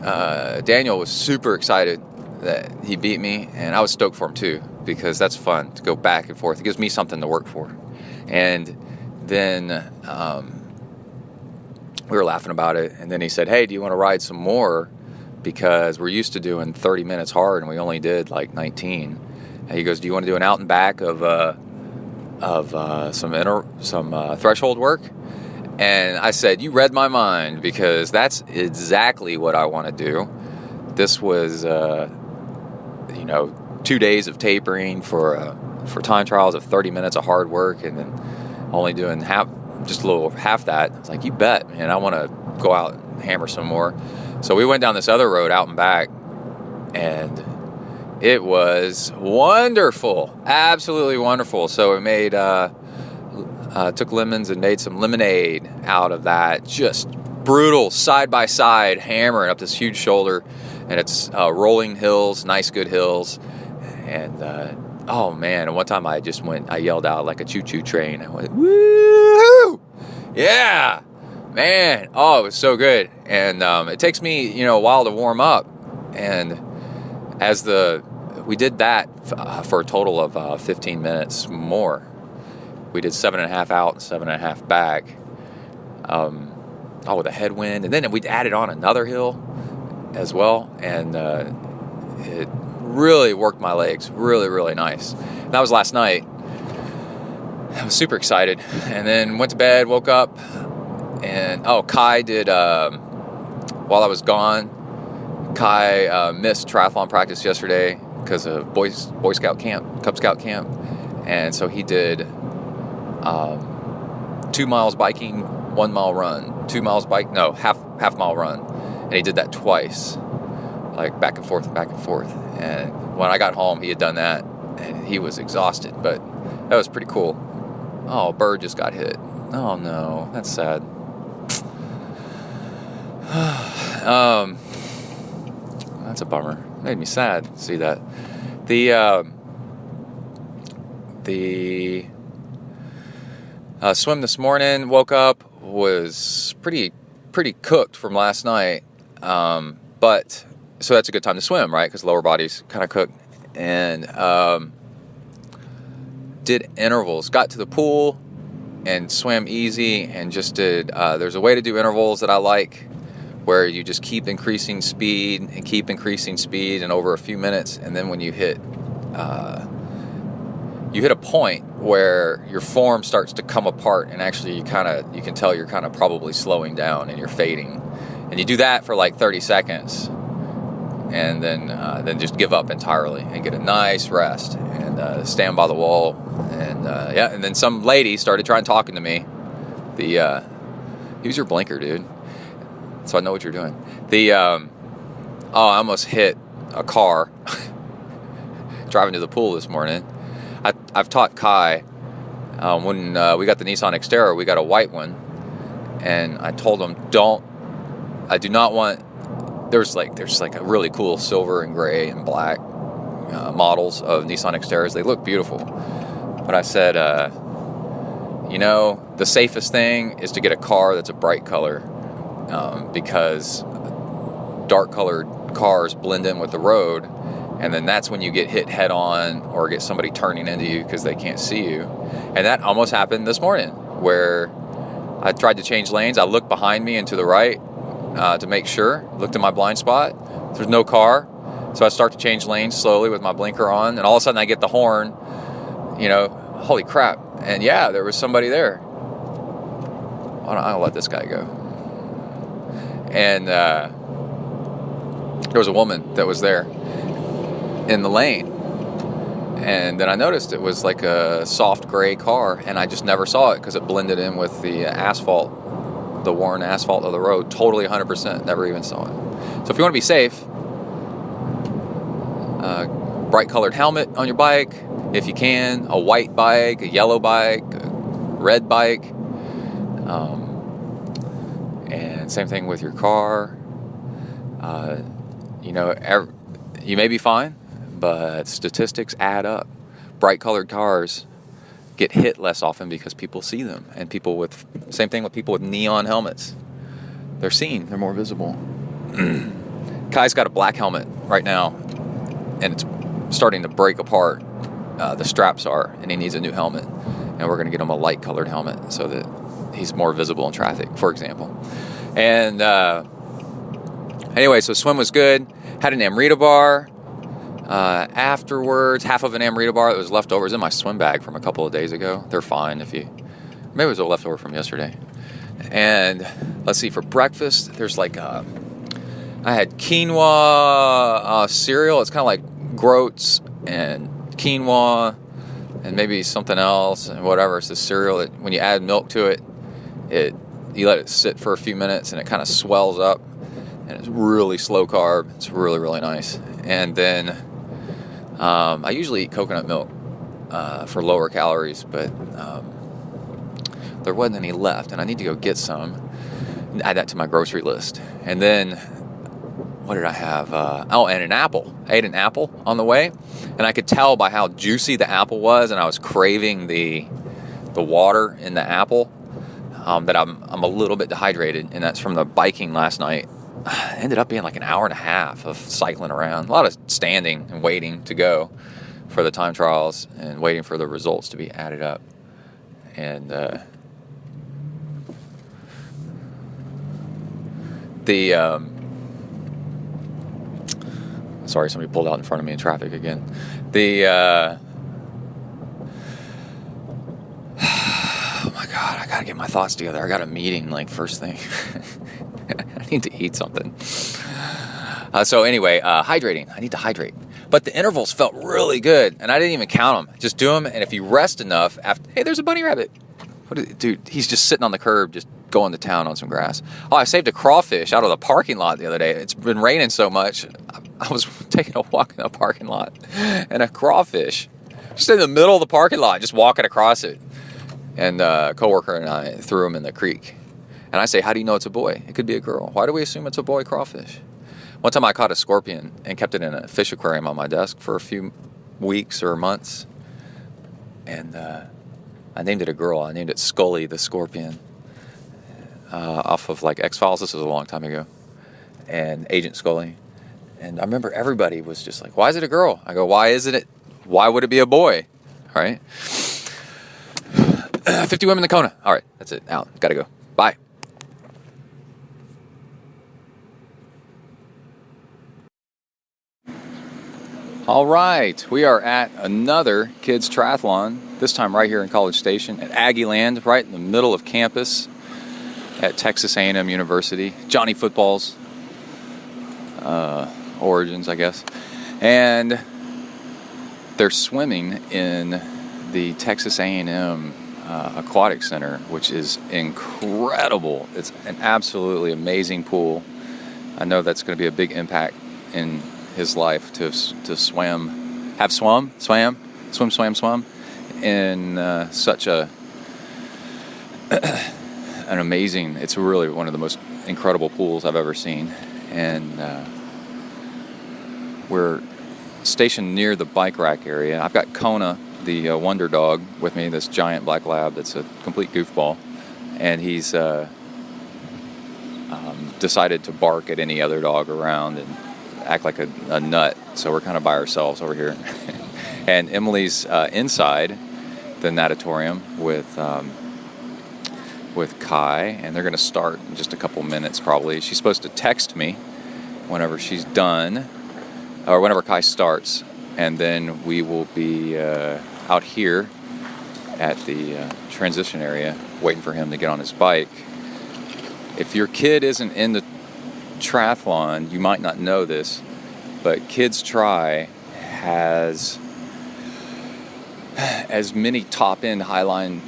Daniel was super excited that he beat me, and I was stoked for him too, because that's fun to go back and forth. It gives me something to work for. And then we were laughing about it, and then he said, hey, do you want to ride some more? Because we're used to doing 30 minutes hard, and we only did like 19. And he goes, do you want to do an out and back of some threshold work? And I said, you read my mind, because that's exactly what I want to do. This was, 2 days of tapering for time trials of 30 minutes of hard work, and then only doing half that. It's like, you bet, man, I want to go out and hammer some more. So we went down this other road out and back, and it was wonderful, absolutely wonderful. So we made, took lemons and made some lemonade out of that. Just brutal, side by side, hammering up this huge shoulder, and it's rolling hills, nice good hills. And oh man, and one time I yelled out like a choo-choo train. I went, woo! Yeah, man. Oh, it was so good. And it takes me, a while to warm up. And we did that for a total of 15 minutes more. We did 7.5 out and 7.5 back. With a headwind. And then we added on another hill as well. And it really worked my legs. Really, really nice. And that was last night. I was super excited. And then went to bed, woke up. And, Kai did, while I was gone, Kai missed triathlon practice yesterday because of Boy Scout camp, Cub Scout camp. And so he did 2 miles biking, 1 mile run. 2 miles half mile run. And he did that twice, like back and forth. And when I got home, he had done that, and he was exhausted, but that was pretty cool. Oh, bird just got hit. Oh no, that's sad. That's a bummer. Made me sad to see that. The swim this morning, woke up, was pretty cooked from last night, but so that's a good time to swim, right? Because lower body's kind of cooked. And did intervals. Got to the pool and swam easy, and just did. There's a way to do intervals that I like, where you just keep increasing speed, and over a few minutes, and then when you hit a point where your form starts to come apart, and actually you can tell you're kind of probably slowing down and you're fading, and you do that for like 30 seconds. And then just give up entirely and get a nice rest and stand by the wall. And and then some lady started talking to me. Use your blinker, dude, so I know what you're doing. I almost hit a car driving to the pool this morning. I've taught Kai when we got the Nissan Xterra, we got a white one, and I told him I do not want. There's like a really cool silver and gray and black models of Nissan Xterras. They look beautiful. But I said, the safest thing is to get a car that's a bright color, because dark colored cars blend in with the road, and then that's when you get hit head on or get somebody turning into you because they can't see you. And that almost happened this morning, where I tried to change lanes. I looked behind me and to the right, to make sure, looked in my blind spot. There's no car. So I start to change lanes slowly with my blinker on, and all of a sudden I get the horn, holy crap. And yeah, there was somebody there. I'll let this guy go. And there was a woman that was there in the lane. And then I noticed it was like a soft gray car, and I just never saw it because it blended in with the asphalt, the worn asphalt of the road, totally 100%, never even saw it. So if you want to be safe, bright colored helmet on your bike, if you can, a white bike, a yellow bike, a red bike, and same thing with your car. You may be fine, but statistics add up. Bright colored cars get hit less often because people see them, and same thing with people with neon helmets. They're seen, they're more visible. Kai's got a black helmet right now, and it's starting to break apart. The straps are, and he needs a new helmet, and we're going to get him a light colored helmet so that he's more visible in traffic, for example. And anyway, so swim was good. Had an Amrita bar. Afterwards, half of an Amrita bar that was left over is in my swim bag from a couple of days ago. They're fine if you Maybe it was a leftover from yesterday. And let's see, for breakfast, there's like I had quinoa cereal. It's kind of like groats and quinoa and maybe something else and whatever. It's a cereal that when you add milk to it, you let it sit for a few minutes and it kind of swells up. And it's really slow carb. It's really, really nice. And then I usually eat coconut milk for lower calories, but there wasn't any left, and I need to go get some and add that to my grocery list. And then, what did I have? And an apple. I ate an apple on the way, and I could tell by how juicy the apple was, and I was craving the water in the apple, that I'm a little bit dehydrated, and that's from the biking last night. It ended up being like an hour and a half of cycling around, a lot of standing and waiting to go for the time trials and waiting for the results to be added up. And sorry, somebody pulled out in front of me in traffic again. Oh my God, I gotta get my thoughts together. I got a meeting like first thing. I need to eat something. So anyway, hydrating. I need to hydrate. But the intervals felt really good, and I didn't even count them. Just do them, and if you rest enough, hey, there's a bunny rabbit. Dude, he's just sitting on the curb, just going to town on some grass. Oh, I saved a crawfish out of the parking lot the other day. It's been raining so much. I was taking a walk in the parking lot, and a crawfish, just in the middle of the parking lot, just walking across it. And a coworker and I threw him in the creek. And I say, how do you know it's a boy? It could be a girl. Why do we assume it's a boy crawfish? One time I caught a scorpion and kept it in a fish aquarium on my desk for a few weeks or months. And I named it a girl. I named it Scully the scorpion. Off of like X-Files. This was a long time ago. And Agent Scully. And I remember everybody was just like, why is it a girl? I go, why isn't it? Why would it be a boy? All right. 50 women in Kona. All right. That's it. Out. Gotta go. Bye. All right, we are at another kids triathlon, this time right here in College Station at Aggieland, right in the middle of campus at Texas A&M University. Johnny Football's origins, I guess. And they're swimming in the Texas A&M Aquatic Center, which is incredible. It's an absolutely amazing pool. I know that's going to be a big impact in his life to swim in such an amazing, it's really one of the most incredible pools I've ever seen. And we're stationed near the bike rack area. I've got Kona, the wonder dog, with me, this giant black lab that's a complete goofball, and he's decided to bark at any other dog around and act like a nut, so we're kind of by ourselves over here. And Emily's inside the natatorium with Kai, and they're going to start in just a couple minutes probably. She's supposed to text me whenever she's done, or whenever Kai starts, and then we will be out here at the transition area waiting for him to get on his bike. If your kid isn't in the triathlon, you might not know this, but Kids Tri has as many top-end Highline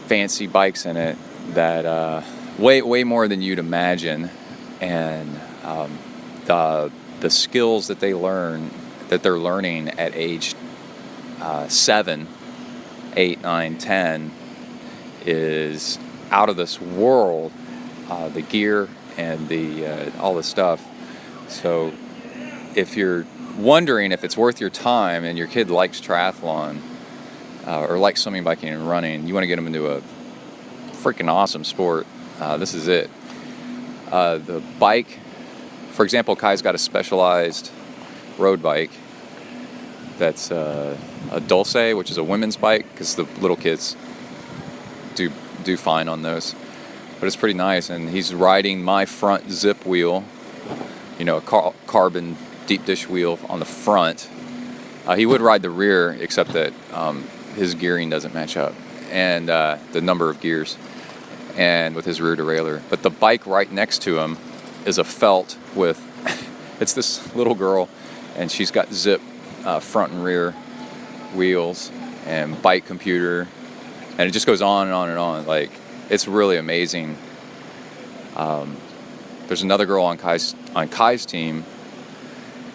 fancy bikes in it that way more than you'd imagine, and the skills that they're learning at age 7, 8, 9, 10 is out of this world. The gear and all the stuff. So if you're wondering if it's worth your time and your kid likes triathlon or likes swimming, biking, and running, you want to get them into a freaking awesome sport, this is it. The bike, for example, Kai's got a specialized road bike that's a Dulce, which is a women's bike, because the little kids do fine on those. But it's pretty nice, and he's riding my front zip wheel, a carbon deep dish wheel on the front. He would ride the rear, except that his gearing doesn't match up. and the number of gears, and with his rear derailleur. But the bike right next to him is a felt with, it's this little girl, and she's got zip front and rear wheels and bike computer, and it just goes on and on and on. Like, it's really amazing. There's another girl on Kai's team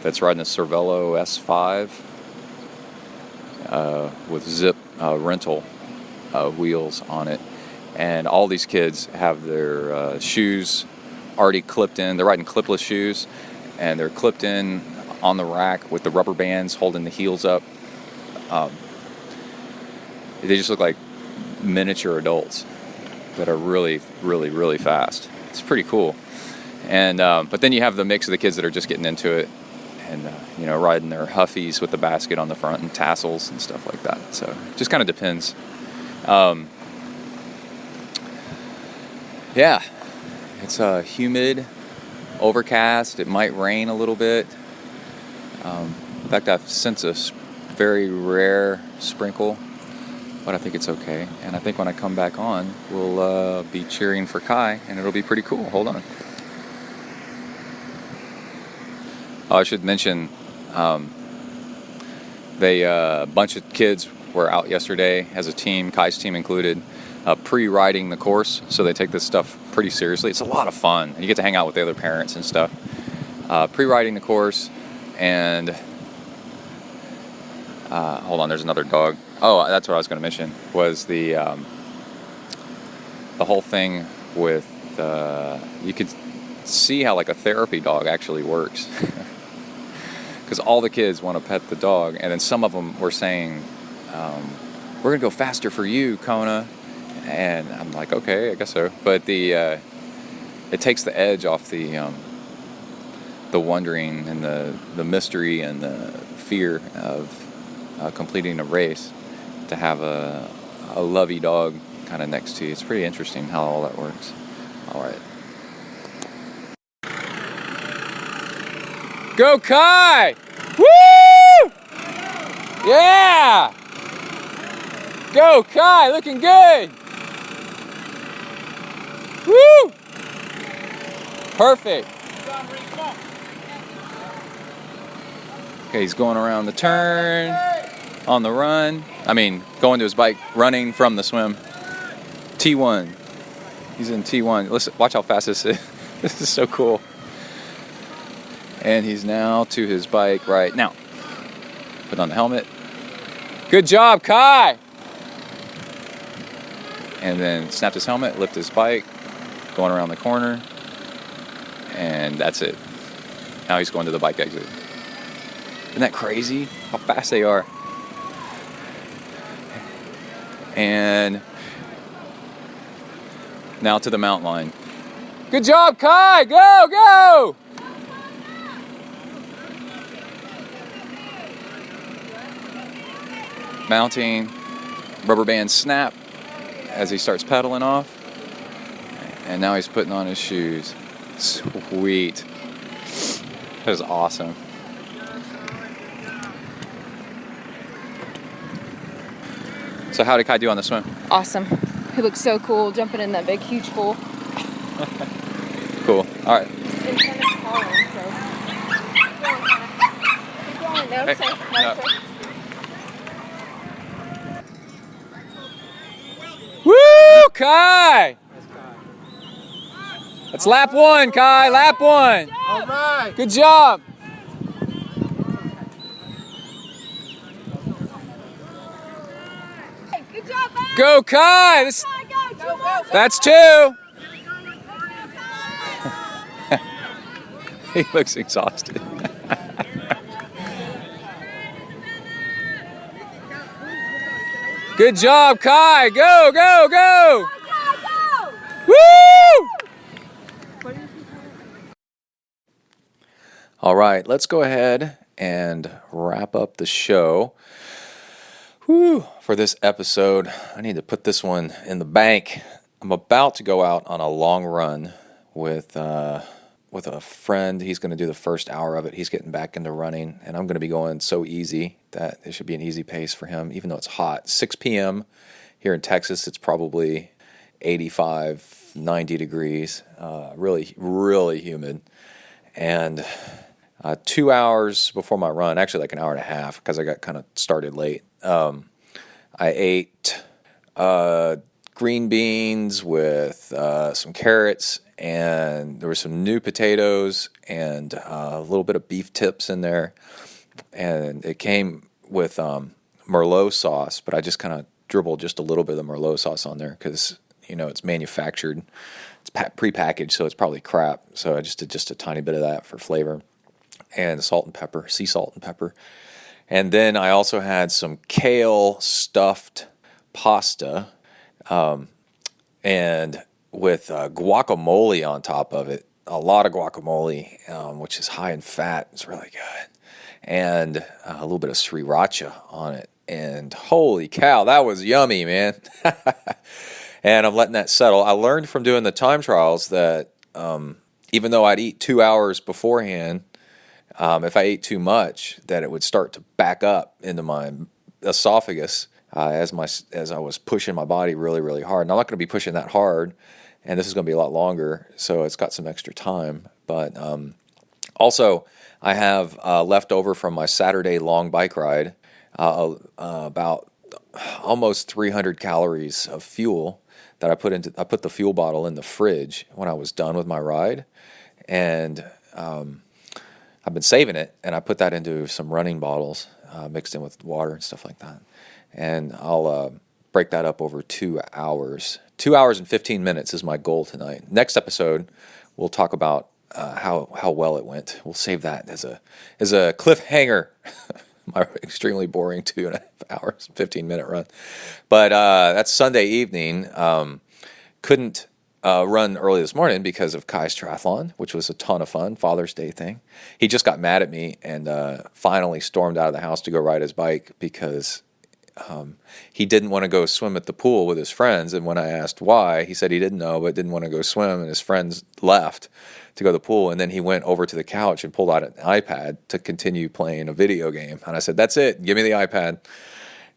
that's riding a Cervelo S5 with zip rental wheels on it, and all these kids have their shoes already clipped in. They're riding clipless shoes, and they're clipped in on the rack with the rubber bands holding the heels up. They just look like miniature adults that are really, really, really fast. It's pretty cool. And but then you have the mix of the kids that are just getting into it, and riding their Huffies with the basket on the front and tassels and stuff like that. So it just kind of depends. Yeah, it's humid, overcast. It might rain a little bit. In fact, I've sensed a very rare sprinkle, but I think it's okay. And I think when I come back on, we'll be cheering for Kai, and it'll be pretty cool. Hold on. Oh, I should mention, a bunch of kids were out yesterday as a team, Kai's team included, pre-riding the course. So they take this stuff pretty seriously. It's a lot of fun, and you get to hang out with the other parents and stuff. Pre-riding the course, and hold on, there's another dog. Oh, that's what I was going to mention, was the whole thing with, you could see how like a therapy dog actually works. Because all the kids want to pet the dog, and then some of them were saying, we're going to go faster for you, Kona. And I'm like, okay, I guess so. But it takes the edge off the wondering and the mystery and the fear of completing a race, to have a lovey dog kind of next to you. It's pretty interesting how all that works. All right. Go Kai! Woo! Yeah! Go Kai, looking good! Woo! Perfect. Okay, he's going around the turn, on the run. Going to his bike, running from the swim. T1. He's in T1. Listen, watch how fast this is. This is so cool. And he's now to his bike right now. Put on the helmet. Good job, Kai! And then snapped his helmet, lift his bike, going around the corner, and that's it. Now he's going to the bike exit. Isn't that crazy? How fast they are. And now to the mountain line. Good job, Kai! Go, go! Mounting, rubber band snap as he starts pedaling off, and now he's putting on his shoes. Sweet. That is awesome. So how did Kai do on the swim? Awesome. He looks so cool jumping in that big, huge pool. Cool. All right. It's in front of Colin, so. Keep going. No, Hey, sir. no. Sir. Woo, Kai! That's lap one, Kai. Lap one. All right. Good job. Good job, bud. Go, Kai. This, Go. that's two. He looks exhausted. Good job, Kai. Go, go, go. Woo! All right, let's go ahead and wrap up the show. Woo! For this episode, I need to put this one in the bank. I'm about to go out on a long run with a friend. He's going to do the first hour of it. He's getting back into running, and I'm going to be going so easy that it should be an easy pace for him, even though it's hot. 6 p.m. Here in Texas, it's probably 85, 90 degrees, really, really humid. And 2 hours before my run, actually like an hour and a half because I got kind of started late, I ate green beans with some carrots, and there were some new potatoes and a little bit of beef tips in there. And it came with Merlot sauce, but I just kind of dribbled just a little bit of Merlot sauce on there because, it's manufactured. It's prepackaged, so it's probably crap. So I just did just a tiny bit of that for flavor. And salt and pepper, sea salt and pepper. And then I also had some kale stuffed pasta, and with guacamole on top of it. A lot of guacamole, which is high in fat. It's really good. And a little bit of sriracha on it. And holy cow, that was yummy, man. And I'm letting that settle. I learned from doing the time trials that even though I'd eat 2 hours beforehand, if I ate too much, that it would start to back up into my esophagus as I was pushing my body really, really hard. And I'm not going to be pushing that hard, and this is going to be a lot longer, so it's got some extra time. But also, I have left over from my Saturday long bike ride about almost 300 calories of fuel that I put the fuel bottle in the fridge when I was done with my ride, and I've been saving it, and I put that into some running bottles mixed in with water and stuff like that. And I'll break that up over 2 hours. 2 hours and 15 minutes is my goal tonight. Next episode, we'll talk about how well it went. We'll save that as a cliffhanger. My extremely boring 2.5 hours, 15-minute run. But that's Sunday evening. Couldn't run early this morning because of Kai's triathlon, which was a ton of fun, Father's Day thing. He just got mad at me and finally stormed out of the house to go ride his bike because he didn't want to go swim at the pool with his friends. And when I asked why, he said he didn't know, but didn't want to go swim, and his friends left to go to the pool. And then he went over to the couch and pulled out an iPad to continue playing a video game. And I said, that's it. Give me the iPad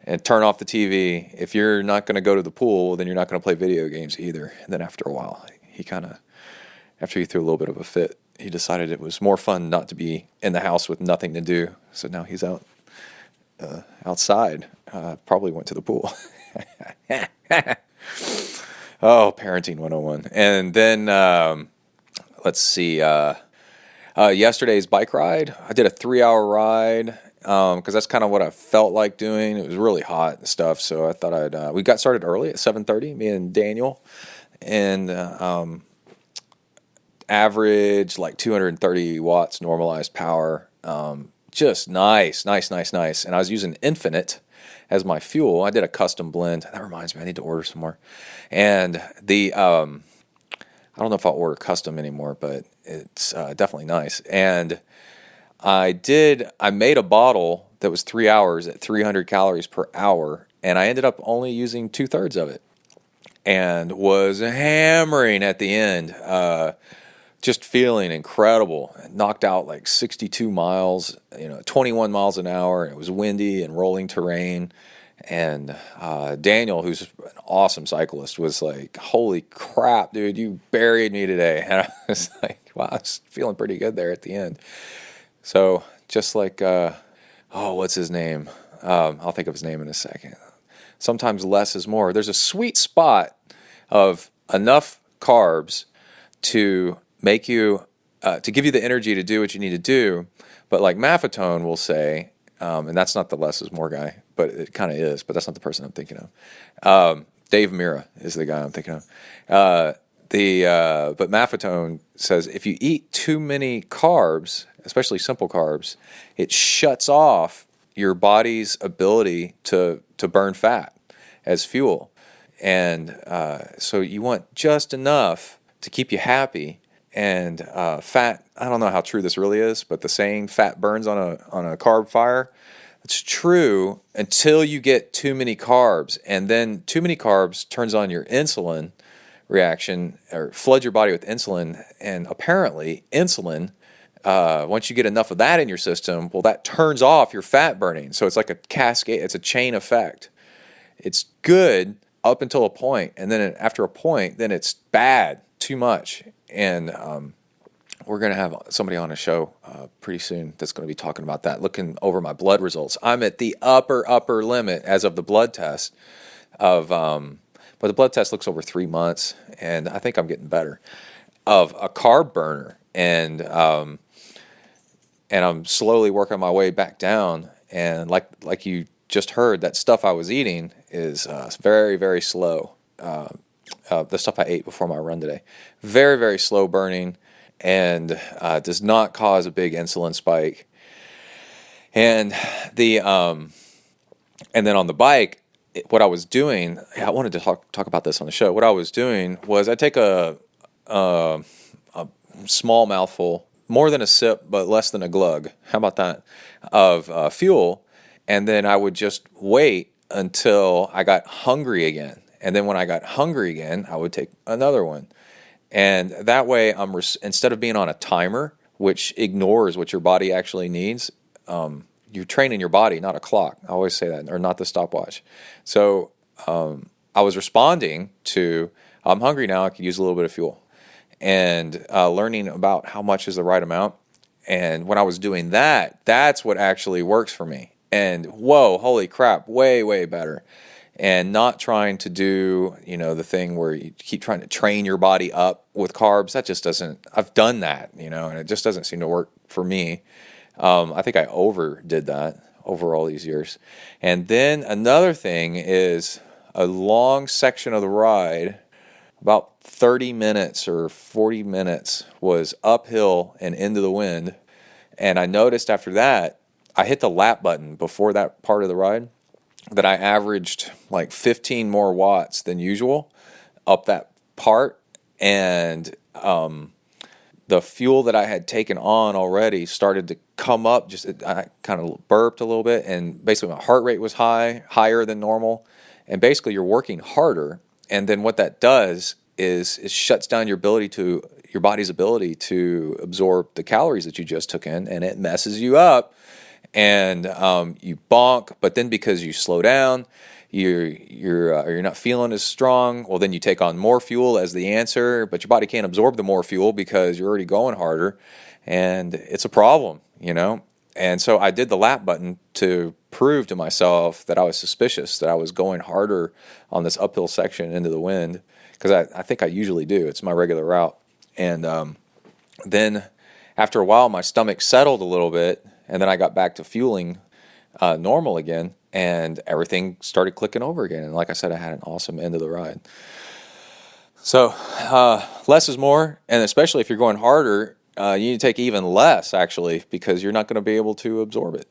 and turn off the TV. If you're not going to go to the pool, then you're not going to play video games either. And then after a while, after he threw a little bit of a fit, he decided it was more fun not to be in the house with nothing to do. So now he's outside. Probably went to the pool. Oh, parenting 101. And then, let's see, yesterday's bike ride, I did a 3-hour ride, because that's kind of what I felt like doing. It was really hot and stuff, so I thought we got started early at 7:30, me and Daniel, and average like 230 watts normalized power, just nice. And I was using Infinite as my fuel. I did a custom blend. That reminds me, I need to order some more. And I don't know if I'll order custom anymore, but it's definitely nice. And I made a bottle that was 3 hours at 300 calories per hour, and I ended up only using 2/3 of it and was hammering at the end, just feeling incredible. Knocked out like 62 miles, 21 miles an hour, and it was windy and rolling terrain. And Daniel, who's an awesome cyclist, was like, holy crap, dude, you buried me today. And I was like, wow, I was feeling pretty good there at the end. So just like, what's his name? I'll think of his name in a second. Sometimes less is more. There's a sweet spot of enough carbs to make you, to give you the energy to do what you need to do. But like Maffetone will say, and that's not the less is more guy, but it kind of is, but that's not the person I'm thinking of. Dave Mira is the guy I'm thinking of. But Maffetone says if you eat too many carbs, especially simple carbs, it shuts off your body's ability to burn fat as fuel. And so you want just enough to keep you happy. And fat, I don't know how true this really is, but the saying fat burns on a carb fire, it's true until you get too many carbs. And then too many carbs turns on your insulin reaction, or floods your body with insulin. And apparently insulin, once you get enough of that in your system, well, that turns off your fat burning. So it's like a cascade, it's a chain effect. It's good up until a point, and then after a point, then it's bad, too much. And we're going to have somebody on a show pretty soon that's going to be talking about that, looking over my blood results. I'm at the upper limit as of the blood test of, but the blood test looks over 3 months, and I think I'm getting better, of a carb burner. And I'm slowly working my way back down. And like you just heard, that stuff I was eating is very, very slow. The stuff I ate before my run today, very, very slow burning, and does not cause a big insulin spike. And and then on the bike, what I was doing, I wanted to talk about this on the show. What I was doing was I take a small mouthful, more than a sip, but less than a glug. How about that? Of fuel. And then I would just wait until I got hungry again. And then when I got hungry again, I would take another one. And that way, instead of being on a timer, which ignores what your body actually needs, you're training your body, not a clock. I always say that, or not the stopwatch. So I was responding to, I'm hungry now, I could use a little bit of fuel. And learning about how much is the right amount. And when I was doing that, that's what actually works for me. And whoa, holy crap, way, way better. And not trying to do, the thing where you keep trying to train your body up with carbs. That just doesn't, I've done that, and it just doesn't seem to work for me. I think I overdid that over all these years. And then another thing is a long section of the ride, about 30 minutes or 40 minutes, was uphill and into the wind. And I noticed after that, I hit the lap button before that part of the ride, that I averaged like 15 more watts than usual up that part. And the fuel that I had taken on already started to come up. I kind of burped a little bit, and basically my heart rate was higher than normal. And basically you're working harder. And then what that does is it shuts down your body's ability to absorb the calories that you just took in, and it messes you up. And you bonk, but then because you slow down, you're not feeling as strong. Well, then you take on more fuel as the answer, but your body can't absorb the more fuel because you're already going harder, and it's a problem, And so I did the lap button to prove to myself that I was suspicious, that I was going harder on this uphill section into the wind, because I think I usually do. It's my regular route. And then after a while, my stomach settled a little bit. And then I got back to fueling normal again, and everything started clicking over again. And like I said, I had an awesome end of the ride. So less is more, and especially if you're going harder, you need to take even less, actually, because you're not going to be able to absorb it,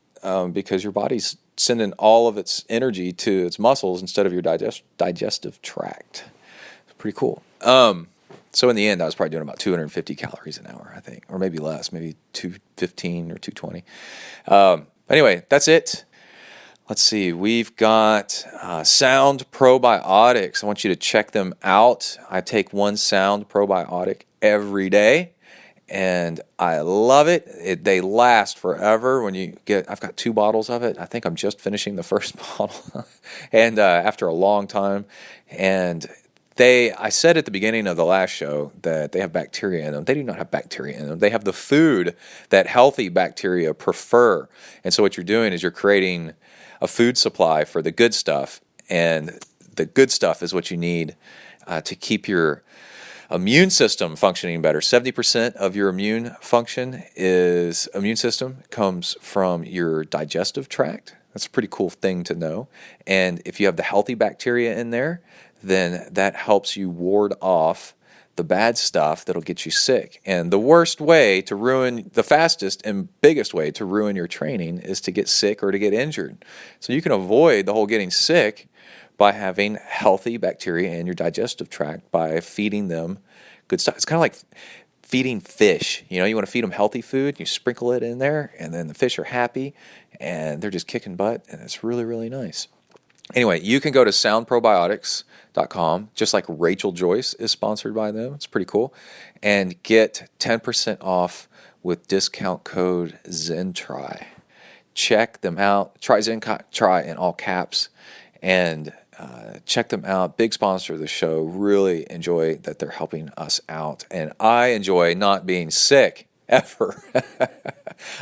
because your body's sending all of its energy to its muscles instead of your digestive tract. It's pretty cool. So in the end, I was probably doing about 250 calories an hour, I think, or maybe less, maybe 215 or 220. Anyway, that's it. Let's see. We've got Sound Probiotics. I want you to check them out. I take one Sound Probiotic every day, and I love it. They last forever. I've got 2 bottles of it. I think I'm just finishing the first bottle, and after a long time, and I said at the beginning of the last show that they have bacteria in them. They do not have bacteria in them. They have the food that healthy bacteria prefer. And so what you're doing is you're creating a food supply for the good stuff. And the good stuff is what you need to keep your immune system functioning better. 70% of your immune system comes from your digestive tract. That's a pretty cool thing to know. And if you have the healthy bacteria in there, then that helps you ward off the bad stuff that'll get you sick. And the fastest and biggest way to ruin your training is to get sick or to get injured. So you can avoid the whole getting sick by having healthy bacteria in your digestive tract by feeding them good stuff. It's kind of like feeding fish. You want to feed them healthy food, you sprinkle it in there, and then the fish are happy, and they're just kicking butt, and it's really, really nice. Anyway, you can go to soundprobiotics.com, just like Rachel Joyce is sponsored by them. It's pretty cool. And get 10% off with discount code ZenTri. Check them out. Try ZenTri in all caps. And check them out. Big sponsor of the show. Really enjoy that they're helping us out. And I enjoy not being sick ever.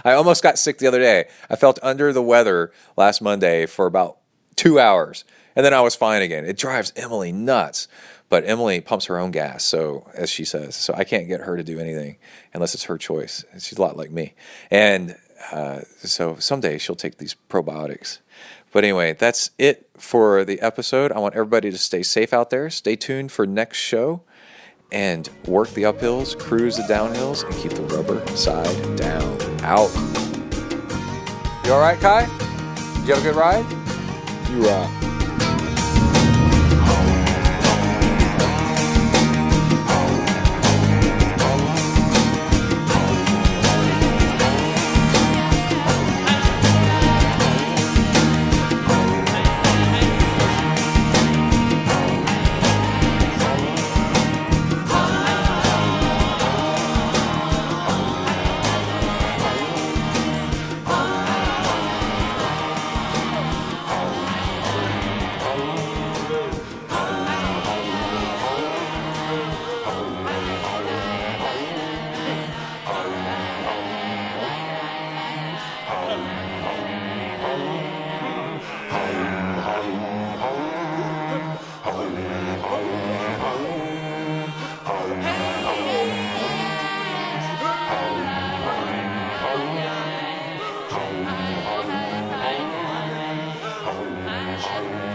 I almost got sick the other day. I felt under the weather last Monday for about 2 hours. And then I was fine again. It drives Emily nuts. But Emily pumps her own gas, so as she says. So I can't get her to do anything unless it's her choice. She's a lot like me. And so someday she'll take these probiotics. But anyway, that's it for the episode. I want everybody to stay safe out there. Stay tuned for next show. And work the uphills, cruise the downhills, and keep the rubber side down. Out. You all right, Kai? Did you have a good ride? You rock. Home.